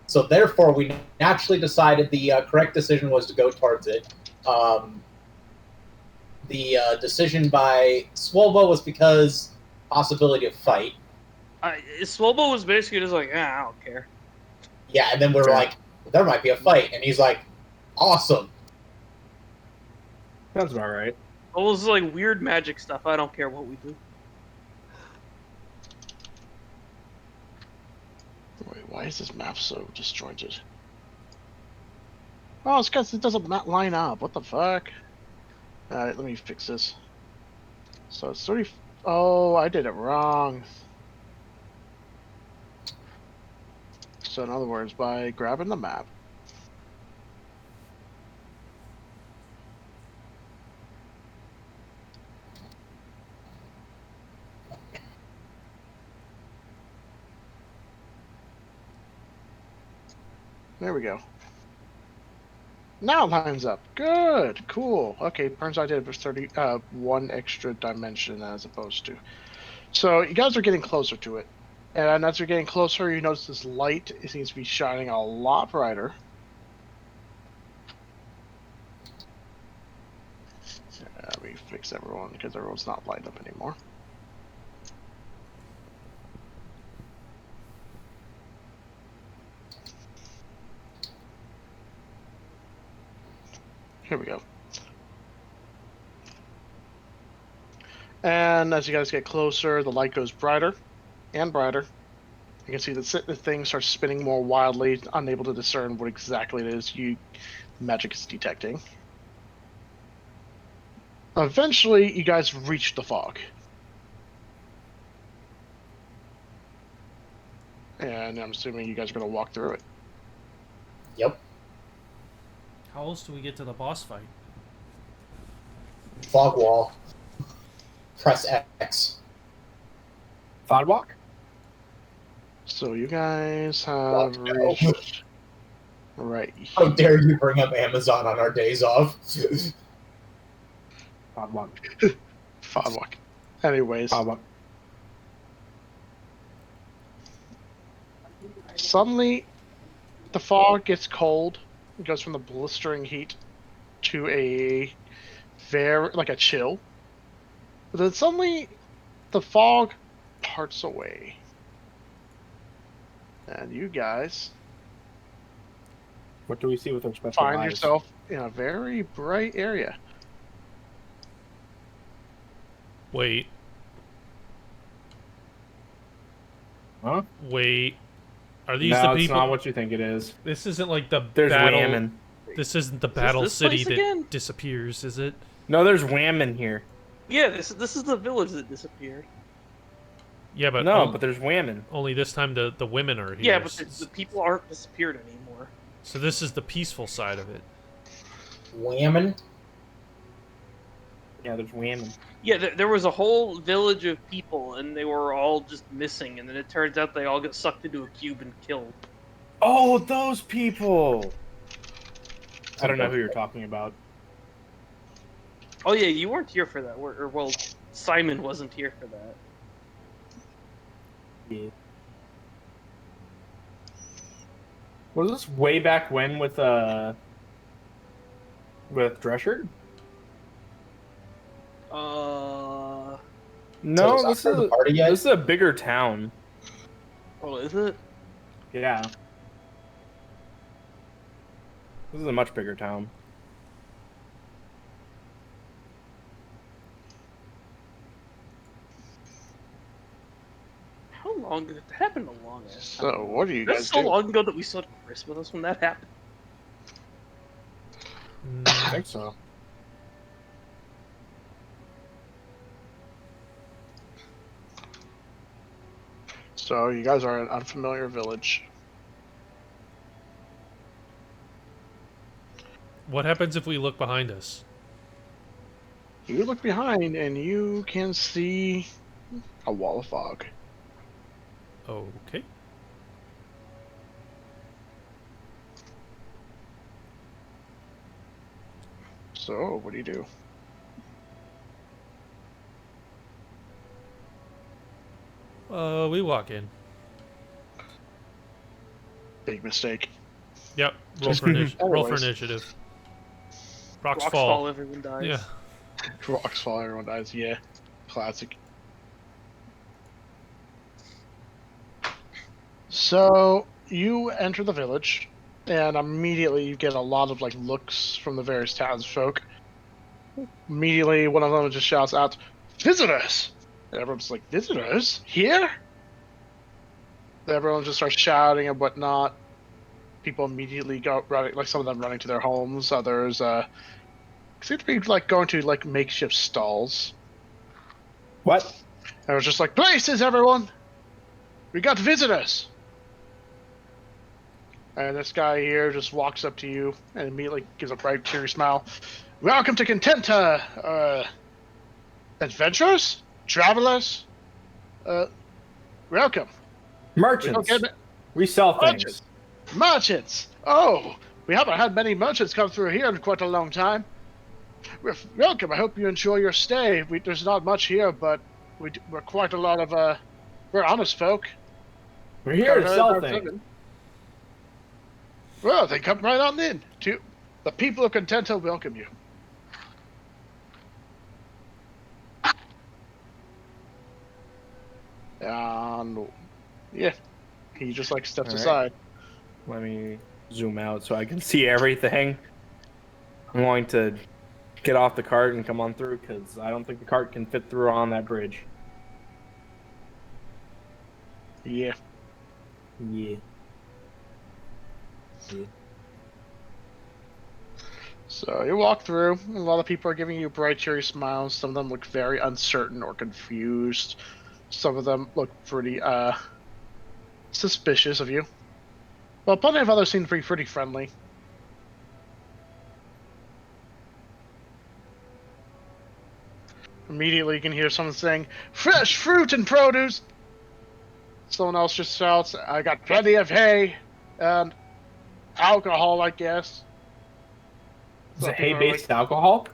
So therefore, we naturally decided the correct decision was to go towards it. The decision by Swolbo was because possibility of fight. Swobo was basically just like, I don't care. Yeah, and then we were Fair. like, there might be a fight, and he's like, awesome. Sounds about right. It was like weird magic stuff. I don't care what we do. Wait, why is this map so disjointed? Oh, it's because it doesn't line up. What the fuck? Alright, let me fix this. So it's 30. Oh, I did it wrong. So in other words, by grabbing the map, there we go. Now it lines up. Good, cool. Okay, turns out I did one extra dimension as opposed to. So you guys are getting closer to it, and as you're getting closer, you notice this light. It seems to be shining a lot brighter. Let me fix everyone because everyone's not lighting up anymore. Here we go. And as you guys get closer, the light goes brighter and brighter. You can see that the thing starts spinning more wildly, unable to discern what exactly it is magic is detecting. Eventually, you guys reach the fog. And I'm assuming you guys are going to walk through it. Yep. How else do we get to the boss fight? Fog wall. Press X. Sidewalk? So you guys have reached right How here. dare you bring up Amazon on our days off? Sidewalk. Fog. Anyways, Sidewalk. suddenly the fog gets cold. It goes from the blistering heat to a like a chill. But then suddenly the fog parts away. And you guys What do we see with our special find eyes? yourself in a very bright area. Wait. Huh? Wait. Are these No, the it's people? not what you think it is. This isn't like the There's battle. Whammon. This isn't the battle this city place that again? disappears, is it? No, there's Whammon here. Yeah, this is the village that disappeared. Yeah, but No, but there's Whammon. only this time the women are here. Yeah, but the people aren't disappeared anymore. So this is the peaceful side of it. Whammon? Yeah, there's Whammon. Yeah, there was a whole village of people, and they were all just missing, and then it turns out they all got sucked into a cube and killed. Oh, those people! I don't know who you're talking about. Oh yeah, you weren't here for that, or well, Simon wasn't here for that. Yeah. Was this way back when with Drescher? So No, is this that is the party yet? this is a bigger town. Oh, is it? Yeah. This is a much bigger town. How long did it happen? A long ass So time. what do you That's guys so do? long ago that we saw Chris with us when that happened. I think so. So you guys are in an unfamiliar village. What happens if we look behind us? You look behind and you can see a wall of fog. Okay. So, what do you do? We walk in. Big mistake. Yep. Roll Just for roll for always. initiative. Rocks, Rocks fall. fall, everyone dies. Yeah. Rocks fall, everyone dies. Yeah, classic. So you enter the village, and immediately you get a lot of like looks from the various townsfolk. Immediately, one of them just shouts out, "Visitors!" And everyone's like, "Visitors here?" Everyone just starts shouting and whatnot. People immediately go running, like some of them running to their homes. Others seem to be like going to like makeshift stalls. What? And it was just like, "Places, everyone! We got visitors!" And this guy here just walks up to you and immediately gives a bright, cheery smile. "Welcome to Contenta, adventurers, travelers. Welcome. We don't Merchants. get We sell merchants. things. Merchants. Oh, we haven't had many merchants come through here in quite a long time. Welcome. I hope you enjoy your stay. There's not much here, but we're quite a lot of we're honest folk. We're here to sell About things. living. Well, then come right on in. The people of Contenta welcome you." And yeah, he just like steps All right. aside. Let me zoom out so I can see everything. I'm going to get off the cart and come on through because I don't think the cart can fit through on that bridge. Yeah. Yeah. So you walk through. A lot of people are giving you bright, cheery smiles. Some of them look very uncertain or confused. Some of them look pretty suspicious of you. Well, plenty of others seem to be pretty friendly. Immediately, you can hear someone saying, "Fresh fruit and produce." Someone else just shouts, "I got plenty of hay and alcohol, I guess." Is So it people are hay-based alcohol?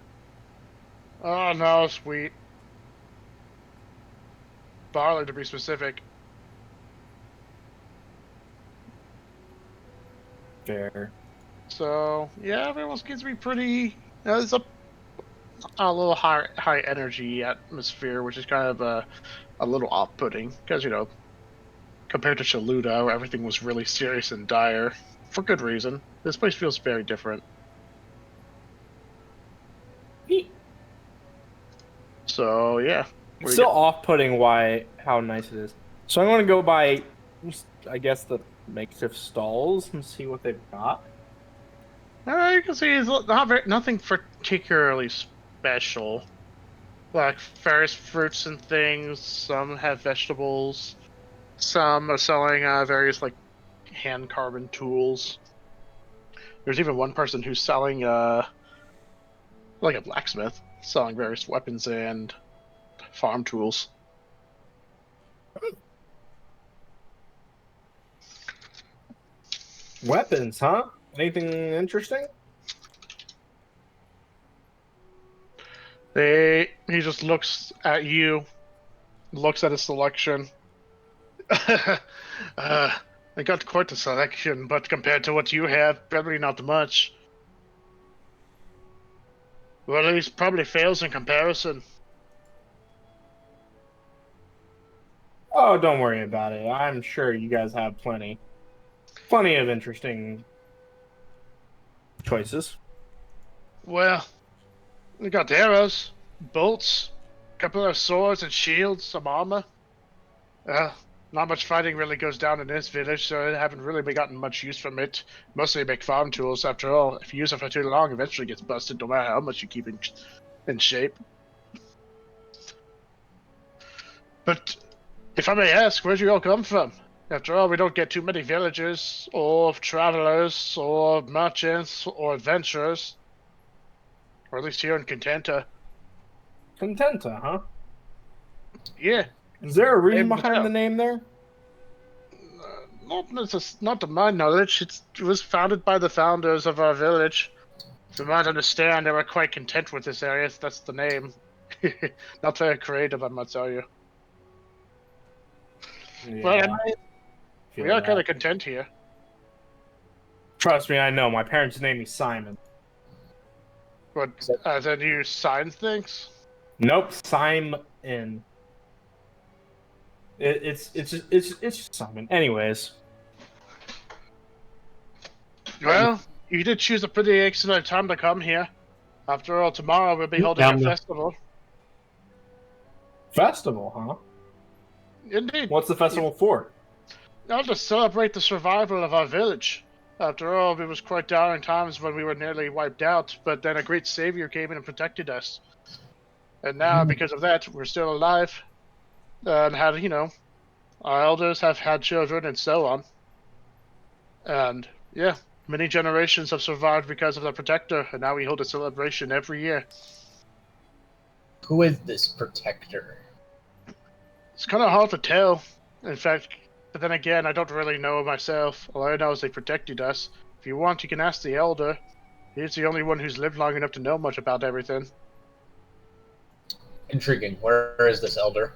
"Oh no, sweet barley to be specific." Fair. So yeah, everyone seems to be pretty. There's a little high energy atmosphere, which is kind of a little off-putting because compared to Chaluda, where everything was really serious and dire for good reason. This place feels very different. So yeah, It's still off-putting how nice it is. So I'm going to go by, I guess, the makeshift stalls and see what they've got. you can see it's nothing particularly special. Like various fruits and things. Some have vegetables. Some are selling various like hand carbon tools. There's even one person who's selling like a blacksmith, selling various weapons and farm tools. Weapons, huh? Anything interesting? He just looks at you, looks at his selection. I got quite a selection, but compared to what you have, probably not much. Well, at least probably fails in comparison. Oh, don't worry about it. I'm sure you guys have plenty of interesting choices. Well, we got arrows, bolts, a couple of swords and shields, some armor. Not much fighting really goes down in this village, so I haven't really gotten much use from it. Mostly make farm tools, after all. If you use it for too long, eventually it gets busted, no matter how much you keep in shape. But if I may ask, where'd you all come from? After all, we don't get too many villagers, or travelers, or merchants, or adventurers. Or at least here in Contenta. Contenta, huh? Yeah. Is there a reason Name behind the name there? Not to my knowledge. It was founded by the founders of our village. From what I understand, they were quite content with this area. That's the name. Not very creative, I must tell you. But Yeah, anyway, feel we are kind that. of content here. Trust me, I know. My parents named me Simon. But then you sign things? Nope, Simon. It's just Simon. Anyways, Well, you did choose a pretty excellent time to come here. After all, tomorrow we'll be holding Down a the- festival. festival, huh? Indeed. What's the festival for? Now to celebrate the survival of our village. After all, it was quite dire times when we were nearly wiped out, but then a great savior came in and protected us. And now, because of that, we're still alive. And had, our elders have had children and so on. And, yeah, many generations have survived because of the protector, and now we hold a celebration every year. Who is this protector? It's kind of hard to tell. In fact, but then again, I don't really know myself. All I know is they protected us. If you want, you can ask the elder. He's the only one who's lived long enough to know much about everything. Intriguing. Where is this elder?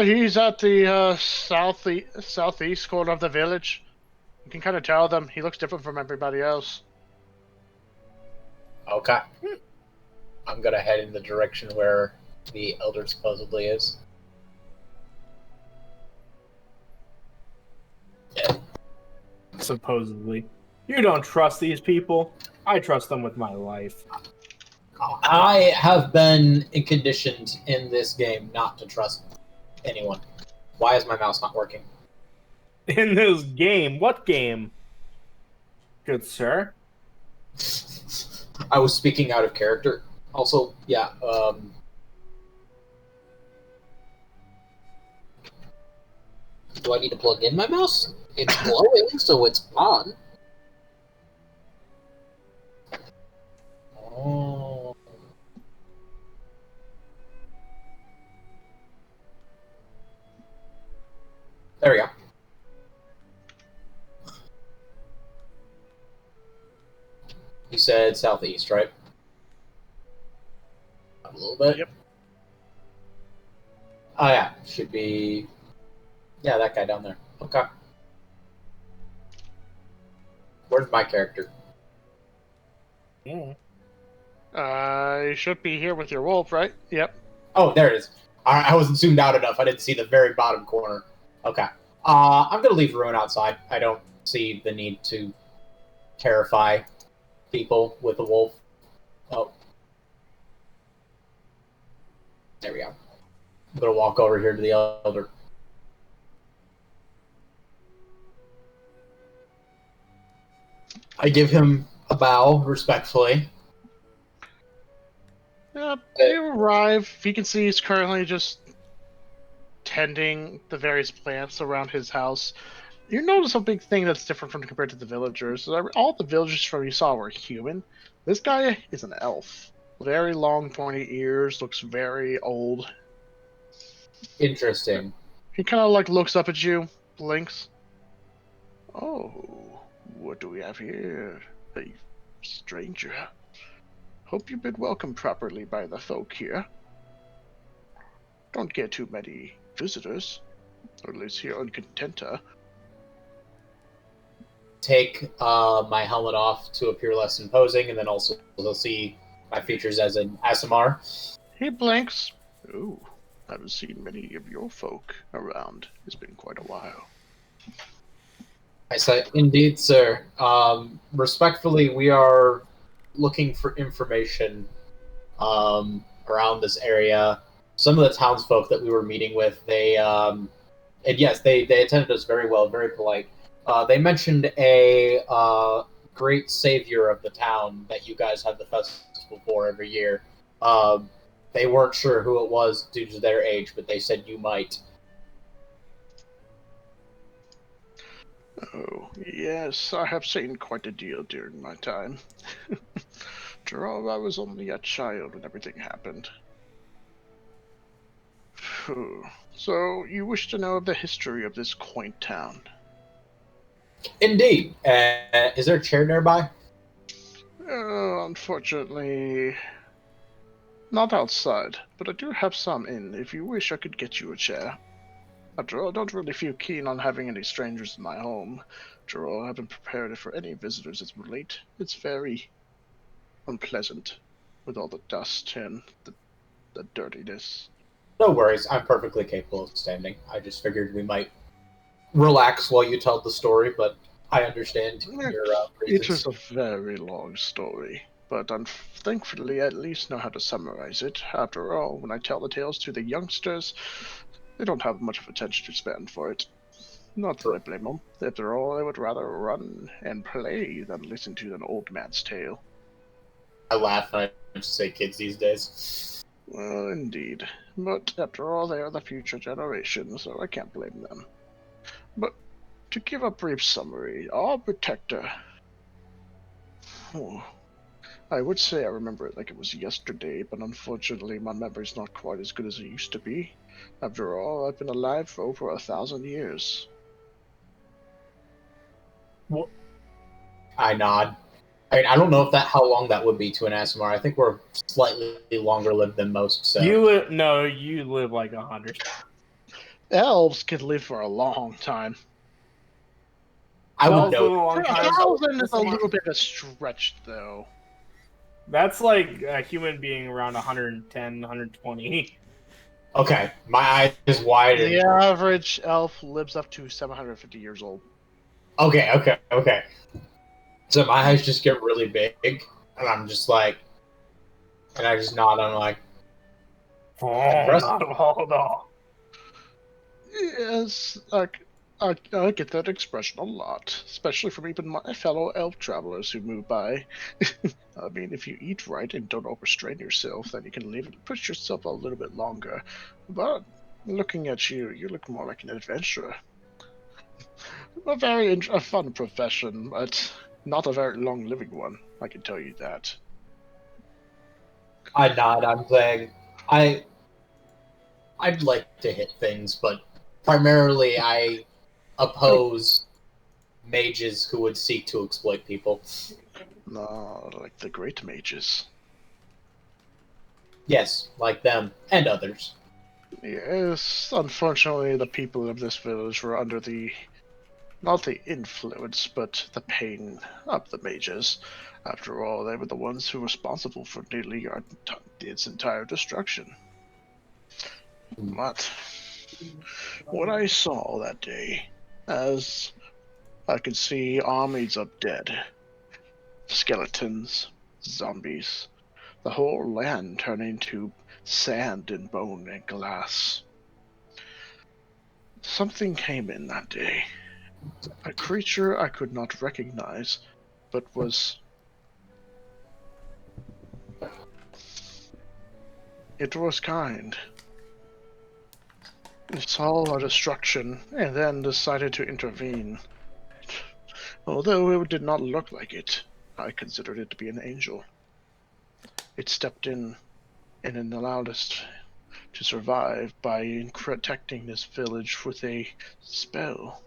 He's at the southeast corner of the village. You can kind of tell them. He looks different from everybody else. Okay. I'm gonna head in the direction where the elder supposedly is. Supposedly. You don't trust these people. I trust them with my life. I have been conditioned in this game not to trust anyone. Why is my mouse not working? In this game? What game? Good sir. I was speaking out of character. Also, yeah, do I need to plug in my mouse? It's glowing, so it's on. Oh. There we go. You said southeast, right? A little bit. Yep. Oh yeah, should be. Yeah, that guy down there. Okay. Where's my character? Yeah. You should be here with your wolf, right? Yep. Oh, there it is. I wasn't zoomed out enough. I didn't see the very bottom corner. Okay. I'm gonna leave Ruin outside. I don't see the need to terrify people with a wolf. Oh. There we go. I'm gonna walk over here to the elder. I give him a bow respectfully. Yep. You arrive. You can see he's currently just tending the various plants around his house. You notice a big thing that's different from compared to the villagers. All the villagers from you saw were human. This guy is an elf. Very long, pointy ears. Looks very old. Interesting. He kind of looks up at you, blinks. Oh, what do we have here? A stranger. Hope you've been welcomed properly by the folk here. Don't get too many visitors, or at least here on Contenta. Take my helmet off to appear less imposing, and then also they'll see my features as an ASMR. He blinks. Ooh, haven't seen many of your folk around. It's been quite a while. I say, indeed, sir. Respectfully, we are looking for information around this area. Some of the townsfolk that we were meeting with, and yes, they attended us very well, very polite. They mentioned a great savior of the town that you guys have the festival for every year. They weren't sure who it was due to their age, but they said you might. Oh, yes, I have seen quite a deal during my time. After all, I was only a child when everything happened. Phew. So, you wish to know of the history of this quaint town? Indeed. Is there a chair nearby? Unfortunately, not outside, but I do have some in. If you wish, I could get you a chair. After all, I don't really feel keen on having any strangers in my home. After all, I haven't prepared it for any visitors as of late. It's very unpleasant with all the dust and the dirtiness. No worries, I'm perfectly capable of standing. I just figured we might relax while you tell the story, but I understand your It reasons. is a very long story, but thankfully I at least know how to summarize it. After all, when I tell the tales to the youngsters, they don't have much of attention to spend for it. Not that I blame them. After all, they would rather run and play than listen to an old man's tale. I laugh and I just say kids these days. Well, indeed. But after all, they are the future generation, so I can't blame them. But to give a brief summary, our protector. Oh, I would say I remember it like it was yesterday, but unfortunately my memory's not quite as good as it used to be. After all, I've been alive for over 1,000 years. I nod. I mean, I don't know if that how long that would be to an ASMR. I think we're slightly longer lived than most. So You live like 100. Elves can live for a long time. I would Elves live a know. long time. 1,000 is a little bit of a stretch, though. That's like a human being around 110, 120. Okay, my eyes widened. The average elf lives up to 750 years old. Okay. So my eyes just get really big, and I'm just like, and I just nod. I'm like, impressive. Not hold on. Yes, I get that expression a lot, especially from even my fellow elf travelers who move by. I mean, if you eat right and don't overstrain yourself, then you can live and push yourself a little bit longer. But looking at you, you look more like an adventurer. A fun profession, but not a very long-living one. I can tell you that. I nod. I'm saying, I'd like to hit things, but primarily I oppose mages who would seek to exploit people. No, like the great mages. Yes, like them and others. Yes, unfortunately, the people of this village were under not the influence, but the pain of the mages. After all, they were the ones who were responsible for nearly its entire destruction. But what I saw that day, as I could see armies of dead, skeletons, zombies, the whole land turning to sand and bone and glass. Something came in that day. A creature I could not recognize, but it was kind. It saw our destruction and then decided to intervene. Although it did not look like it, I considered it to be an angel. It stepped in and it allowed us to survive by protecting this village with a spell.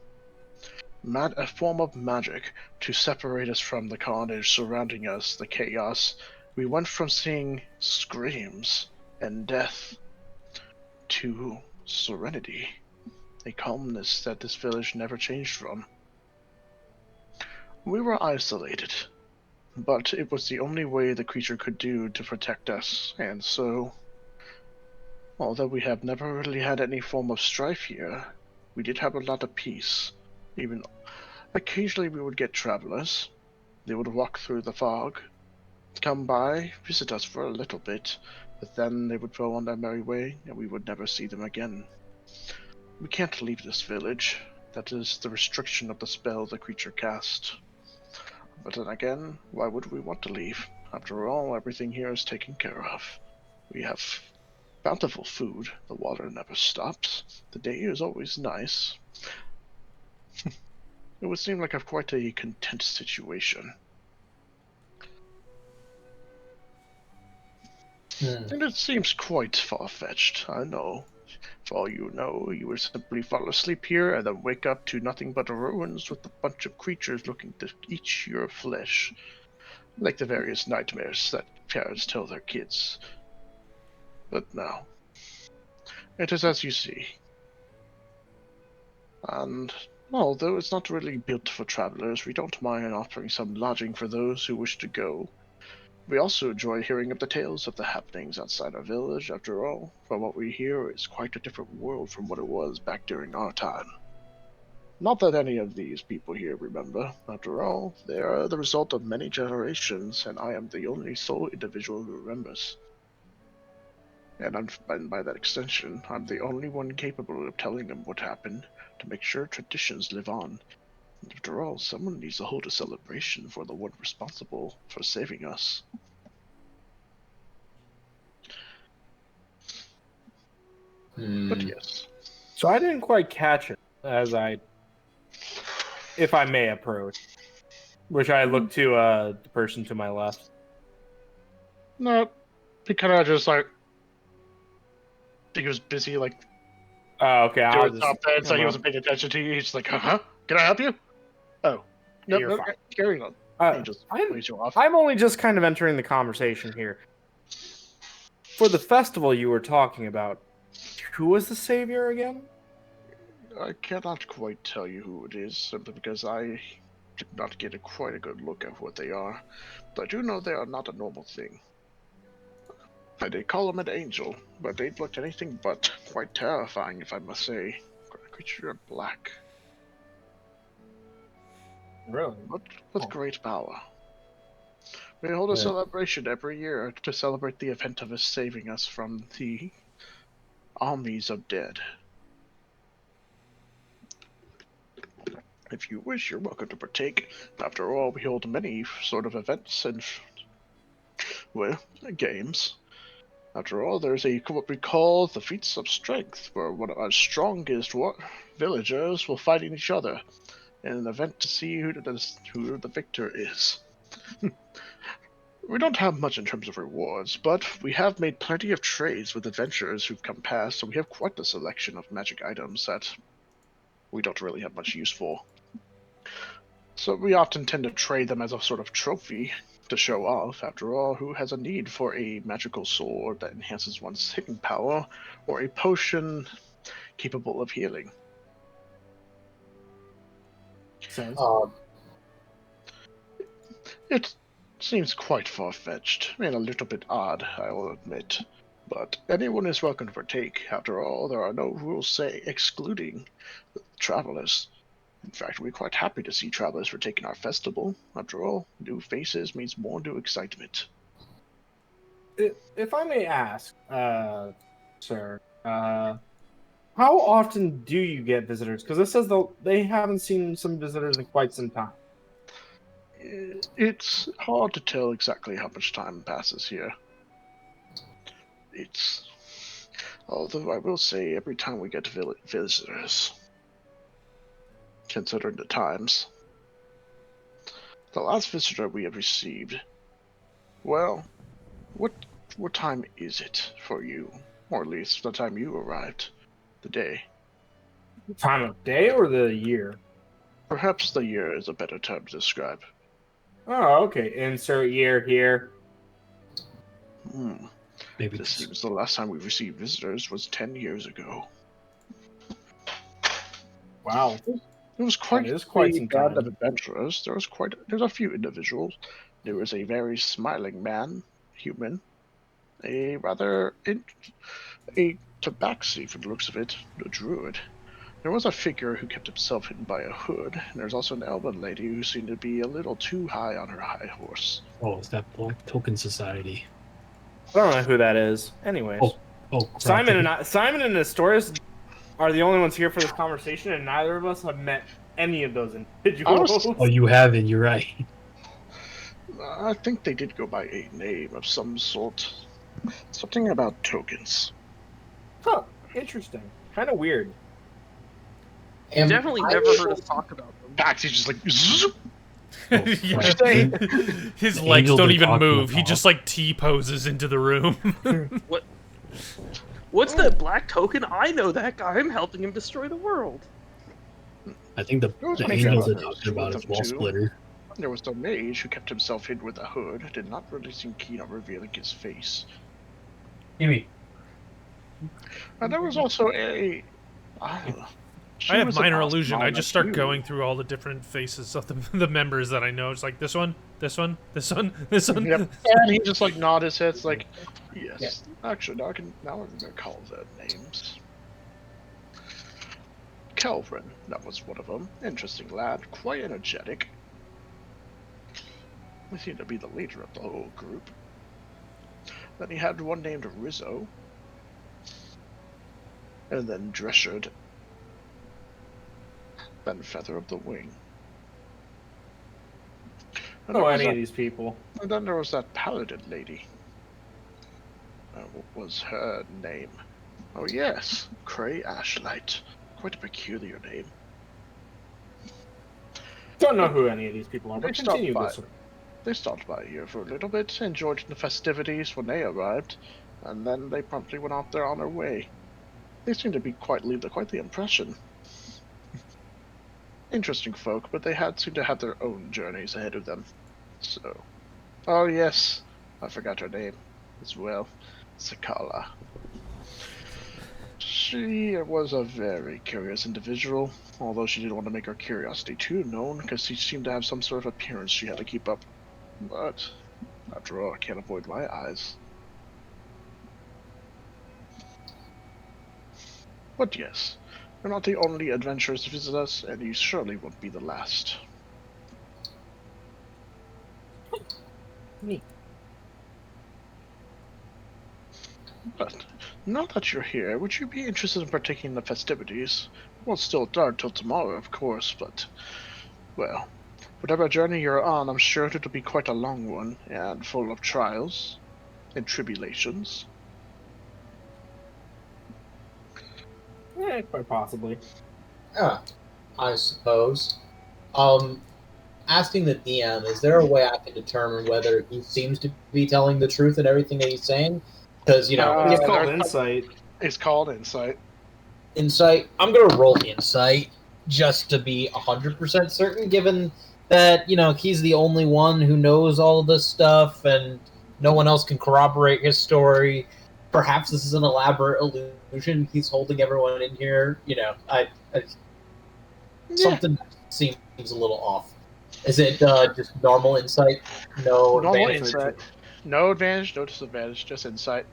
A form of magic to separate us from the carnage surrounding us, the chaos. We went from seeing screams and death to serenity, a calmness that this village never changed from. We were isolated, but it was the only way the creature could do to protect us, and so, although we have never really had any form of strife here, we did have a lot of peace. Even occasionally we would get travelers. They would walk through the fog, come by, visit us for a little bit, but then they would go on their merry way, and we would never see them again. We can't leave this village. That is the restriction of the spell the creature cast. But then again, why would we want to leave? After all, everything here is taken care of. We have bountiful food, the water never stops, the day is always nice. It would seem like quite a content situation. And it seems quite far-fetched, I know. For all you know, you would simply fall asleep here and then wake up to nothing but ruins with a bunch of creatures looking to eat your flesh. like the various nightmares that parents tell their kids. But no, it is as you see. And although it's not really built for travelers, we don't mind offering some lodging for those who wish to go. We also enjoy hearing of the tales of the happenings outside our village. After all, from what we hear, it's quite a different world from what it was back during our time. Not that any of these people here remember. After all, they are the result of many generations, and I am the only sole individual who remembers. And by that extension, I'm the only one capable of telling them what happened to make sure traditions live on. And after all, someone needs to hold a celebration for the one responsible for saving us. But yes. So I didn't quite catch it if I may approach, which I look to the person to my left. No, he kind of just like he was busy like Oh, okay. I'll doing just something, so he come wasn't paying attention to you. He's just like, huh? Can I help you? Oh, no, You're no, fine. carry on. He just I'm plays you off. I'm only just kind of entering the conversation here. For the festival you were talking about, who was the savior again? I cannot quite tell you who it is, simply because I did not get quite a good look at what they are. But I do know they are not a normal thing. They call them an angel, but they looked anything but quite terrifying, if I must say. A creature in black, Really? but with great power. We hold a celebration every year to celebrate the event of his saving us from the armies of dead. If you wish, you're welcome to partake. After all, we hold many sort of events and, well, games. After all, there's what we call the feats of strength, where one of our strongest villagers will fight each other in an event to see who the victor is. We don't have much in terms of rewards, but we have made plenty of trades with adventurers who've come past, so we have quite a selection of magic items that we don't really have much use for. So we often tend to trade them as a sort of trophy to show off. After all, who has a need for a magical sword that enhances one's hitting power, or a potion capable of healing? Sense. It seems quite far-fetched, and a little bit odd, I will admit. But anyone is welcome to partake. After all, there are no rules excluding travelers. In fact, we're quite happy to see travelers partaking in our festival. After all, new faces means more new excitement. If I may ask, sir, how often do you get visitors? Because it says they haven't seen some visitors in quite some time. It's hard to tell exactly how much time passes here. Although I will say, every time we get visitors, considering the times, the last visitor we have received, well, what time is it for you? Or at least the time you arrived. The day. Time of day or the year? Perhaps the year is a better term to describe. Oh, okay. Insert year here. Maybe This seems the last time we received visitors was 10 years ago. Wow. It was quite quite some band of time. adventurers. There's a few individuals. There was a very smiling man, human, a tabaxi from the looks of it, a druid. There was a figure who kept himself hidden by a hood, and there's also an elven lady who seemed to be a little too high on her high horse. Oh, it's that Black Token Society. I don't know who that is. Anyways, crap. Simon and Astoris are the only ones here for this conversation, and neither of us have met any of those individuals. Oh, you haven't. You're right. I think they did go by a name of some sort. Something about tokens. Huh. Interesting. Kind of weird. Definitely never heard us talk about them. Paxy's just like, His legs angel don't they're even talking move. He about. just like T poses into the room. What's that black token? I know that guy. I'm helping him destroy the world. I think the Those angel are they're talking about is Wall too. Splitter. There was the mage who kept himself hid with a hood, did not really seem keen on revealing his face. Maybe. And there was also a... I don't know. She I have was an minor awesome illusion. I mom just like start you. going through all the different faces of the members that I know. It's like this one, this one, this one, this one. Yep. And he just like nod his head. It's like, yes. Yeah. Actually, now I'm gonna call their names. Kelvin, that was one of them. Interesting lad, quite energetic. He seemed to be the leader of the whole group. Then he had one named Rizzo. And then Dressured. Then Feather of the Wing. And Oh, there was any of that- these people. And then there was that paladin lady. What was her name? Oh yes, Cray Ashlight. Quite a peculiar name. Don't know who any of these people are, but They stopped continue by. this. They stopped by here for a little bit, enjoyed the festivities when they arrived, and then they promptly went off there on their way. They seemed to be quite the impression. Interesting folk, but they seemed to have their own journeys ahead of them. So, oh yes, I forgot her name as well, Sakala. She was a very curious individual, although she didn't want to make her curiosity too known, because she seemed to have some sort of appearance she had to keep up. But, after all, I can't avoid my eyes. But yes, you're not the only adventurers to visit us, and you surely won't be the last. Neat. But, now that you're here, would you be interested in partaking in the festivities? Well, it's still dark till tomorrow, of course, but, well, whatever journey you're on, I'm sure it'll be quite a long one, and full of trials and tribulations. Quite possibly. Yeah, I suppose. Asking the DM, is there a way I can determine whether he seems to be telling the truth in everything that he's saying? Because, you know, It's Uh, called there- insight. It's called Insight. insight. I'm gonna roll insight just to be 100% certain, given that he's the only one who knows all of this stuff, and no one else can corroborate his story. Perhaps this is an elaborate illusion. He's holding everyone in here. Something seems a little off. Is it just normal insight? No Normal advantage? insight. No advantage, no disadvantage, just insight.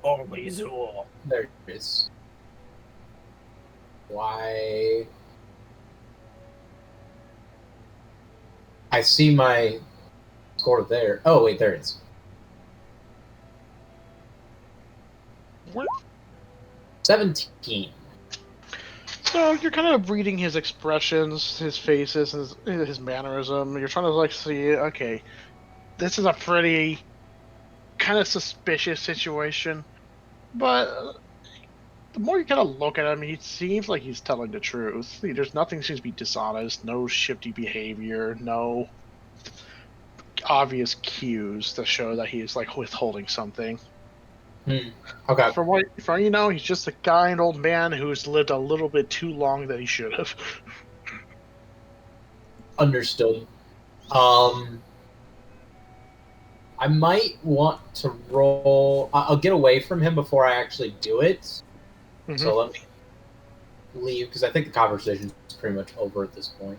Always rule. There it is. Why? I see my score there. Oh, wait, there it is. 17. So you're kind of reading his expressions, his faces, his mannerism. You're trying to like see, okay, this is a pretty kind of suspicious situation. But the more you kind of look at him, he seems like he's telling the truth. There's nothing seems to be dishonest, no shifty behavior, no obvious cues to show that he is like withholding something. Okay. For all you know, he's just a kind old man who's lived a little bit too long than he should have. Understood. I might want to roll. I'll get away from him before I actually do it. So let me leave, because I think the conversation is pretty much over at this point.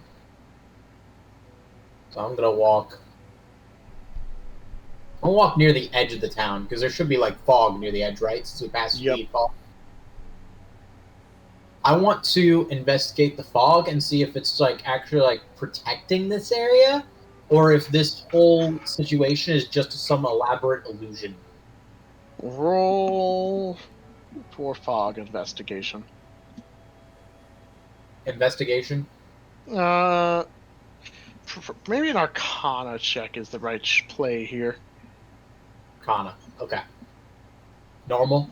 So I'm gonna walk. I'll walk near the edge of the town, because there should be like fog near the edge, right? Since we passed the fog. I want to investigate the fog and see if it's like actually like protecting this area, or if this whole situation is just some elaborate illusion. Roll for fog investigation. Investigation? Maybe an Arcana check is the right play here. Arcana. Okay. Normal?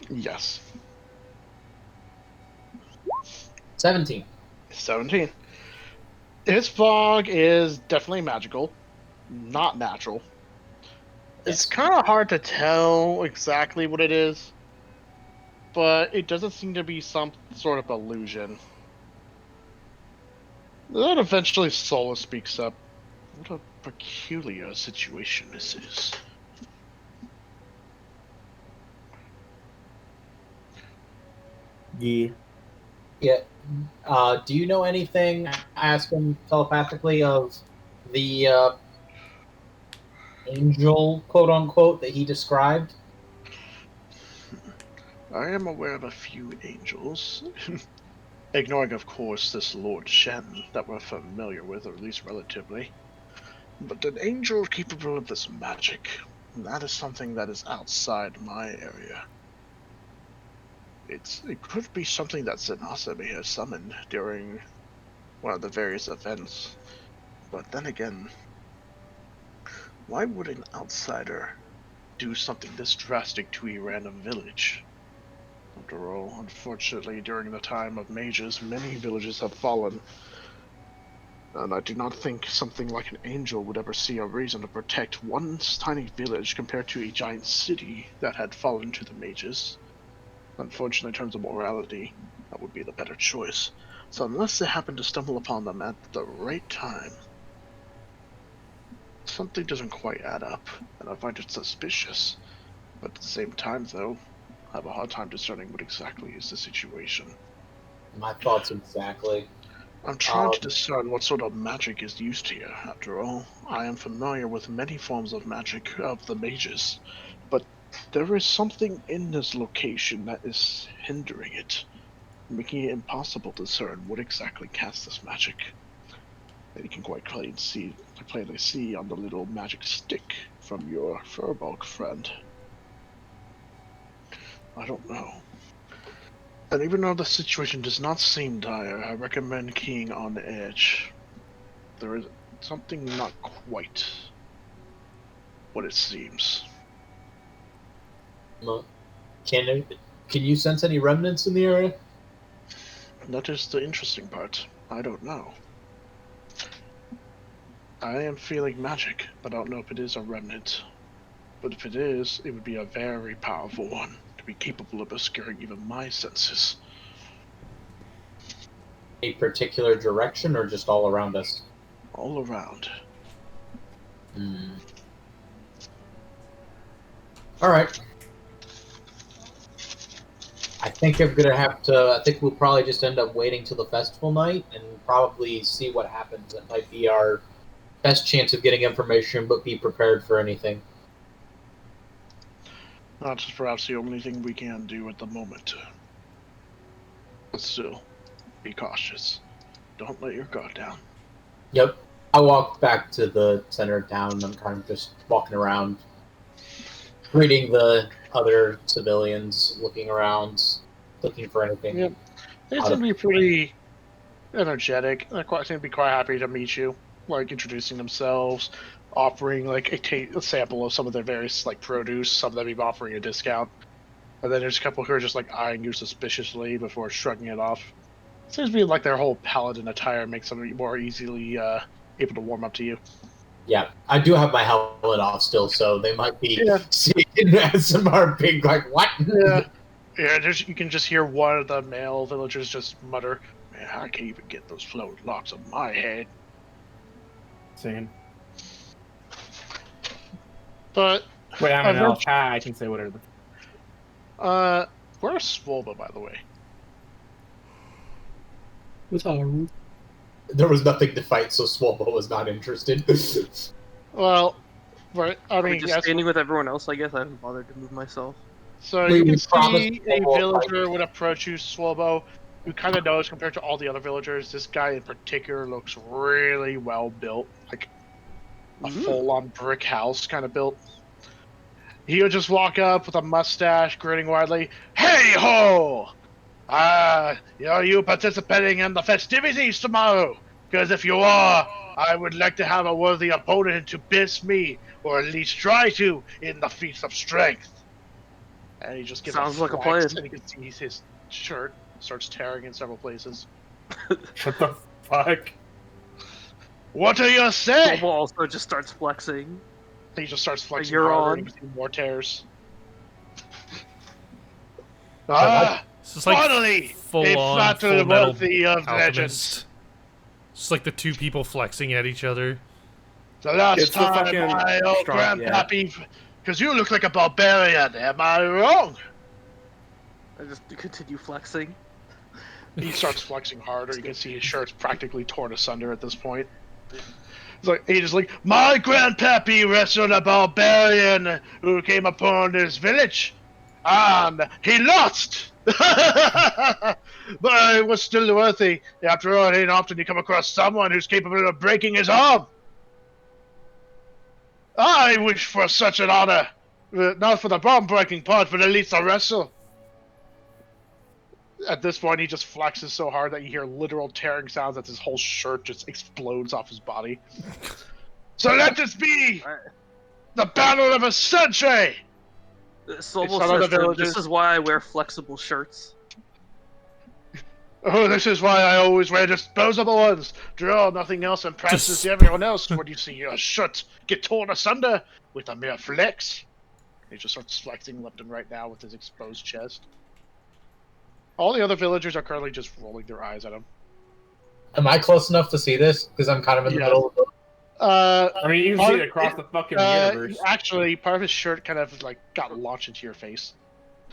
Yes. 17. 17. His fog is definitely magical, not natural. It's kind of hard to tell exactly what it is, but it doesn't seem to be some sort of illusion. Then eventually Sola speaks up. What a peculiar situation this is. Yeah. Yeah. Do you know anything? I asked him telepathically of the angel, quote unquote, that he described. I am aware of a few angels, ignoring, of course, this Lord Shen that we're familiar with, or at least relatively. But an angel capable of this magic, that is something that is outside my area. It could be something that Senasa may have summoned during one of the various events. But then again, why would an outsider do something this drastic to a random village? After all, unfortunately, during the time of mages, many villages have fallen, and I do not think something like an angel would ever see a reason to protect one tiny village compared to a giant city that had fallen to the mages. Unfortunately, in terms of morality, that would be the better choice. So unless they happen to stumble upon them at the right time, something doesn't quite add up, and I find it suspicious. But at the same time, though, I have a hard time discerning what exactly is the situation. My thoughts exactly. I'm trying to discern what sort of magic is used here. After all, I am familiar with many forms of magic of the mages, but there is something in this location that is hindering it, making it impossible to discern what exactly casts this magic. And you can quite plainly see on the little magic stick from your Furbolg friend. I don't know. And even though the situation does not seem dire, I recommend keying on the edge. There is something not quite what it seems. Look, can you sense any remnants in the area? That is the interesting part. I don't know. I am feeling magic, but I don't know if it is a remnant. But if it is, it would be a very powerful one to be capable of obscuring even my senses. A particular direction or just all around us? All around. Hmm. All right. I think I'm gonna have to. I think we'll probably just end up waiting till the festival night and probably see what happens. That might be our best chance of getting information, but be prepared for anything. That's perhaps the only thing we can do at the moment. But still, be cautious. Don't let your guard down. Yep. I walk back to the center of town. I'm kind of just walking around, greeting the other civilians, looking around, looking for anything Yep. They out seem of. to be pretty energetic. They seem to be quite happy to meet you, like introducing themselves, offering like a sample of some of their various like produce. Some of them even offering a discount. And then there's a couple who are just like eyeing you suspiciously before shrugging it off. Seems to be like their whole paladin attire makes them more easily able to warm up to you. Yeah, I do have my helmet off still, so they might be Yeah. seeing ASMR being like, "What?" Yeah. Yeah, you can just hear one of the male villagers just mutter, "Man, I can't even get those floating locks on my head." Singing. But Wait, I'm an elf. eventually, Ah, I can say whatever. where's Swolba, by the way? What's all There was nothing to fight, so Swolbo was not interested. Well, right. I We're mean, just yes. standing with everyone else, I guess. I haven't bothered to move myself. So we you can promised see a Swolbo a fight. villager would approach you, Swolbo. You kind of notice compared to all the other villagers, this guy in particular looks really well built, like a full-on brick house kind of built. He would just walk up with a mustache, grinning widely. Hey ho! Are you participating in the festivities tomorrow? Because if you are, I would like to have a worthy opponent to piss me, or at least try to, in the feats of strength. And he just gives a Sounds like a flex, plan. and you can see his shirt starts tearing in several places. What the fuck? What do you say? Global also just starts flexing. He just starts flexing You're harder, on. and you can see more tears. Alright. Ah, This is like finally, full a on battle Full Metal worthy of legends. Alchemist. It's like the two people flexing at each other. The last It's the time fucking my old strong- yeah. grandpappy, because you look like a barbarian. Am I wrong? I just continue flexing. He starts flexing harder. You can see his shirt's practically torn asunder at this point. He's like, my grandpappy wrestled a barbarian who came upon his village, and he lost. But it was still worthy. After all, it ain't often you come across someone who's capable of breaking his arm. I wish for such an honor, not for the bomb breaking part, but at least a wrestle. At this point, he just flexes so hard that you hear literal tearing sounds as his whole shirt just explodes off his body. So let this be the battle of a century! Sobel some of the says to him, villagers- this is why I wear flexible shirts. Oh, this is why I always wear disposable ones. After all, nothing else impresses everyone else when you see your shirt get torn asunder with a mere flex. He just starts flexing left and right now with his exposed chest. All the other villagers are currently just rolling their eyes at him. Am I close enough to see this? Because I'm kind of in the middle of the... I mean, you can see it across the fucking universe. Actually, part of his shirt kind of like got launched into your face.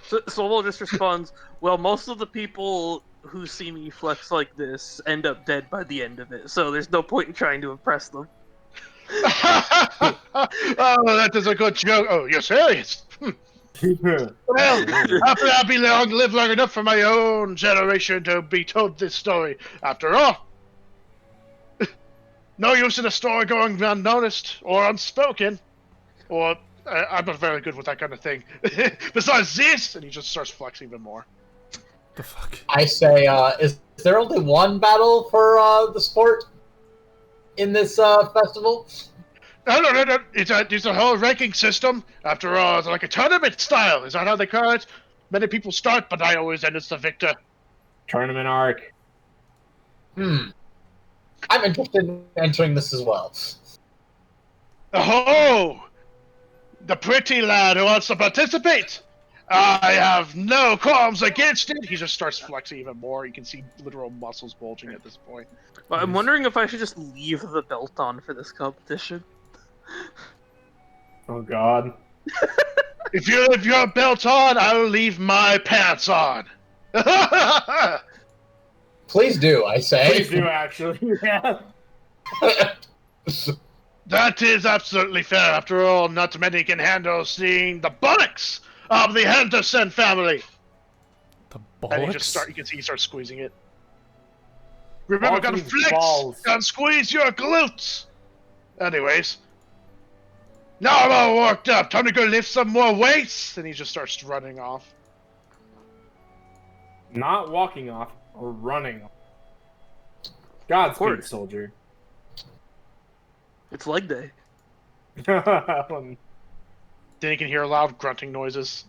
So Sobel just responds, well, most of the people who see me flex like this end up dead by the end of it, so there's no point in trying to impress them. Oh, that is a good joke. Oh, you're serious? Well, after I live long enough for my own generation to be told this story. After all, no use in a story going unnoticed or unspoken. Or I'm not very good with that kind of thing. Besides this, and he just starts flexing even more. The fuck? I say, is there only one battle for the sport in this festival? No. It's a whole ranking system. After all, it's like a tournament style. Is that how they call it? Many people start, but I always end as the victor. Tournament arc. I'm interested in entering this as well. Oh! The pretty lad who wants to participate! I have no qualms against it! He just starts flexing even more. You can see literal muscles bulging at this point. But I'm wondering if I should just leave the belt on for this competition. Oh god. If you leave your belt on, I'll leave my pants on! Please do, I say. Please do, actually. Yeah. That is absolutely fair. After all, not many can handle seeing the buttocks of the Henderson family. The And he bollocks? you can see he starts squeezing it. Remember, gotta Balls. flex! Balls. Gotta squeeze your glutes! Anyways. Now I'm all worked up. Time to go lift some more weights! And he just starts running off. Not walking off, or running off. Godspeed, course. soldier. It's leg day. Then you can hear loud grunting noises.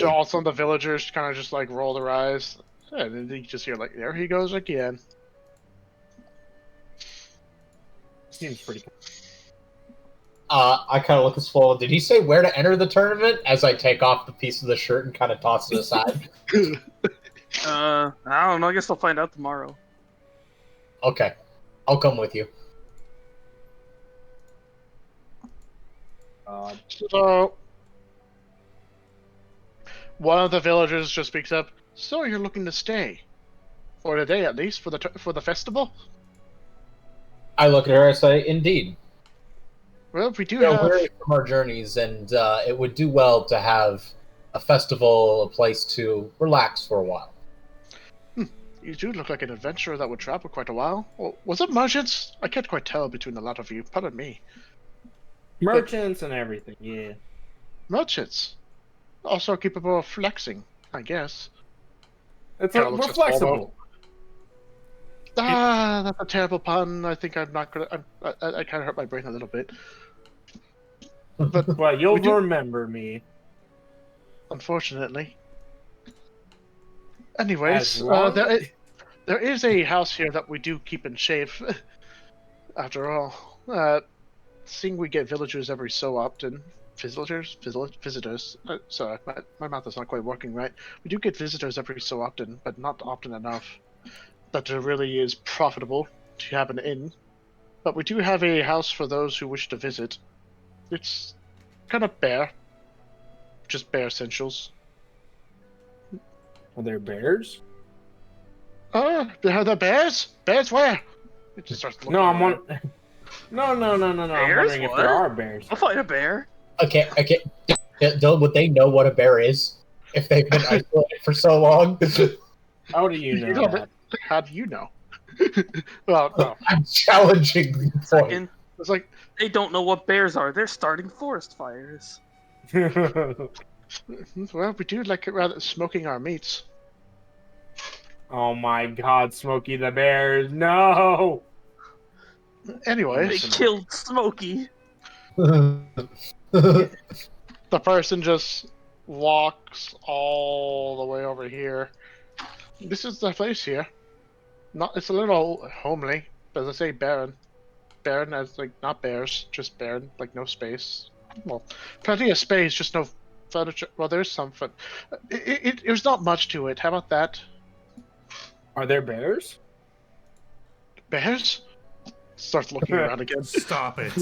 All some of the villagers kind of just like roll their eyes. And then you just hear like, there he goes again. Seems pretty cool. I kind of look at Swole. Did he say where to enter the tournament? As I take off the piece of the shirt and kind of toss it aside. I don't know. I guess I'll find out tomorrow. Okay. I'll come with you. So, one of the villagers just speaks up. So you're looking to stay, for a day at least, for the festival? I look at her and say, indeed. Well, we do We're have. weary from our journeys, and it would do well to have a festival, a place to relax for a while. You do look like an adventurer that would travel quite a while. Well, was it merchants? I can't quite tell between the lot of you. Pardon me. Merchants and everything, yeah. Merchants. Also capable of flexing, I guess. We're flexible. Ah, that's a terrible pun. I think I'm not gonna. I kind of hurt my brain a little bit. But Well, you'll We do- remember me. unfortunately. Anyways, As long- there is a house here that we do keep in shape. After all, seeing we get villagers every so often, visitors. Sorry, my mouth is not quite working right. We do get visitors every so often, but not often enough that it really is profitable to have an inn. But we do have a house for those who wish to visit. It's kind of bare, just bare essentials. Are there bears? Are there bears? Bears where? It just starts looking No, I'm around. on. No. I'm Bears? wondering if there What? are bears. I'll fight a bear. Okay. Would they know what a bear is if they've been isolated for so long? How do you know know, that? How do you know? Well, no. I'm challenging the point. Second, It's like, they don't know what bears are. They're starting forest fires. well, we do like it rather smoking our meats. Oh my God, Smokey the Bears! No. They Anyways, killed Smokey. the person just walks all the way over here. This is the place here. It's a little homely, but as I say, barren. Barren as like not bears, just barren, like no space. Well, plenty of space, just no furniture. Well, there's some fun. There's not much to it. How about that? Are there bears? Bears? Starts looking around again. Stop it.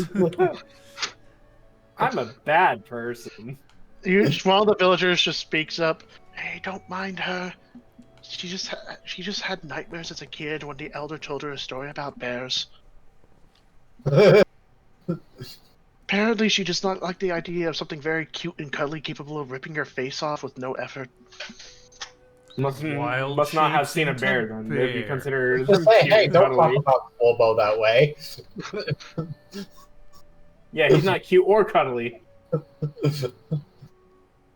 I'm a bad person. One of the villagers just speaks up. Hey, don't mind her. She just had nightmares as a kid when the elder told her a story about bears. Apparently, she does not like the idea of something very cute and cuddly capable of ripping her face off with no effort. Must Wild not have shapes seen a into bear then. They'd be bear. considered Just say, cute hey, and don't talk cuddly. about Bobo that way. Yeah, he's not cute or cuddly,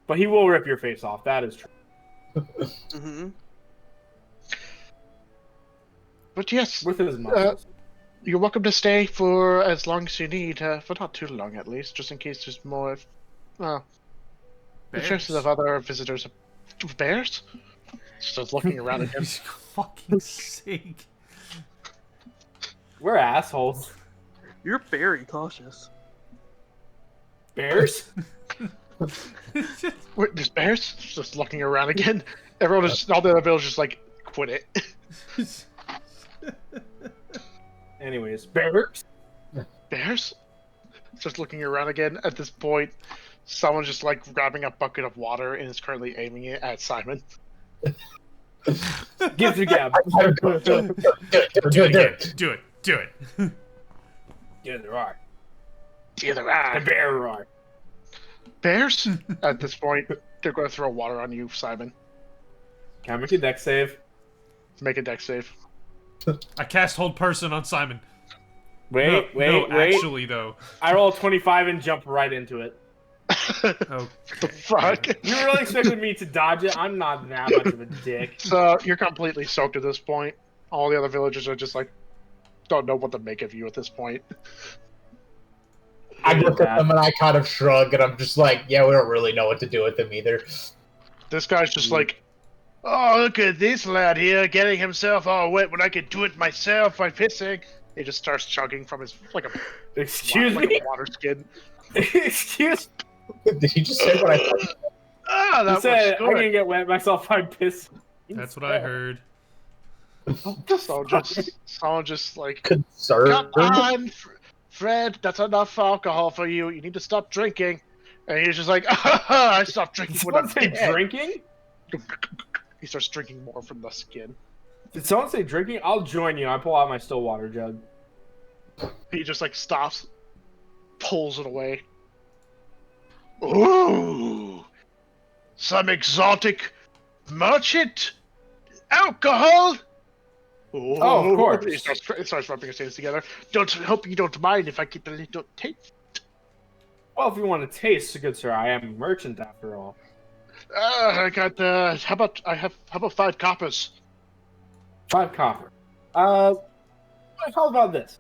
but he will rip your face off. That is true. Mm-hmm. But yes, With his muscles. you're welcome to stay for as long as you need, for not too long at least, just in case there's more. The chances of other visitors. Bears? Just looking around again. For fucking sake. We're assholes. You're very cautious. Bears? Wait, there's bears? Just looking around again. Everyone is all the other villagers just like quit it. Anyways, bears? Bears? Just looking around again. At this point, someone's just like grabbing a bucket of water and is currently aiming it at Simon. Give the gab. Do it. Yeah, there are. Yeah, there are. The bear are. Bears? At this point, they're going to throw water on you, Simon. Can I make a deck save? Make a deck save. I cast Hold Person on Simon. Wait. Actually, though. I roll 25 and jump right into it. Okay. The fuck? You really expected me to dodge it? I'm not that much of a dick. So you're completely soaked at this point. All the other villagers are just like, don't know what to make of you at this point. I look at them and I kind of shrug, and I'm just like, yeah, we don't really know what to do with them either. This guy's just like, oh, look at this lad here getting himself all wet when I could do it myself by pissing. He just starts chugging from his like a Excuse like me? a water skin. Excuse Did he just say what I thought? Ah, me. that He said, was I'm good. gonna get wet myself by piss. That's what I heard. Someone just like, Concerned? come on, Fred, that's enough alcohol for you. You need to stop drinking. And he's just like, I stopped drinking Did when I'm someone say dead. drinking? He starts drinking more from the skin. Did someone say drinking? I'll join you. I pull out my still water jug. He just like stops, pulls it away. Ooh, some exotic merchant alcohol. Ooh. Oh, of course. He starts rubbing his hands together. Hope you don't mind if I keep a little taste. Well, if you want to taste, good sir, I am a merchant after all. I got. How about 5 coppers? 5 copper. How about this?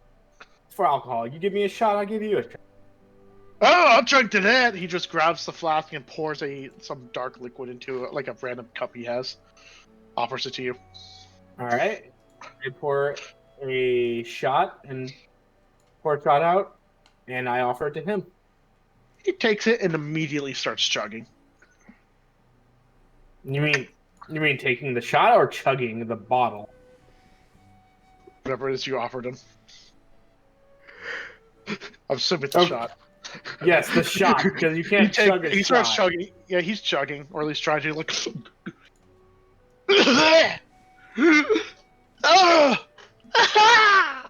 For alcohol, you give me a shot, I give you a shot. Oh, I'll drink to that. He just grabs the flask and pours some dark liquid into like a random cup he has. Offers it to you. All right. I pour a shot out, and I offer it to him. He takes it and immediately starts chugging. You mean taking the shot or chugging the bottle? Whatever it is you offered him. I'm assuming it's a Oh, shot. Yes, the shot, because you can't chug a He shot. starts chugging. Yeah, he's chugging, or at least trying to. Like, ah!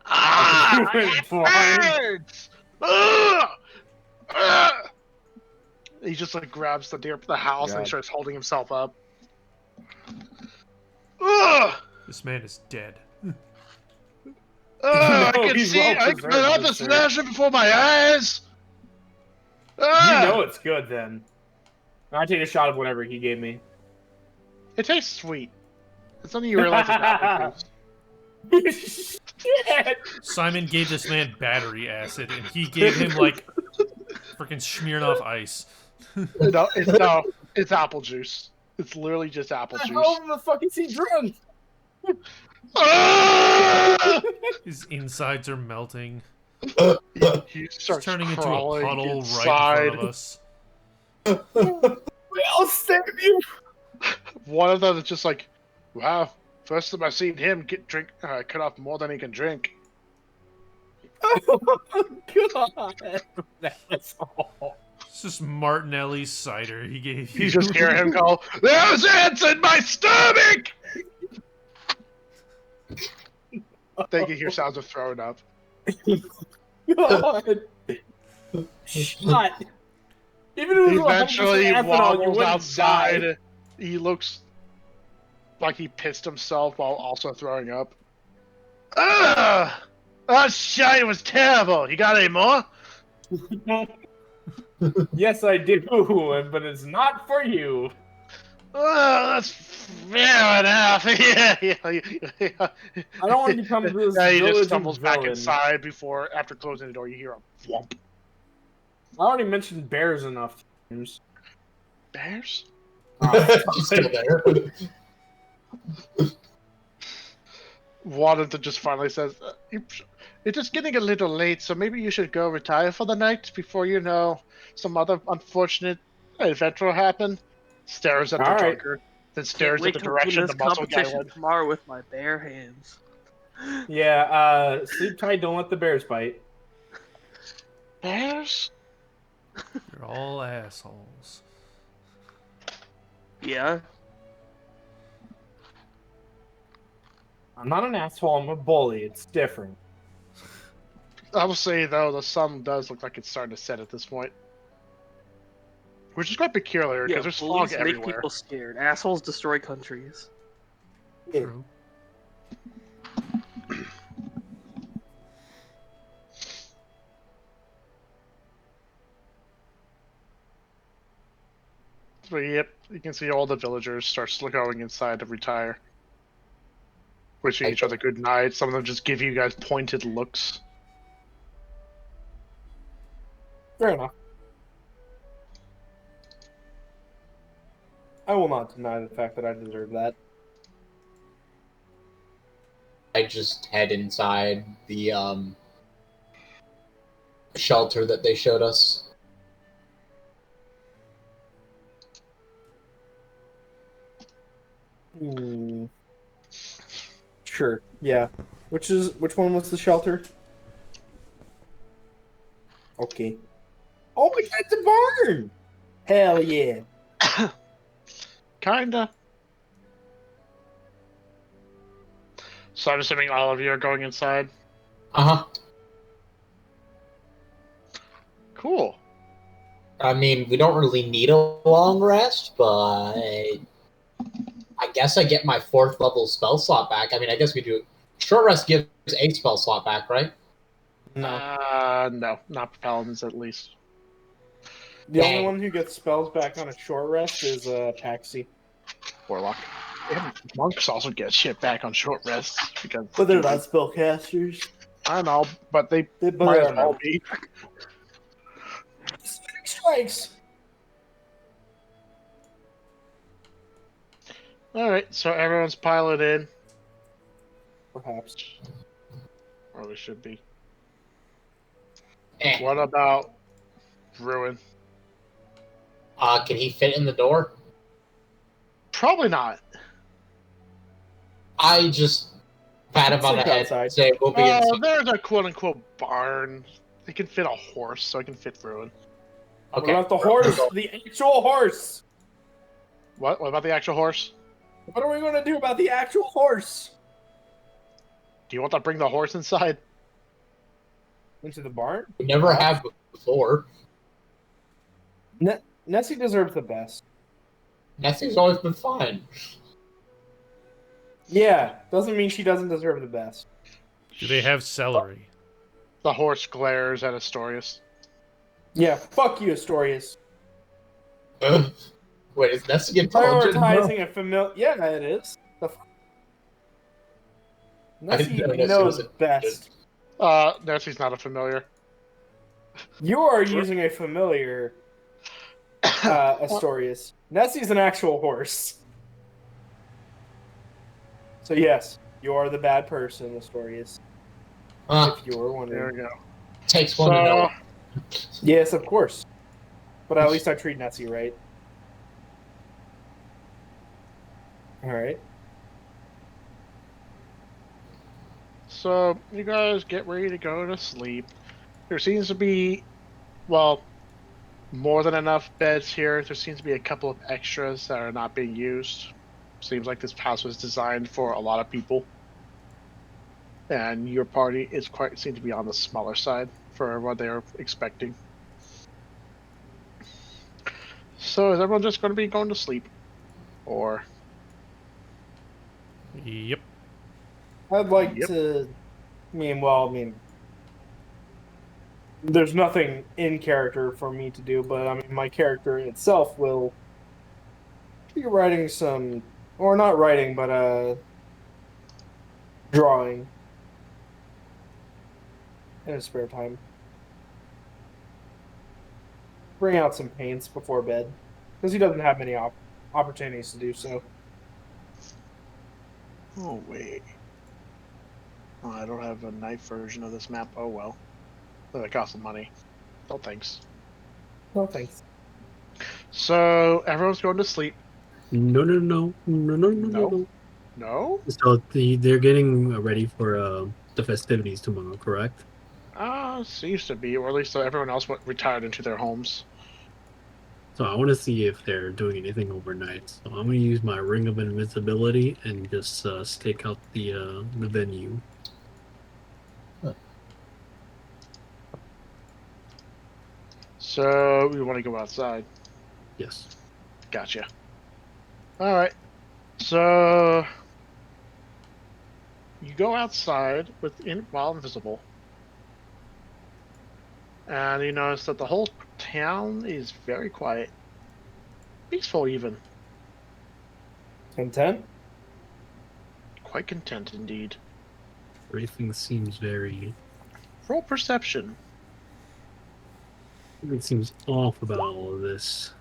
Ah! Went It blind. hurts! Ah! Ah! He just like grabs the house and God. he starts holding himself up. Ah! This man is dead. Ah, I know can he's see. well I can preserved, have good the sir. smasher before my eyes. You Ah! know it's good then. I take a shot of whatever he gave me. It tastes sweet. It's something you realize it's apple juice. Shit! Simon gave this man battery acid, and he gave him like freaking Smirnoff Ice. No, it's apple juice. It's literally just apple juice. How the fuck is he drunk? Ah! His insides are melting. He He's starts turning into a crawling puddle right in inside. front of us. I'll save you. One of them is just like, wow, first time I've seen him cut off more than he can drink. Oh God, that's all. It's just Martinelli's cider he gave you. You just hear him go, "There's ants in my stomach!" Then you hear sounds of throwing up. God. Shut. Even if it He was 100% eventually ethanol, you wobbles wouldn't outside. die. He looks like he pissed himself while also throwing up. Ugh! That shite was terrible. You got any more? Yes, I do, but it's not for you. Oh, that's fair enough. Yeah. I don't want to become this Yeah, he just village stumbles back villain. inside after closing the door, you hear a whomp. I already mentioned bears enough times. Bears? She's still there. Waddington just finally says, "It is getting a little late, so maybe you should go retire for the night before, some other unfortunate event will happen." Stares at the All right. drunkard, then Can't stares at wait the to win direction this the muscle guy competition went. tomorrow with my bare hands. Yeah, sleep tight, don't let the bears bite. Bears? You're all assholes. Yeah. I'm not an asshole, I'm a bully. It's different. I will say, though, the sun does look like it's starting to set at this point. Which is quite peculiar, because Yeah, there's bullies fog make everywhere. people scared. Assholes destroy countries. True. But yep, you can see all the villagers start going inside to retire. Wishing each other good night. Some of them just give you guys pointed looks. Fair enough. I will not deny the fact that I deserve that. I just head inside the shelter that they showed us. Sure, yeah. Which one was the shelter? Okay. Oh my God, it's a barn! Hell yeah. Kinda. So I'm assuming all of you are going inside. Uh-huh. Cool. I mean, we don't really need a long rest, but I guess I get my 4th level spell slot back. I mean, I guess we do. Short rest gives a spell slot back, right? No, not paladins at least. The Dang. only one who gets spells back on a short rest is Paxi. Warlock. Yeah, monks also get shit back on short rests because. But they're not spellcasters. I know, but they But might as they're well not. be. Strikes. All right, so everyone's piled in, Perhaps. or they should be. Eh. What about Ruin? Can he fit in the door? Probably not. I just pat him on the Sleep head outside. and say, we'll be inside. There's a quote-unquote barn. It can fit a horse, so I can fit through it. What Okay. about the horse? The actual horse. What? What about the actual horse? What are we going to do about the actual horse? Do you want to bring the horse inside? Into the barn? We never have before. Nessie deserves the best. Nessie's always been fine. Yeah, doesn't mean she doesn't deserve the best. Do they have celery? The horse glares at Astorius. Yeah, fuck you, Astorius. Wait, is Nessie intelligent? Prioritizing a familiar. Yeah, it is. Nessie didn't know Nessie knows was best. Nessie's not a familiar. You are using a familiar, Astorius. Nessie's an actual horse. So yes, you are the bad person, Astorius. If you were wondering. There we go. Takes one to know. Yes, of course. But at least I treat Nessie right. Alright. So, you guys get ready to go to sleep. There seems to be, well, more than enough beds here. There seems to be a couple of extras that are not being used. Seems like this house was designed for a lot of people. And your party is seems to be on the smaller side for what they were expecting. So is everyone just going to be going to sleep? Or... Yep. I'd like to... there's nothing in character for me to do, but I mean, my character itself will be writing some... Or not writing, but drawing. In his spare time. Bring out some paints before bed. Because he doesn't have many opportunities to do so. Oh, wait. Oh, I don't have a knife version of this map. Oh, well. That costs some money. No thanks. No thanks. So, everyone's going to sleep. No. No? So they're getting ready for the festivities tomorrow, correct? Seems to be, or at least everyone else retired into their homes. So I want to see if they're doing anything overnight. So I'm going to use my ring of invisibility and just stake out the venue. So, we want to go outside. Yes. Gotcha. Alright. So, you go outside while invisible. And you notice that the whole town is very quiet. Peaceful, even. Content? Quite content, indeed. Everything seems very... Roll perception. It seems off about all of this.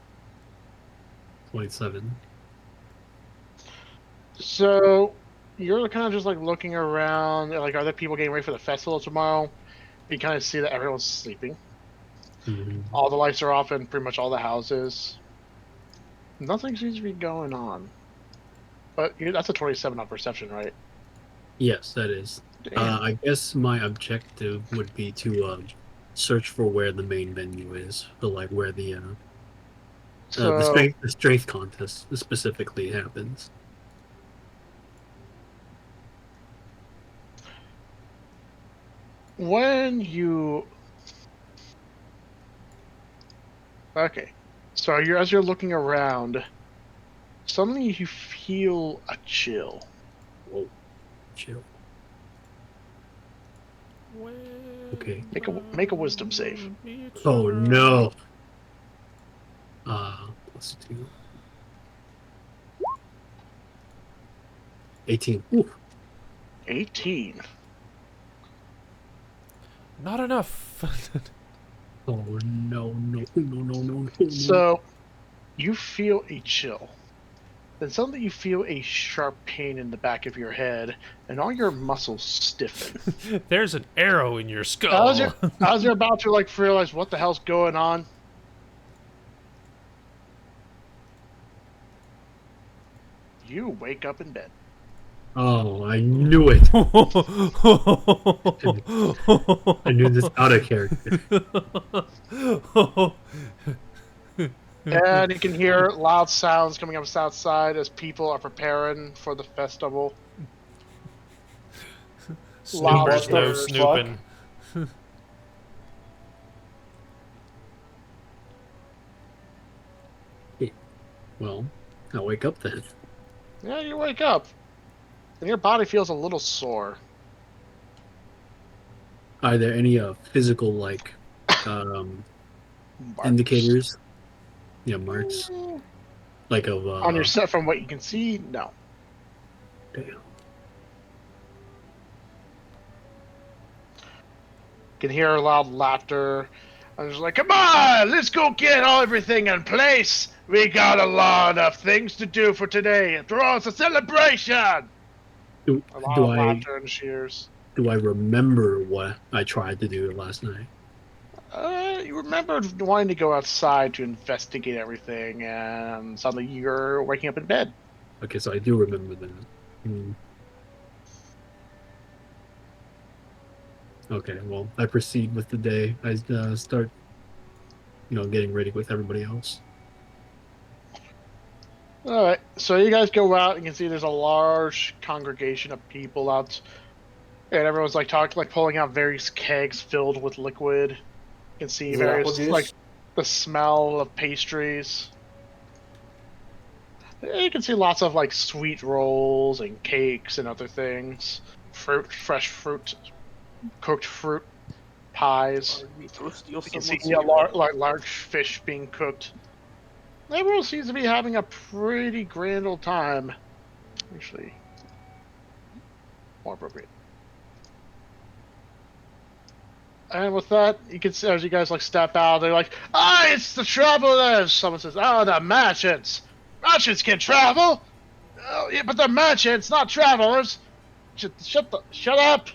27. So, you're kind of just like looking around, like, are there people getting ready for the festival tomorrow? You kind of see that everyone's sleeping. Mm-hmm. All the lights are off in pretty much all the houses. Nothing seems to be going on. But that's a 27 on perception, right? Yes, that is. I guess my objective would be to search for where the main venue is, so like where the strength contest specifically happens. When you... Okay. So as you're looking around, suddenly you feel a chill. Whoa. Chill. Okay. Make a wisdom save. Oh no. Plus 2. 18. Ooh. 18. Not enough. Oh no. So, you feel a chill. Then suddenly you feel a sharp pain in the back of your head, and all your muscles stiffen. There's an arrow in your skull. As you're about to realize what the hell's going on, you wake up in bed. Oh, I knew it. I knew this out of character. And you can hear loud sounds coming up outside as people are preparing for the festival. Snoopers, no Lobsters. snooping. Well, I'll wake up then. Yeah, you wake up. And your body feels a little sore. Are there any physical like Marks. indicators? Yeah, marks like of On your set, from what you can see, no. damn. You can hear loud laughter. I'm just like, come on, let's go get everything in place. We got a lot of things to do for today. After all, it's a celebration. Do, A lot do of I laughter and cheers. do I remember what I tried to do last night? You remember wanting to go outside to investigate everything, and suddenly you're waking up in bed. Okay, so I do remember that. Hmm. Okay, well, I proceed with the day. I start, getting ready with everybody else. All right, so you guys go out and you can see there's a large congregation of people out, and everyone's like pulling out various kegs filled with liquid. You can see Is it apple various juice? the smell of pastries. You can see lots of sweet rolls and cakes and other things, fresh fruit, cooked fruit pies. Pardon me, Toasty, You can see someone's a here. large fish being cooked. Everyone seems to be having a pretty grand old time. Actually, more appropriate. And with that, you can see as you guys step out, they're like, "Ah, it's the travelers!" Someone says, "Oh, the merchants! Merchants can travel! Oh, yeah, but they're merchants, not travelers! Shut up!"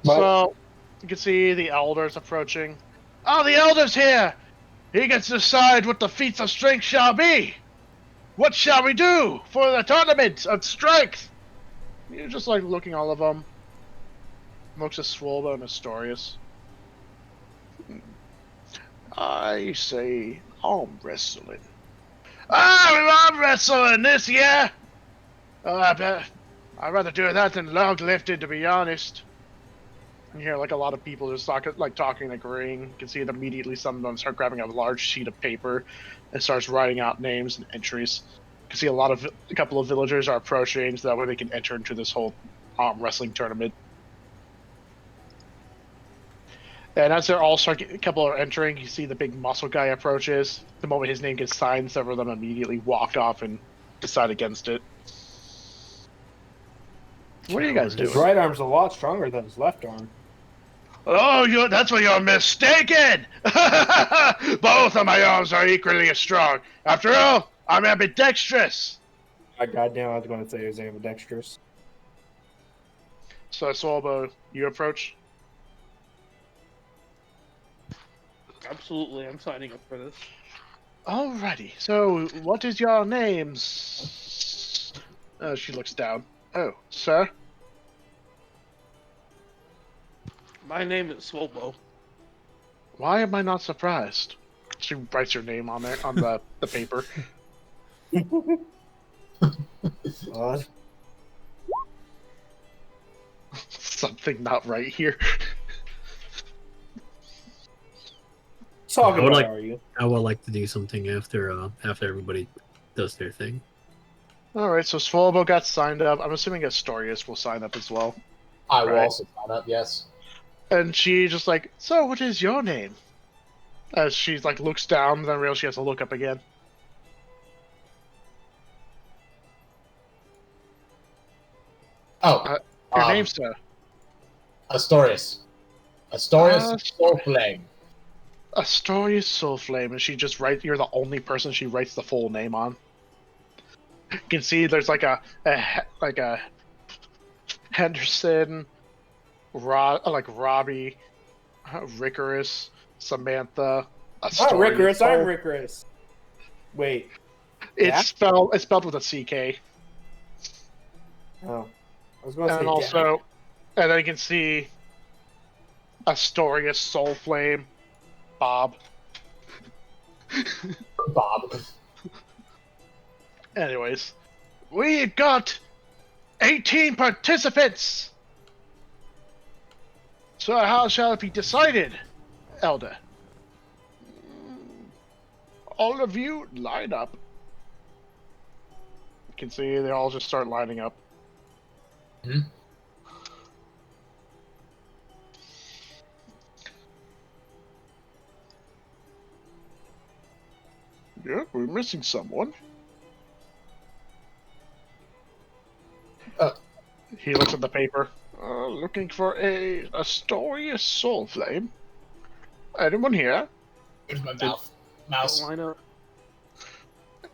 What? So, you can see the elders approaching. "Oh, the elder's here! He gets to decide what the feats of strength shall be! What shall we do for the tournament of strength?" You're just looking all of them. Moxus, Swolba, and Astorius. I say arm wrestling. Ah, arm wrestling this year! I bet I'd rather do that than log lifting, to be honest. You hear a lot of people just talking, agreeing. You can see it immediately. Some of them start grabbing a large sheet of paper and starts writing out names and entries. You can see a couple of villagers are approaching, so that way they can enter into this whole arm wrestling tournament. And as they're a couple are entering, you see the big muscle guy approaches. The moment his name gets signed, several of them immediately walk off and decide against it. What are you guys His doing? right arm's a lot stronger than his left arm. Oh, that's where you're mistaken! Both of my arms are equally as strong. After all, I'm ambidextrous. Goddamn, I was going to say he was ambidextrous. So, Swalbo, you approach? Absolutely, I'm signing up for this. Alrighty, so what is your names? She looks down. Oh, sir? My name is Swobo. Why am I not surprised? She writes your name on there, on the paper. Something not right here. Talking about, like- are you? I would like to do something after everybody does their thing. Alright, so Swalbo got signed up. I'm assuming Astorius will sign up as well. I will Right. also sign up, yes. And she just so what is your name? As she looks down, then realizes she has to look up again. Oh, Your um, name, sir? Astorius. Astorius Soulflame. Astorius Soulflame, and she just writes. You're the only person she writes the full name on. You can see there's a Henderson, Robbie, Rickerus, Samantha. Not Astorius Rickerus, I'm Soul- Rickerus. Wait. Yeah? It's spelled with a CK. Oh. I was going to say And also, and then you can see Astorius Soulflame, Bob. Bob. Anyways, we've got 18 participants. So how shall it be decided, Elder? All of you line up. You can see they all just start lining up. Hmm? Yeah, we're missing someone. Uh. He looks at the paper. Looking for a Astorius Soulflame. Anyone here? Where's my Did- mouse? Line up.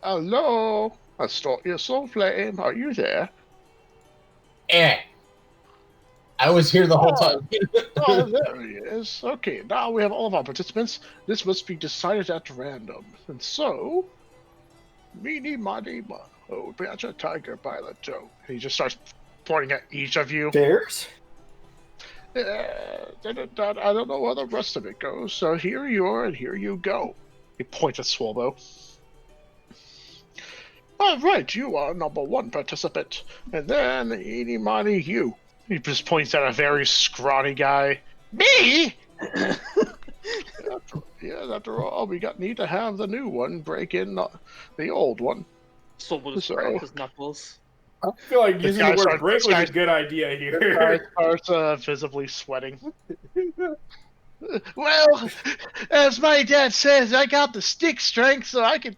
Hello, Astorius Soulflame. Are you there? Eh. I was here the whole time. Oh, there he is. Okay, now we have all of our participants. This must be decided at random. And so, meeny, miny, mo, catch a tiger by the toe. He just starts pointing at each of you. Bears? I don't know where the rest of it goes, so here you are and here you go. He points at Swallow. All right, you are number 1 participant. And then, eeny, miny, you. He just points at a very scrawny guy. Me? After all, we need to have the new one break in the old one. So we'll just So- crack his knuckles. I feel like This using guy the word starts- break this was a guy- good idea This guy here. starts visibly sweating. Well, as my dad says, I got the stick strength, so I can.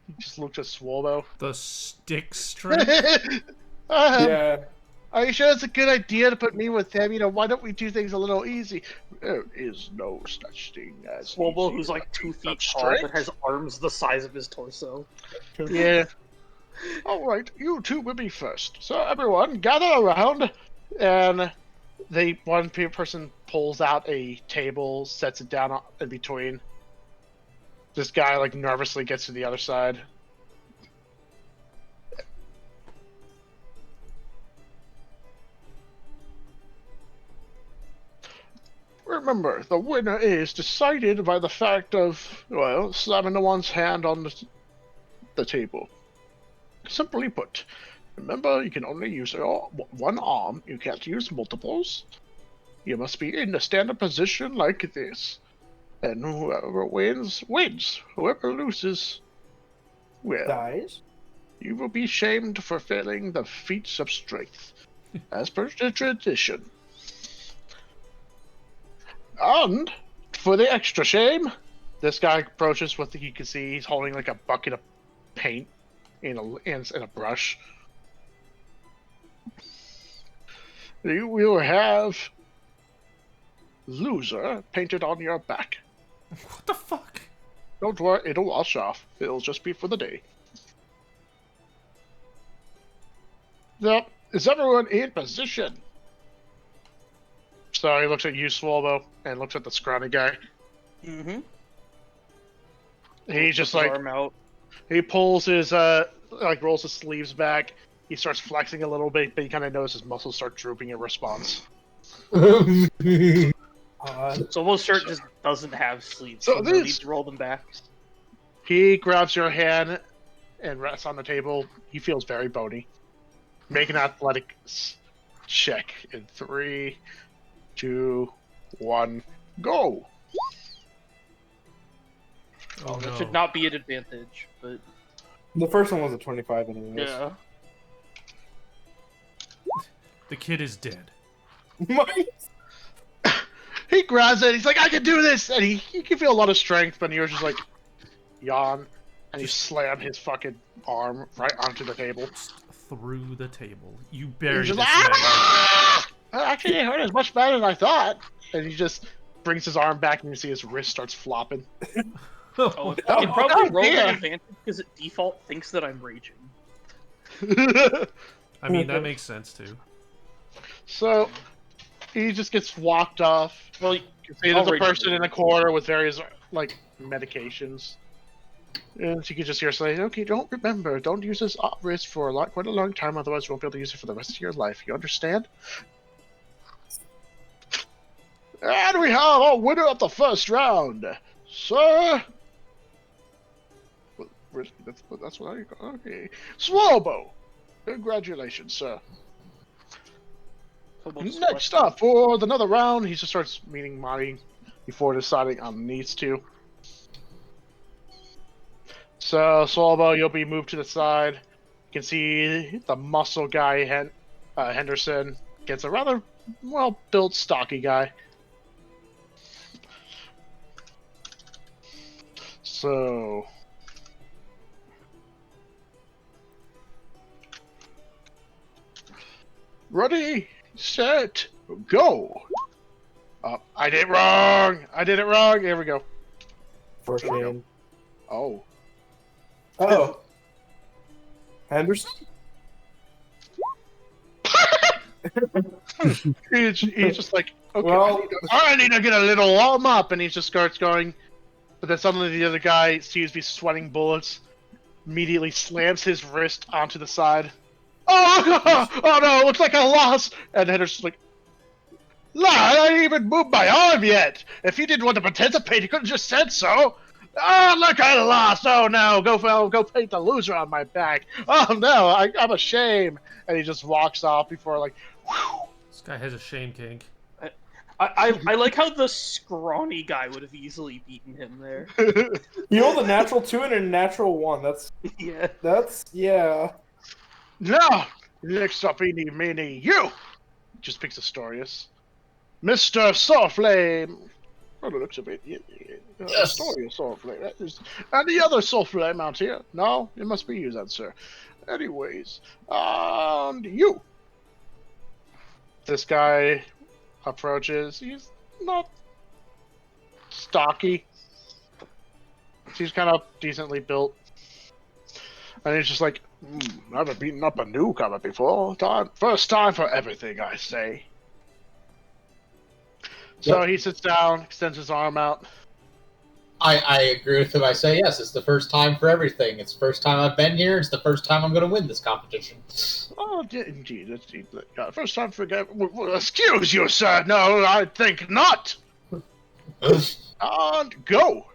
He just looked at Swallow. The stick strength? Yeah. Are you sure it's a good idea to put me with him? Why don't we do things a little easy? There is no such thing as Swobo, easy who's like 2 feat feet of tall strength. but has arms the size of his torso. Yeah. All right, you two will be first. So everyone, gather around, and one person pulls out a table, sets it down in between. This guy nervously gets to the other side. Remember, the winner is decided by the fact of, slamming one's hand on the table. Simply put, remember, you can only use one arm. You can't use multiples. You must be in a standard position like this. And whoever wins, wins. Whoever loses, well, Dies? you will be shamed for failing the feats of strength, as per the tradition. And for the extra shame, this guy approaches with you can see he's holding a bucket of paint in a brush. You will have loser painted on your back. What the fuck? Don't worry, it'll wash off. It'll just be for the day. Yep. Is everyone in position? So he looks at you, Swallow, and looks at the scrawny guy. Mm-hmm. He just arm out. he pulls his rolls his sleeves back. He starts flexing a little bit, but you kind of notice his muscles start drooping in response. Swobo's shirt just doesn't have sleeves, So so no need this- to roll them back. He grabs your hand and rests on the table. He feels very bony. Make an athletics check in 3, 2, 1, go. Oh, That no. should not be an advantage, but The first one was a 25 anyways. yeah. The kid is dead. He grabs it. He's like, I can do this, and he can feel a lot of strength, but you're just yawn, and you slam his fucking arm right onto the table. Just through the table. You You're buried just this like, man. "Ah!" Actually, it hurt as much better than I thought. And he just brings his arm back, and you see his wrist starts flopping. Oh, it Oh, probably rolled yeah. an advantage because it default thinks that I'm raging. I mean, that makes sense too. So he just gets walked off. Well, You can see there's a Already person did. in a corner with various medications. And you can just hear say, okay, don't use this wrist for quite a long time, otherwise you won't be able to use it for the rest of your life. You understand? And we have our winner of the first round, sir. That's what I got. Okay, Swalbo. Congratulations, sir. Kobold's Next question. up for another round, he just starts meeting Marty before deciding on these two. So, Swalbo, you'll be moved to the side. You can see the muscle guy, Henderson, gets a rather well-built, stocky guy. So... Ready, set, go! I did it wrong! I did it wrong! Here we go. For There we go. Shane. Oh. Oh. Henderson? He's just like, okay, Well- I need to get a little warm up, and he just starts going. But then suddenly the other guy sees me sweating bullets, immediately slams his wrist onto the side. Oh no, it looks like I lost! And Henderson's like, I didn't even move my arm yet! If you didn't want to participate, you could have just said so! Oh, look, I lost! Oh no, go paint the loser on my back! Oh no, I'm ashamed! And he just walks off before, like, whew. This guy has a shame kink. I like how the scrawny guy would have easily beaten him there. You hold a natural 2 and a natural 1. Yeah. Yeah. Now, next up, you! Just picks Astorius. Mr. Soulflame! Oh, the looks of it. Yes. Astorius Soulflame. That is... And the other Soulflame out here? No, it must be you then, sir. Anyways, and you! This guy approaches. He's not stocky. He's kind of decently built. And he's just like, never beaten up a newcomer before. First time for everything, I say. So he sits down, extends his arm out. I agree with him. I say yes. It's the first time for everything. It's the first time I've been here. It's the first time I'm going to win this competition. Oh, indeed. First time for... Excuse you, sir. No, I think not. And go.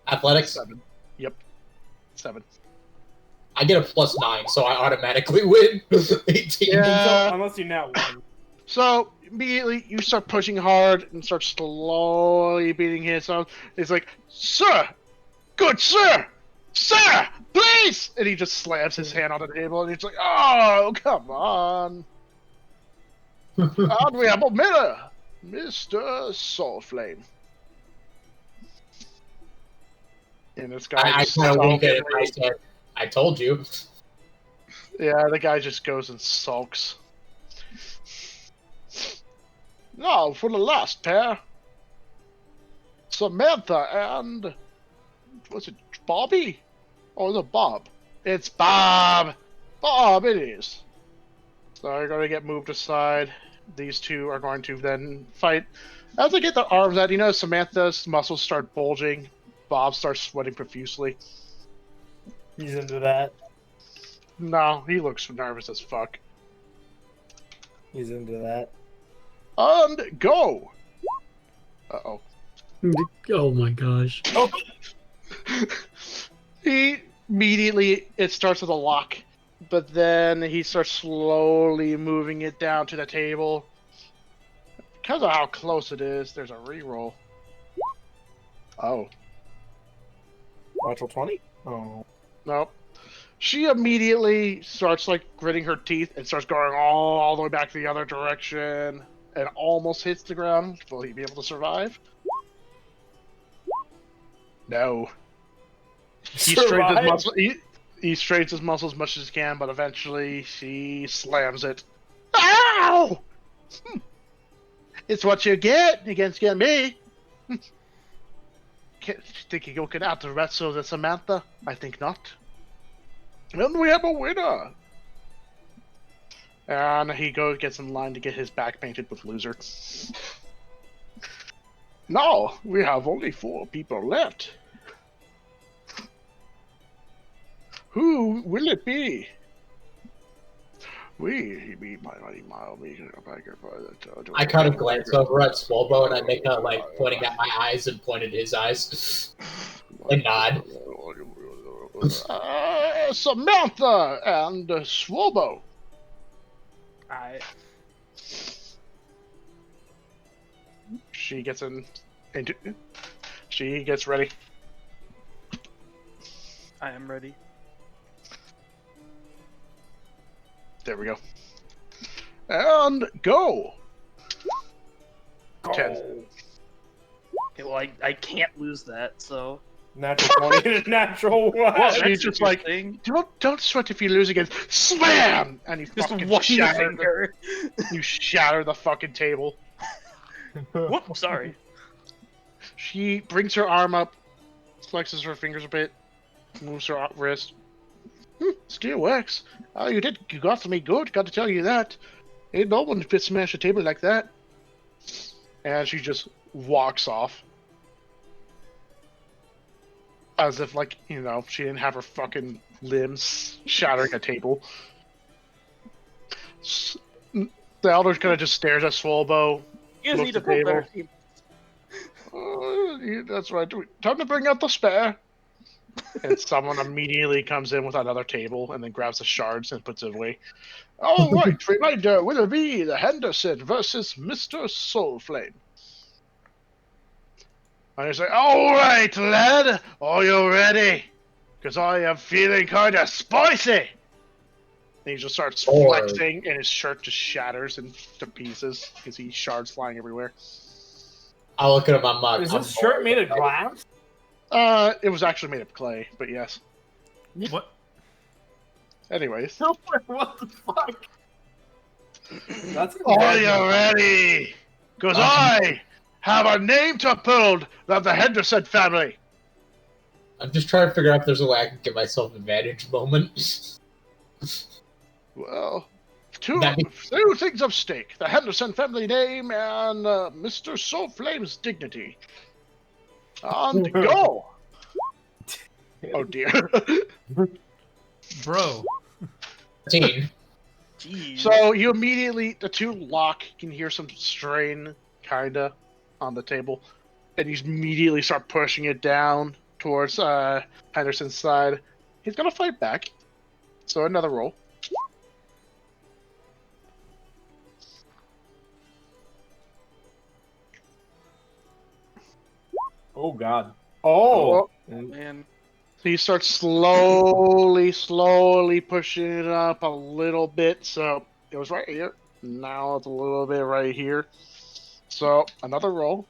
Athletics. 7. Yep. 7. I get a +9, so I automatically win. 18. Yeah. Unless you now win. So immediately you start pushing hard and start slowly beating his. So it's like, sir, good sir, please, and he just slams his hand on the table and he's like, oh, come on. And we have a mirror, Mr. Soulflame. And this guy, I kind of winked at it and I said, I told you. yeah, the guy just goes and sulks. Now for the last pair. Samantha and... was it Bobby? Or is it Bob? It's Bob! Bob, it is. So they're going to get moved aside. These two are going to then fight. As they get their arms out, Samantha's muscles start bulging. Bob starts sweating profusely. He's into that. No, he looks nervous as fuck. He's into that. And go! Uh-oh. Oh my gosh. Oh, He immediately, it starts with a lock, but then he starts slowly moving it down to the table. Because of how close it is, there's a reroll. Oh. natural 20? Oh. Nope. She immediately starts, like, gritting her teeth and starts going all the way back to the other direction and almost hits the ground. Will he be able to survive? No. He strains his muscle. He strains his muscles as much as he can, but eventually she slams it. Ow! It's what you get against me. Think you can out the rest of the Samantha? I think not. And we have a winner. And he gets in line to get his back painted with loser. Now we have only 4 people left. Who will it be? We be my mighty mile me I kind of glance over at Swolbo and I make a pointing at my eyes and point at his eyes and nod. Samantha and Swobo. I She gets she gets ready. am ready. There we go. And go. 10. Okay, well, I can't lose that, so. Natural 20 and natural Well, what? so you just like thing. don't sweat if you lose again. Slam! And you Just fucking one shatter. finger. You shatter the fucking table. Whoop, sorry. She brings her arm up, flexes her fingers a bit, moves her wrist. Still works. Oh, you got to me good. Got to tell you that. Ain't no one could smash a table like that. And she just walks off. As if, like, you know, she didn't have her fucking limbs shattering a table. The elder kind of just stares at Swolbo. You guys Looks need to at build table. better team. That's right. Time to bring out the spare. And someone immediately comes in with another table and then grabs the shards and puts it away. All right, reminder, will it be the Henderson versus Mr. Soulflame? And he's like, all right, lad, are you ready? Because I am feeling kind of spicy. And he just starts flexing, and his shirt just shatters into pieces because he shards flying everywhere. I'll look at him. I'm Is this shirt made of glass? It was actually made of clay, but yes. What? Anyways. What the fuck? That's Are you ready? Because I have a name to build of the Henderson family. I'm just trying to figure out if there's a way I can give myself an advantage moment. Well, two things of stake. The Henderson family name and Mr. Soulflame's dignity. And go! Oh dear. Bro. 13. Jeez. So you immediately, the two lock, you can hear some strain, kinda, on the table. And you immediately start pushing it down towards Henderson's side. He's gonna fight back. So another roll. Oh god. Oh! Man. So you start slowly pushing it up a little bit. So it was right here. Now it's a little bit right here. So another roll.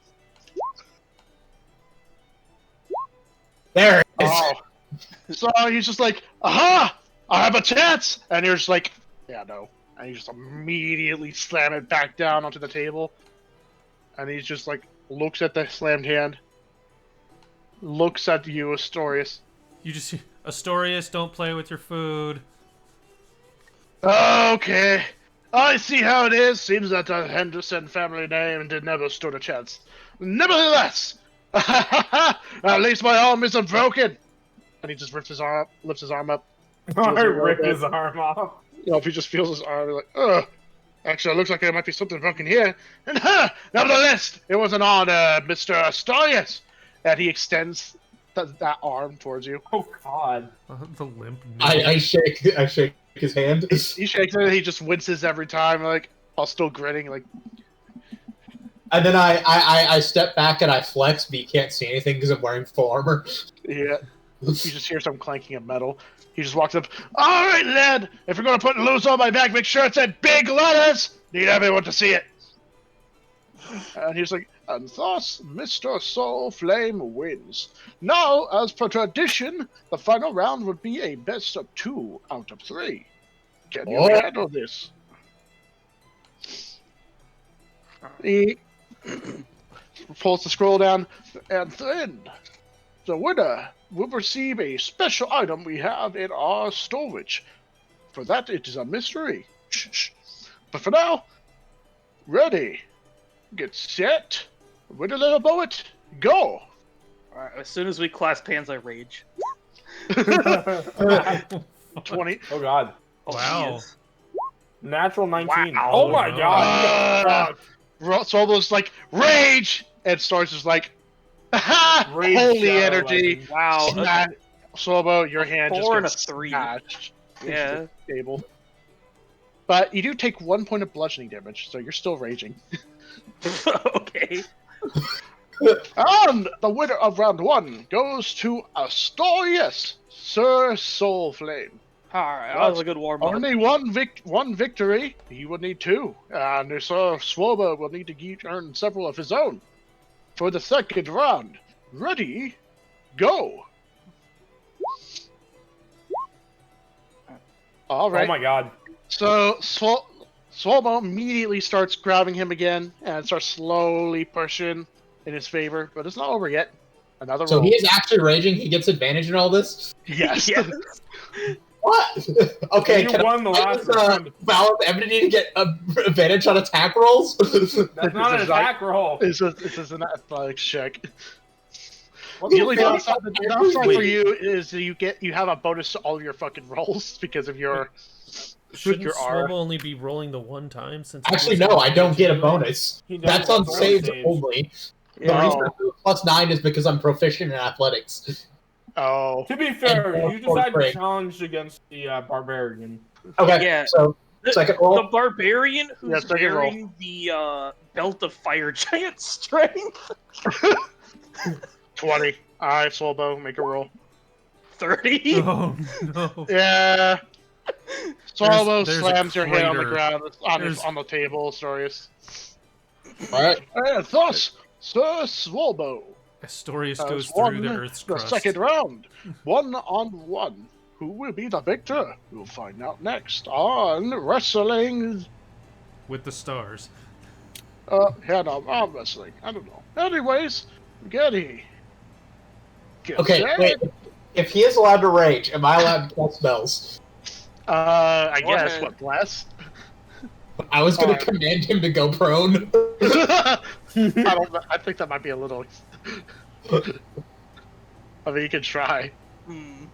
There it is. Oh. So he's just like, aha! I have a chance! And you're just like, yeah, no. And you just immediately slam it back down onto the table. And he's just like, looks at the slammed hand. Looks at you, Astorius. You just Astorius, don't play with your food. Okay. I see how it is. Seems that the Henderson family name did never stood a chance. Nevertheless, at least my arm isn't broken. And he just lifts his arm up. I ripped his arm off. You know, if he just feels his arm, like, ugh. Actually, it looks like there might be something broken here. And nevertheless, it was an honor, Mr. Astorius. And he extends that arm towards you. Oh god. The limp. I shake his hand. He shakes it, and he just winces every time, like, while still grinning, like. And then I step back and I flex, but you can't see anything because I'm wearing full armor. Yeah. You just hear some clanking of metal. He just walks up. All right, lad. If you're gonna put loose on my back, make sure it's in big letters. Need everyone to see it. And he's like, and thus Mr. Soulflame wins. Now, as per tradition, the final round would be a best of 2 out of 3. Can you handle this? He pulls the scroll down, and then the winner will receive a special item we have in our storage. For that, it is a mystery. Shh. But for now, ready, get set, with a little bullet, go! Alright, as soon as we clasp hands, I rage. 20. Oh god. Oh, Wow. jeez. Natural 19. Wow. Oh my No. god. You got fucked. Swalbow's like, rage! And Stars is like, ha! Rage Holy Shadow energy! Legend. Wow. Smash. Swalbow, your A hand just 4 and a gets 3. smashed into Yeah. the table. But you do take 1 point of bludgeoning damage, so you're still raging. Okay. And the winner of round 1 goes to Astorius, Sir Soulflame. Alright, that was a good warm up. Only one victory. He would need 2, and Sir Swoba will need to earn several of his own. For the second round, ready, go. All right. Oh my god. So Swoba immediately starts grabbing him again and starts slowly pushing in his favor, but it's not over yet. Another So roll. he is actually raging. He gets advantage in all this. Yes. Yes. What? Okay, You can won the I last use, round. Valor of Enmity to get advantage on attack rolls? That's not an This is attack roll. This is an athletics check. What The the only fuck? downside for you is you have a bonus to all your fucking rolls because of your Shouldn't your R. Swobo only be rolling the one time? Since he Actually, was no, I don't advantage get a anyway? bonus. He doesn't That's on roll saves saves. only. The Yeah. reason I do +9 is because I'm proficient in athletics. Oh, To be fair, And you four decided to break. challenge against the barbarian. Okay, Yeah. so second roll. The barbarian who's Yeah, second roll. wearing the belt of fire giant strength. 20. All right, Swalbow, make a roll. 30. Oh no. Yeah. Swalbow there's a slams your head on the crater. ground There's- on the table. Storius. All right. And thus, Sir Swalbow Astorius has goes won through the Earth's the crust. second round, 1-on-1. Who will be the victor? We'll find out next on Wrestling. With the stars. Yeah, no, arm wrestling. I don't know. Anyways, Getty. Get Okay, set. wait. If he is allowed to rage, am I allowed to cast spells? I Go guess ahead. what bless. I was going to Alright. command him to go prone. I think that might be a little. I mean, you can try. Hmm.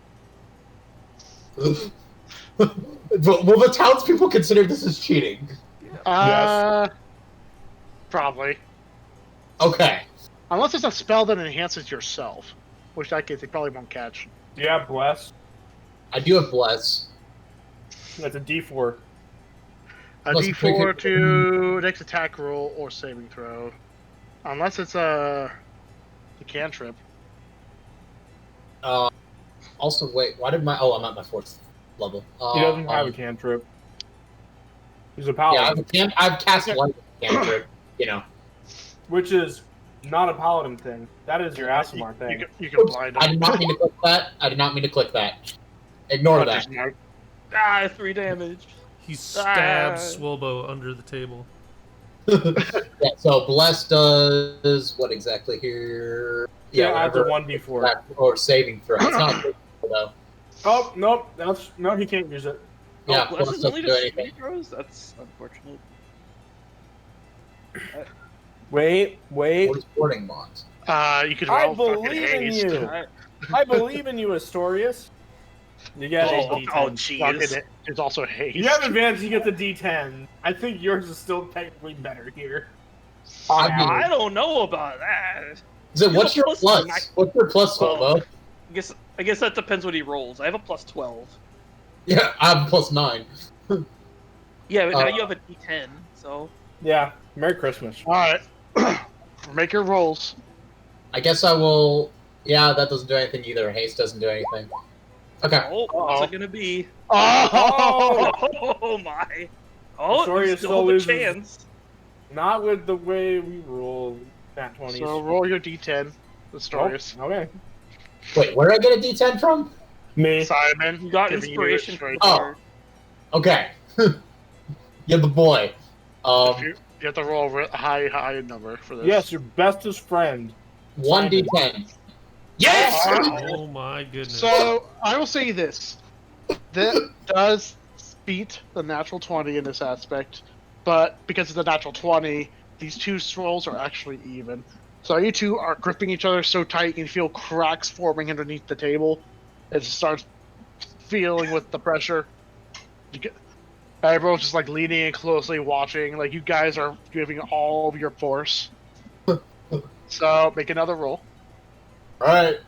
Will the townspeople consider this as cheating? Probably. Okay. Unless it's a spell that enhances yourself, which that case they probably won't catch. Yeah, bless. I do have bless. That's a D4. A Let's D4 pick it- to next attack roll or saving throw, unless it's a cantrip. Also, wait, why did my... Oh, I'm at my 4th level. He doesn't have a cantrip. He's a paladin, Yeah, I've cast light cantrip, you know. which is not a paladin thing. That is your Asimar thing. You can blind I them. did not mean to click that. I did not mean to click that. Ignore that. Ah, 3 damage. He stabs Ah. Swilbo under the table. Yeah, so bless does what exactly here? Yeah, adds a whatever. 1D4. Or saving throw. It's not saving throw, though. Oh, nope. No, he can't use it. Yeah, oh, plus Bless is doesn't only do to anything. saving throws? That's unfortunate. Wait. What is boarding bonds? You can I roll fucking believe in haste. you. I believe in you, Astorius. You get a Oh, D10. jeez. Fucking, there's also haste. You have advantage, you get the D10. I think yours is still technically better here. I mean- I don't know about that. So He's what's a your plus plus? nine. What's your plus, Oh. Swilbo? I guess that depends what he rolls. I have a plus 12. Yeah, I have plus 9. Yeah, but now Uh, you have a D10, so. Yeah. Merry Christmas. All right, make your rolls. I guess I will... Yeah, that doesn't do anything either. Haste doesn't do anything. Okay. Oh, what's it gonna be? Oh, Oh my! Oh, Sorry, you it still still have a loses. chance. Not with the way we roll nat 20s. so roll your D10. The stories. Okay. Wait, where did I get a D10 from? Me. Simon, You got giving inspiration You from the Oh. card. Okay. You're the boy. you have to roll a high number for this. Yes, your bestest friend. 1d10. Yes! Oh my goodness. So I will say this: that does beat the natural 20 in this aspect, but because of the natural 20, these two rolls are actually even. So you two are gripping each other so tight you can feel cracks forming underneath the table, It starts feeling with the pressure. Everyone's just like leaning in closely, watching. Like you guys are giving all of your force. So make another roll. All right.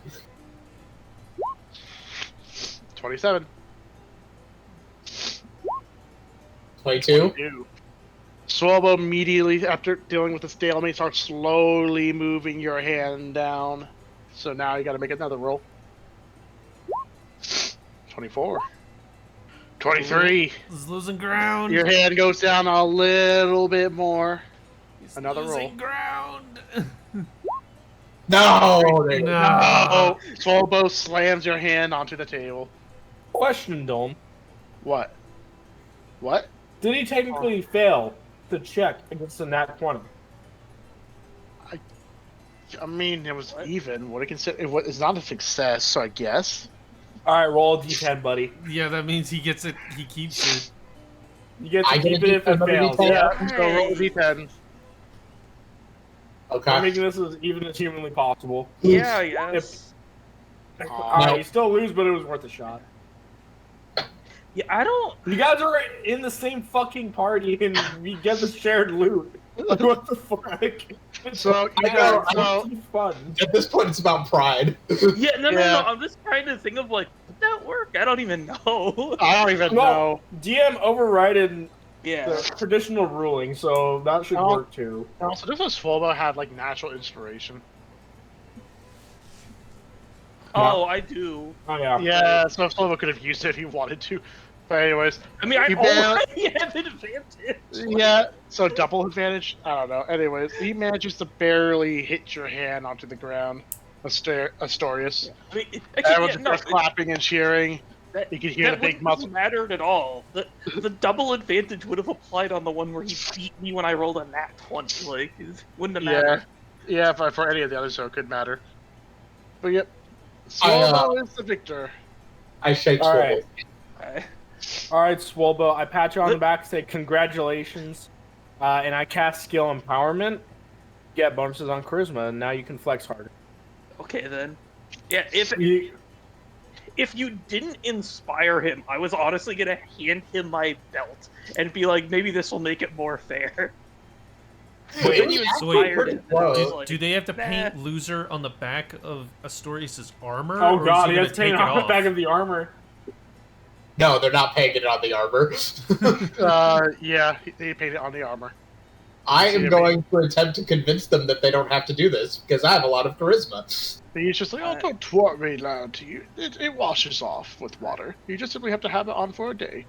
27. 22. 22. Swobo immediately, after dealing with the stalemate, starts slowly moving your hand down. So now you got to make another roll. 24. 23. He's losing ground. Your hand goes down a little bit more. He's Another losing roll. ground. No. Oh, Swobo slams your hand onto the table. Question, Dome. What? What? Did he technically fail the check against the nat 20? I mean, it was even. What I consider it's not a success, so I guess. All right, roll a d10, buddy. Yeah, that means he gets it. He keeps it. You get to I keep get it if it another fails. D10? Yeah. So roll a d10. I'm Okay. making this as even as humanly possible. Yeah, yes. Alright, you still lose, but it was worth a shot. Yeah, I don't. You guys are in the same fucking party, and we get the shared loot. Like, what the fuck? So you I know, guys, so It's fun. At this point, it's about pride. Yeah, no. Yeah. I'm just trying to think of like, would that work? I don't even know. I don't even know. DM overrided Yeah. the traditional ruling, so that should Oh. work too. Also, this was Swobo had like natural inspiration. Oh, I do. Oh yeah. Yeah, so Swobo could have used it if he wanted to. But anyways, I mean, I You barely- already have an advantage. yeah. So double advantage. I don't know. Anyways, he manages to barely hit your hand onto the ground. Astorius. I mean, Everyone actually, just yeah, starts clapping and cheering. that, You could hear the that big wouldn't muscle. have mattered at all. The double advantage would have applied on the one where he beat me when I rolled a nat 20. Like, it wouldn't have Yeah, mattered. yeah. For any of the others, so it could matter. But yep, I, Swobo is the victor. I shake All Swivel. right. Alright, Swolbo, I pat you on the back, say congratulations, and I cast skill empowerment. Get bonuses on charisma, and now you can flex harder. Okay then. Yeah, if You- you didn't inspire him, I was honestly gonna hand him my belt and be like, maybe this will make it more fair. But Wait, then you so wait, inspired him. and I was do- like, Do they have to nah. paint loser on the back of Astorius' armor? Oh or is god, he gonna has paint take it on the off? back of the armor. No, they're not painted on the armor. Yeah, they painted on the armor. I See am what I going to attempt to convince them that they don't have to do this because I have a lot of charisma. He's just like, oh, don't worry, lad. It washes off with water. You just simply have to have it on for a day.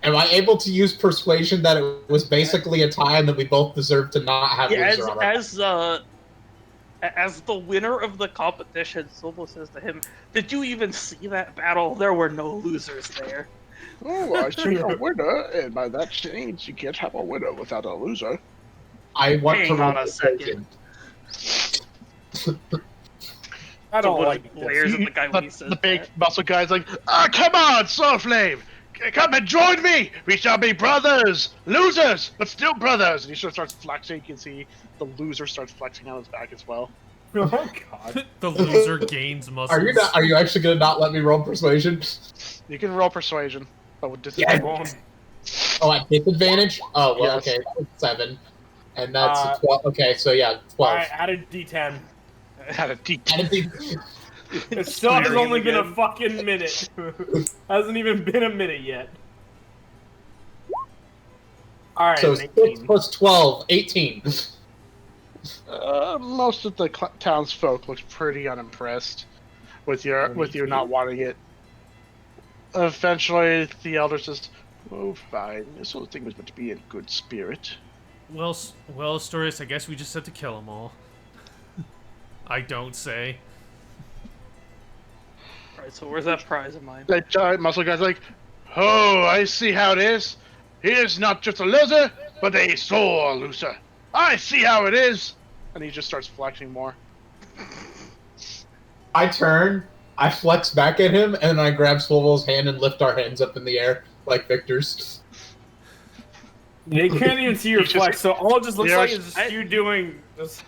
Am I able to use persuasion that it was basically a tie and that we both deserve to not have Yeah, loser armor? as the winner of the competition, Silvo says to him, "Did you even see that battle? There were no losers there." Oh, I see a winner, and by that change, you can't have a winner without a loser. I want Hang to on roll a second. I don't Someone like glares this. at the guy when he says The big that. muscle guy's like, come on, Soulflame! Come and join me! We shall be brothers! Losers, but still brothers! And he sort of starts flexing. You can see the loser starts flexing on his back as well. Oh god. The loser gains muscles. Are you actually going to not let me roll persuasion? You can roll persuasion, but with disadvantage. Yeah. Oh, at disadvantage? Oh, well, Yes. okay. That's 7. And that's Uh, 12. Okay, so yeah, 12. Alright, add a d10. Had a deep. And it'd be- It still has Clearing only been a again. fucking minute. Hasn't even been a minute yet. Alright, so 6 19. plus 12, 18. Most of the townsfolk looks pretty unimpressed with you not wanting it. Eventually, the elder says, "Oh, fine. This whole thing was meant to be in good spirit." Well, Astorius, I guess we just have to kill them all. I don't say. Alright, so where's that prize of mine? That giant muscle guy's like, "Oh, I see how it is. He is not just a loser, but a sore loser. I see how it is." And he just starts flexing more. I turn, I flex back at him, and then I grab Swovel's hand and lift our hands up in the air like victors. They can't even see your You just- flex, so all it just looks Yeah, like is just you doing this.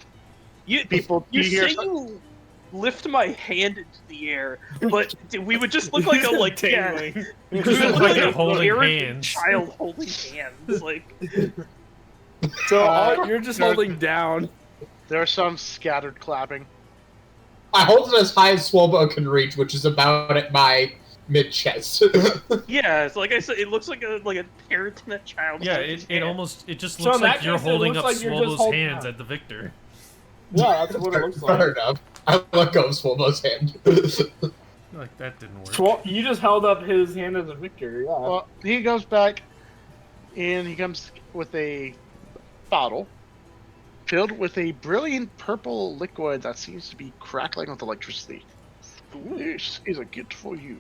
You People, you you hear say some- you lift my hand into the air, but we would just look like a Dangling. You we just would look look like like you're a holding arrogant hands. child holding hands. Like So Uh, you're just there- holding down. There are some scattered clapping. I hold it as high as Swobo can reach, which is about at my mid chest. yeah, it's like I said, it looks like a parent and a child. Yeah, holding it hands. just So looks in that like you're case, it holding looks up like you're just Swobo's holding hands up. at the victor. Yeah, that's what it looks Fair like. enough. I let go of Swobo's hand. Like that didn't work. You just held up his hand as a victor. Yeah. Well, he goes back, and he comes with a bottle filled with a brilliant purple liquid that seems to be crackling with electricity. This is a gift for you,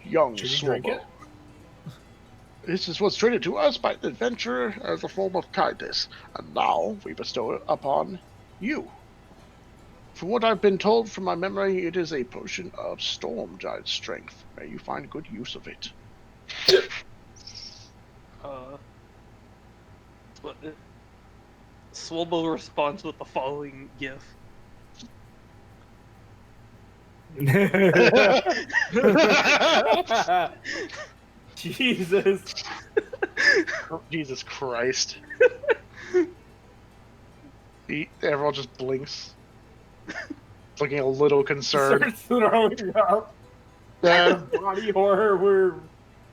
young Should you drink it? Swobo. This is what's traded to us by the adventurer as a form of kindness, and now we bestow it upon you. From what I've been told from my memory, it is a potion of storm giant strength. May you find good use of it. Swobo responds with the following gif. Jesus. Oh, Jesus Christ. Everyone just blinks. Looking a little concerned. Starts throwing up. Yeah. Body horror we're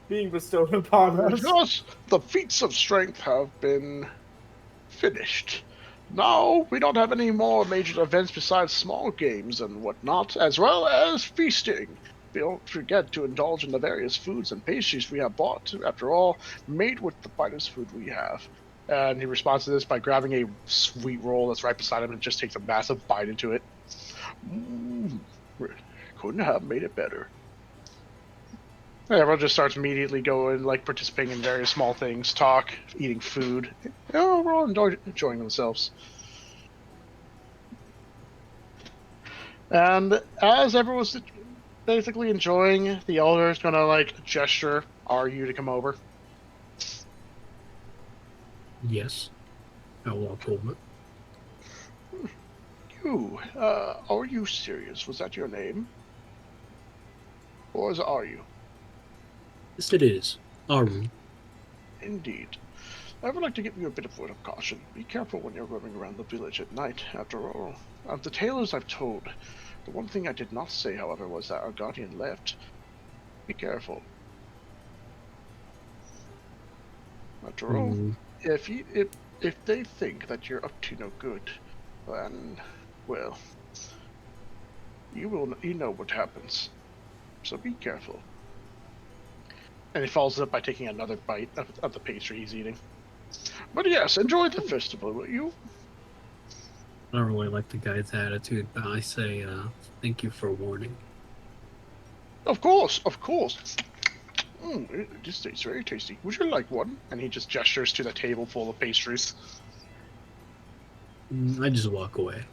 being bestowed upon us. Because the feats of strength have been finished. Now we don't have any more major events besides small games and whatnot, as well as feasting. Don't forget to indulge in the various foods and pastries we have bought. After all, made with the finest food we have. And he responds to this by grabbing a sweet roll that's right beside him and just takes a massive bite into it. Couldn't have made it better. Everyone just starts immediately going, like, participating in various small things, talk, eating food. Oh, we're all enjoying themselves. And as everyone's basically enjoying, the elder is gonna, like, gesture you to come over. Yes. I'll walk over. You, are you serious? Was that your name? Or is are you? Yes, it is. Aru. Indeed. I would like to give you a bit of word of caution. Be careful when you're roaming around the village at night. After all, of the tales I've told, the one thing I did not say, however, was that our guardian left. Be careful. After all, Mm, if they think that you're up to no good, then, well, you know what happens. So be careful. And he follows it up by taking another bite of the pastry he's eating. But yes, enjoy the festival, will you? I don't really like the guy's attitude, but I say, thank you for warning. Of course, of course. This tastes very tasty. Would you like one? And he just gestures to the table full of pastries. I just walk away.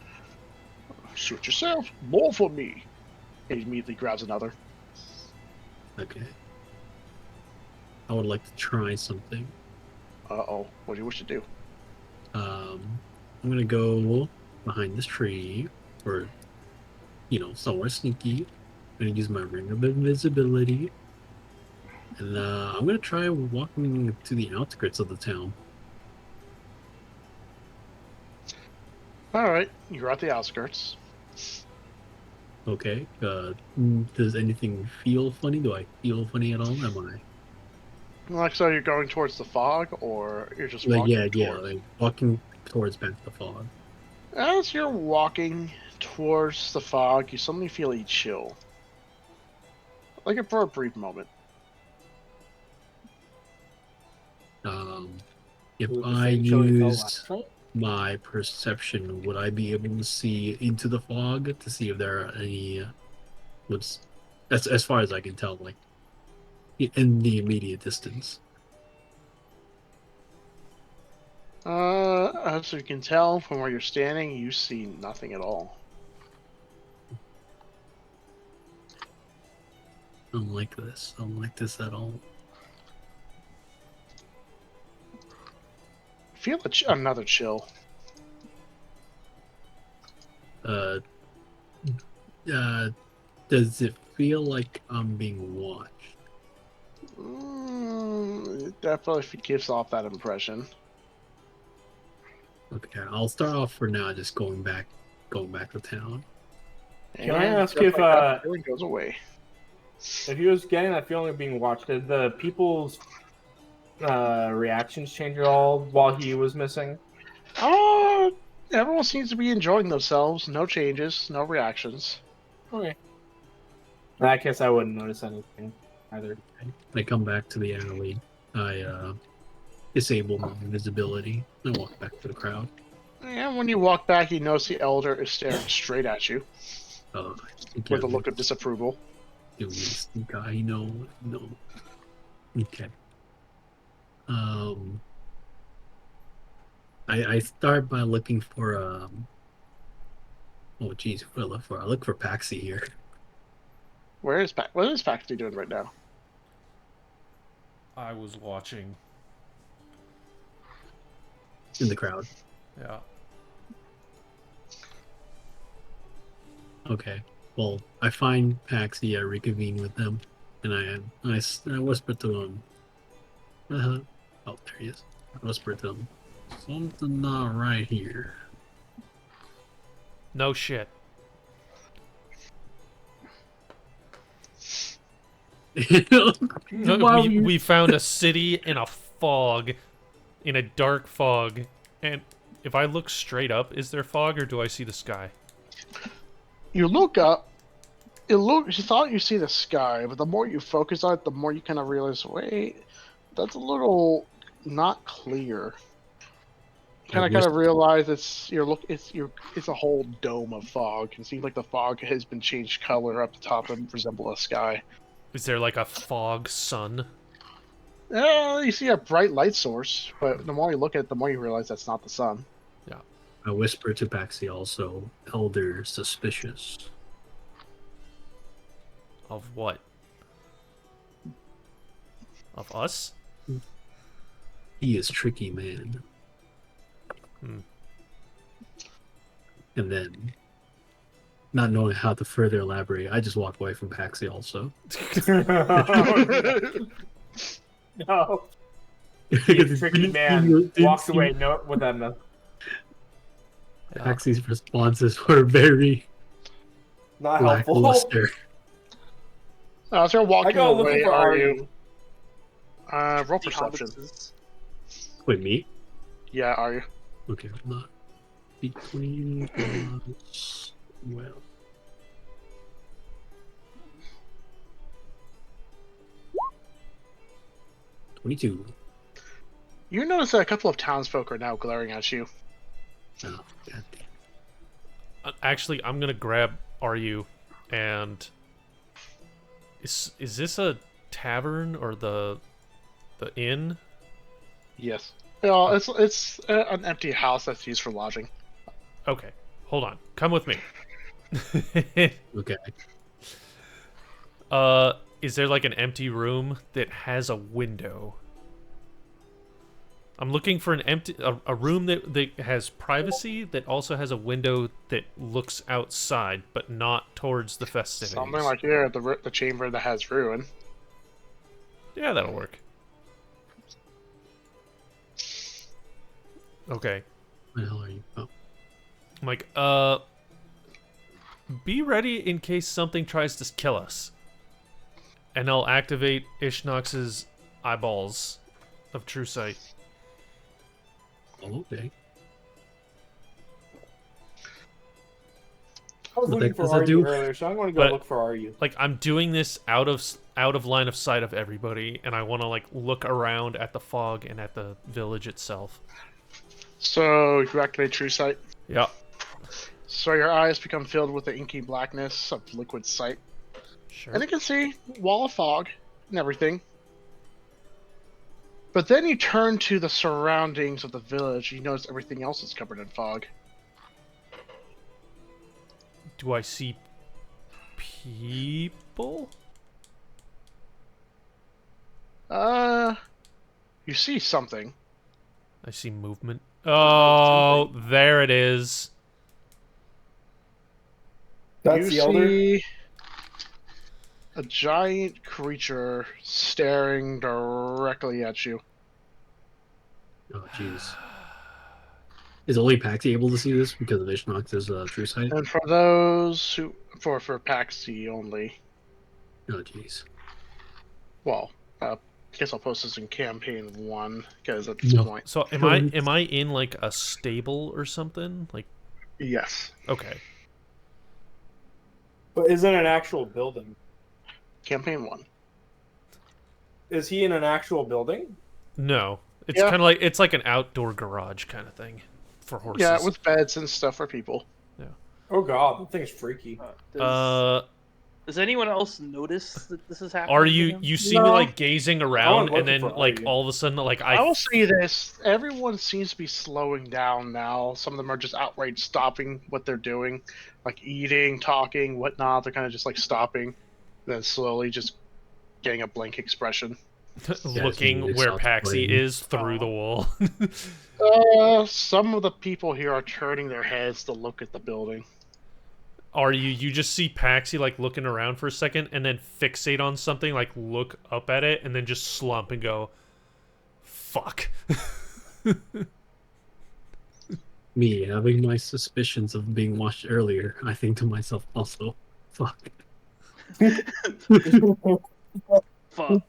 Suit yourself. More for me. And he immediately grabs another. Okay. I would like to try something. Uh-oh. What do you wish to do? I'm gonna go behind this tree, or, somewhere sneaky. I'm gonna use my ring of invisibility. And I'm gonna try walking to the outskirts of the town. Alright, you're at the outskirts. Okay. Does anything feel funny? Do I feel funny at all? Am I? Like, so you're going towards the fog, or you're just Like, walking yeah, towards... like walking towards back the fog. As you're walking towards the fog, you suddenly feel a chill. Like for a brief moment. If Ooh, the I same chili felt used last night? my perception, would I be able to see into the fog to see if there are any what's that's as far as I can tell, like in the immediate distance? As you can tell from where you're standing, you see nothing at all. I don't like this. I don't like this at all. Feel another chill. Does it feel like I'm being watched? It definitely gives off that impression. Okay, I'll start off for now, just going back to town. Can I And ask just if like that feeling goes away. if he was getting that feeling of being watched, did the people's reactions change at all while he was missing? Oh, everyone seems to be enjoying themselves. No changes, no reactions. Okay. In that case, I wouldn't notice anything either. I come back to the alley. I disable my invisibility and walk back to the crowd. And when you walk back, you notice the elder is staring straight at you with a look of disapproval. Do this guy no. Okay. I start by looking for oh geez, what do I look for? I look for Paxi here. What is Paxi doing right now? I was watching. In the crowd. Yeah. Okay. Well, I find Paxi, I reconvene with them, and I whisper to him. Oh, there he is. I whisper to him. Something not right here. No shit. Why we found a city in a fog, in a dark fog, and if I look straight up, is there fog or do I see the sky? You look up. You thought you see the sky, but the more you focus on it, the more you kind of realize, wait, that's a little not clear. Kind of realize it's a whole dome of fog. It seems like the fog has been changed color up the top and resemble a sky. Is there like a fog sun? You see a bright light source, but the more you look at it, the more you realize that's not the sun. Yeah. I whisper to Paxi also, Elder suspicious. Of what? Of us? He is tricky, man. And then, not knowing how to further elaborate, I just walk away from Paxi also. No. The tricky man walks away with that. Paxi's responses were very Not helpful. lackluster. As you're walking I go away, looking for are Aryu. you? Roll perception. Wait, me? Yeah, are you? Okay, not between plus, well. $22. You notice that a couple of townsfolk are now glaring at you. Oh, God damn. Actually, I'm gonna grab RU, and is this a tavern or the inn? Yes. Well, it's an empty house that's used for lodging. Okay, hold on. Come with me. Okay. Is there like an empty room that has a window? I'm looking for a room that has privacy, that also has a window that looks outside, but not towards the festivities. Something like here, the chamber that has ruin. Yeah, that'll work. Okay. Where the hell are you? Oh. I'm like, be ready in case something tries to kill us. And I'll activate Ishnox's eyeballs of true sight. Oh, okay. I was What looking the for heck does that Aryu do? earlier, so I'm going to go But- look for Aryu. Like, I'm doing this out of line of sight of everybody, and I want to like look around at the fog and at the village itself. So you activate True Sight. Yeah. So your eyes become filled with the inky blackness of liquid sight. Sure. And you can see wall of fog and everything. But then you turn to the surroundings of the village. You notice everything else is covered in fog. Do I see people? You see something. I see movement. Oh, there it is. That's you the elder. see a giant creature staring directly at you. Oh, jeez. Is only Paxi able to see this because of Ishnox's true sight? And for those who, for Paxi only, Oh, jeez. well, I guess I'll post this in campaign 1 because at this No. point, So am I in like a stable or something? Like, yes, okay. But isn't an actual building? campaign 1. Is he in an actual building? No. It's Yeah. kind of like it's like an outdoor garage kind of thing for horses. Yeah, with beds and stuff for people. Oh god, that thing's freaky. Does anyone else notice that this is happening? Are to you him? see me No. like gazing around looking and then for like Arya. all of a sudden like I will say this: everyone seems to be slowing down now. Some of them are just outright stopping what they're doing, like eating, talking, whatnot. They're kind of just like stopping, then slowly just getting a blank expression. looking where Paxi is through the wall. Some of the people here are turning their heads to look at the building. Are you just see Paxi like looking around for a second and then fixate on something, like look up at it and then just slump and go, fuck. Me having my suspicions of being watched earlier, I think to myself also, fuck. Fuck.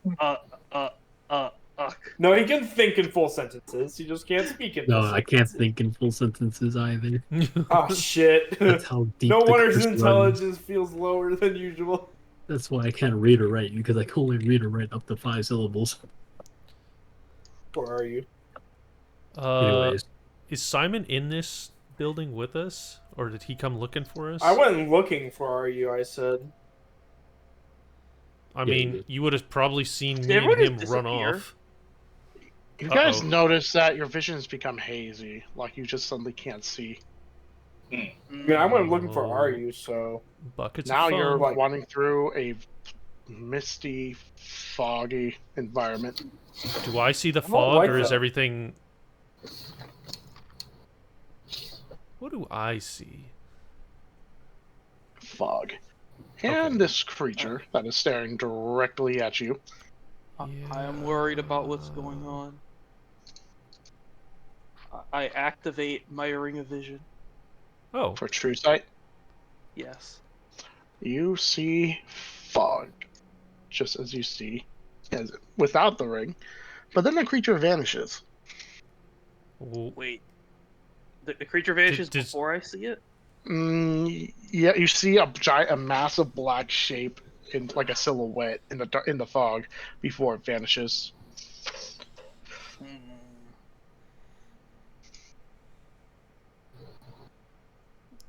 No, he can think in full sentences. He just can't speak in No, full I sentences. can't think in full sentences either. Oh shit. That's how deep No the wonder his curse runs. intelligence feels lower than usual. That's why I can't read or write, because I can only read or write up to 5 syllables. Where are you? Anyways, Is Simon in this building with us? Or did he come looking for us? I went looking for are you, I said. I mean, you would have probably seen me everyone and him just run disappear? off. You guys Uh-oh. notice that your vision's become hazy, like you just suddenly can't see. I mean, I went looking for are you, so... Buckets Now of fun. you're Like- running through a misty, foggy environment. Do I see the don't fog, like or is that. everything... What do I see? Fog. And this creature that is staring directly at you. I am worried about what's going on. I activate my ring of vision. Oh, For true sight, Yes. you see fog, just as you see without the ring. But then the creature vanishes. Wait. The creature vanishes does- before I see it? Yeah, you see a massive black shape in like a silhouette in the fog before it vanishes.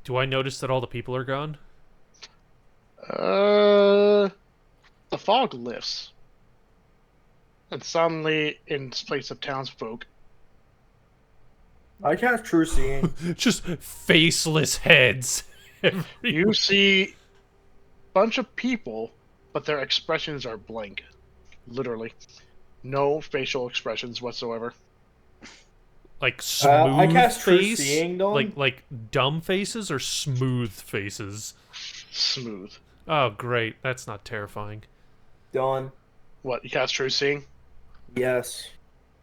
do I notice that all the people are gone? The fog lifts, and suddenly, in place of townsfolk, I cast True Seeing. Just faceless heads. you see a bunch of people, but their expressions are blank. Literally, no facial expressions whatsoever. Like smooth I cast True face? Seeing, Dylan. Like dumb faces or smooth faces? Smooth. Oh, great. That's not terrifying. Dylan. What, you cast True Seeing? Yes.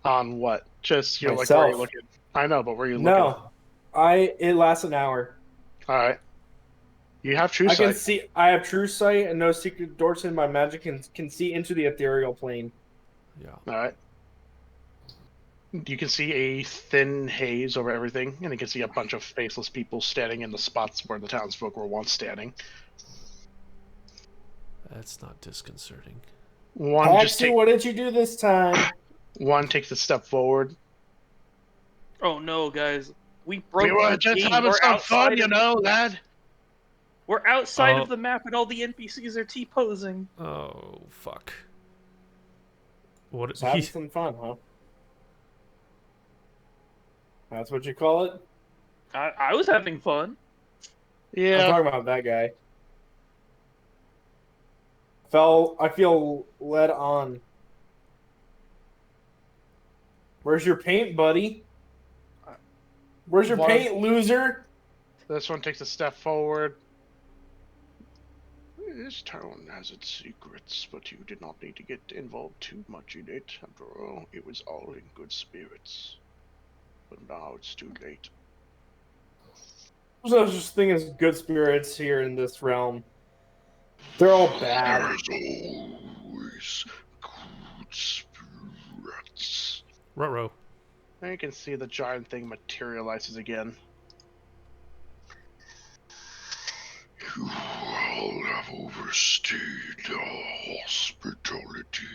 On what? Just you're like, Myself. where are you looking? I know, but where are you looking? No. It lasts an hour. All right. You have True I can Sight. see. I have True Sight and no secret doors in my magic can see into the ethereal plane. Yeah. All right. You can see a thin haze over everything, and you can see a bunch of faceless people standing in the spots where the townsfolk were once standing. That's not disconcerting. What did you do this time? One takes a step forward. Oh no, guys. We broke We were the just game. having We're some outside fun, you of- know, lad. We're outside Oh. of the map and all the NPCs are T-posing. Oh, fuck. What Just having some fun, huh? That's what you call it? I was having fun. I'm Yeah. talking about that guy. I feel led on. Where's your paint, buddy? Where's your One- paint, loser? This one takes a step forward. This town has its secrets, but you did not need to get involved too much in it. After all, it was all in good spirits. But now it's too late. There's no such thing as good spirits here in this realm. They're all bad. There's always good spirits. Ruh-roh. And you can see the giant thing materializes again. You all have overstayed our hospitality.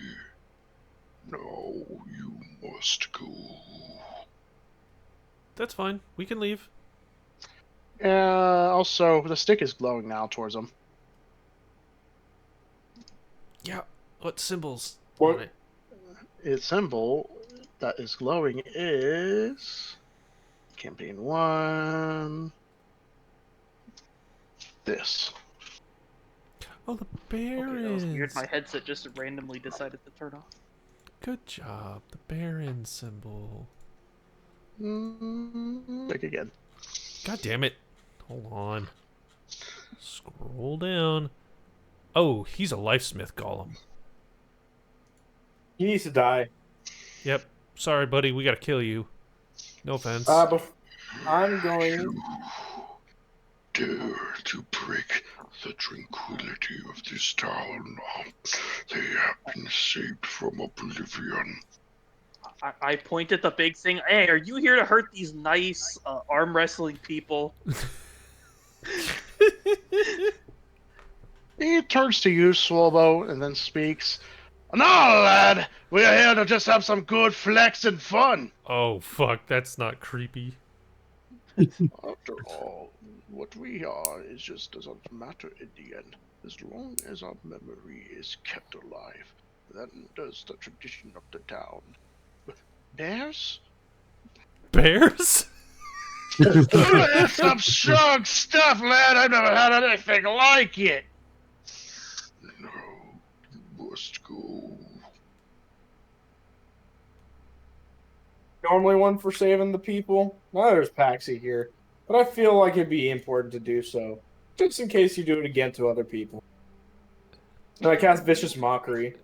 Now you must go. That's fine. We can leave. Also, the stick is glowing now towards him. Yeah. What symbols? What? on it? Its symbol that is glowing is campaign 1. This. Oh, the Okay, that was weird. Barons. My headset just randomly decided to turn off. Good job. The Baron symbol. Look again. God damn it. Hold on. Scroll down. Oh, he's a lifesmith golem. He needs to die. Yep. Sorry, buddy. We gotta kill you. No offense. I'm going. Dare to break the tranquility of this town. They have been saved from oblivion. I point at the big thing. Hey, are you here to hurt these nice arm wrestling people? He turns to you, Swallow, and then speaks. No, lad! We're here to just have some good flex and fun! Oh, fuck. That's not creepy. After all, what we are is just doesn't matter in the end. As long as our memory is kept alive, then does the tradition of the town. Bears? Bears? That's some strong stuff, lad! I've never had anything like it! No, you must go. Normally one for saving the people. Now there's Paxi here. But I feel like it'd be important to do so. Just in case you do it again to other people. And I cast Vicious Mockery.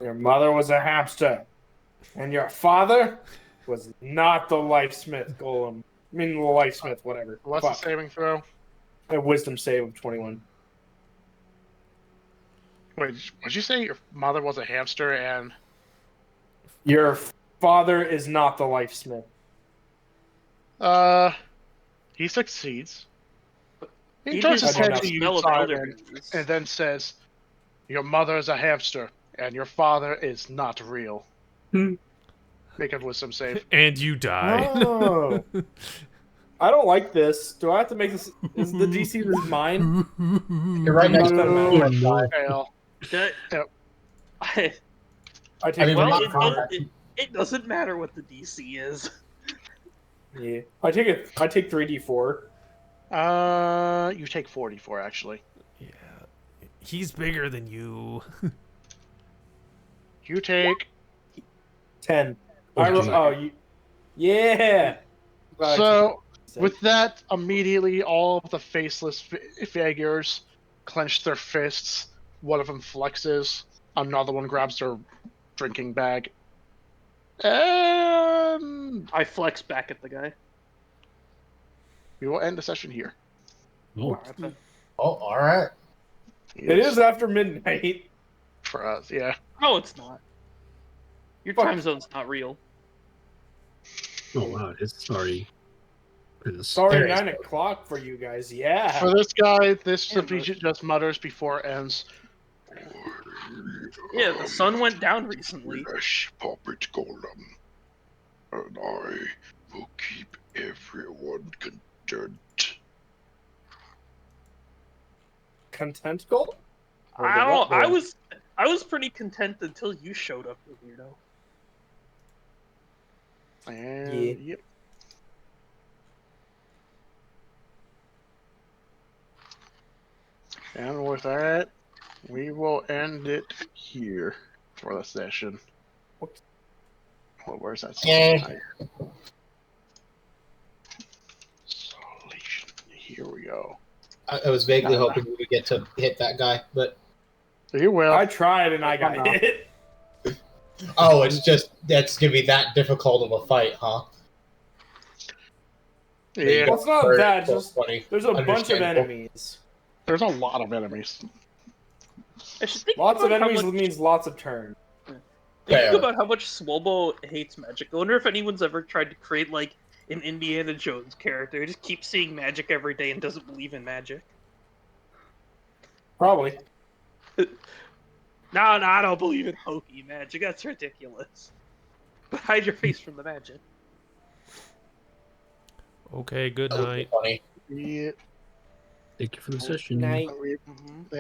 Your mother was a hamster. And your father was not the Lifesmith golem. I mean, the Lifesmith, whatever. What's the Fuck. saving throw? A wisdom save of 21. Wait, did you say your mother was a hamster and... Your father is not the Lifesmith. He succeeds. He He turns did his head not to you, smell of Simon, elderberries. and then says, your mother is a hamster, and your father is not real. Make a wisdom save. And you die. Oh. I don't like this. Do I have to make this? Is the DC this mine? You're right next to No. him. Fail. That- Yep. I take I mean, well, we're it, not it, it doesn't matter what the DC is. yeah. I take 3d4. You take 44, actually. Yeah. He's bigger than you. You take... 10. Oh, you. Yeah. So, with that, immediately all of the faceless figures clench their fists. One of them flexes. Another one grabs their drinking bag. And I flex back at the guy. we will end the session here. Oh, Oh, alright. It is after midnight. For us, yeah. No, it's not. Your Fuck. time zone's not real. oh wow, it's already. It's already There is. 9 o'clock for you guys. Yeah. For this guy, this Yeah, speech just mutters before it ends. Yeah, the sun went down recently. Flesh puppet golem. And I will keep everyone content. Content goal? I don't. I was pretty content until you showed up, you weirdo. And Yeah. yep. And with that, we will end it here for the session. Well, where's that? Yay. Isolation. Here we go. I was vaguely No, no. hoping we would get to hit that guy, but You will. I tried and I got Come on. hit. oh, that's gonna be that difficult of a fight, huh? Yeah, Well, it's not Or that. It's just 1220. there's a bunch of Understandable. enemies. there's a lot of enemies. I should think Lots of about how enemies much, means lots of turns. Fair. thinking about how much Swobo hates magic. I wonder if anyone's ever tried to create like an Indiana Jones character. He just keeps seeing magic every day and doesn't believe in magic. Probably. No, I don't believe in hokey magic. That's ridiculous. But hide your face from the magic. Okay, good That would be night. funny. Yeah. Thank you for the session. Night. We- Mm-hmm.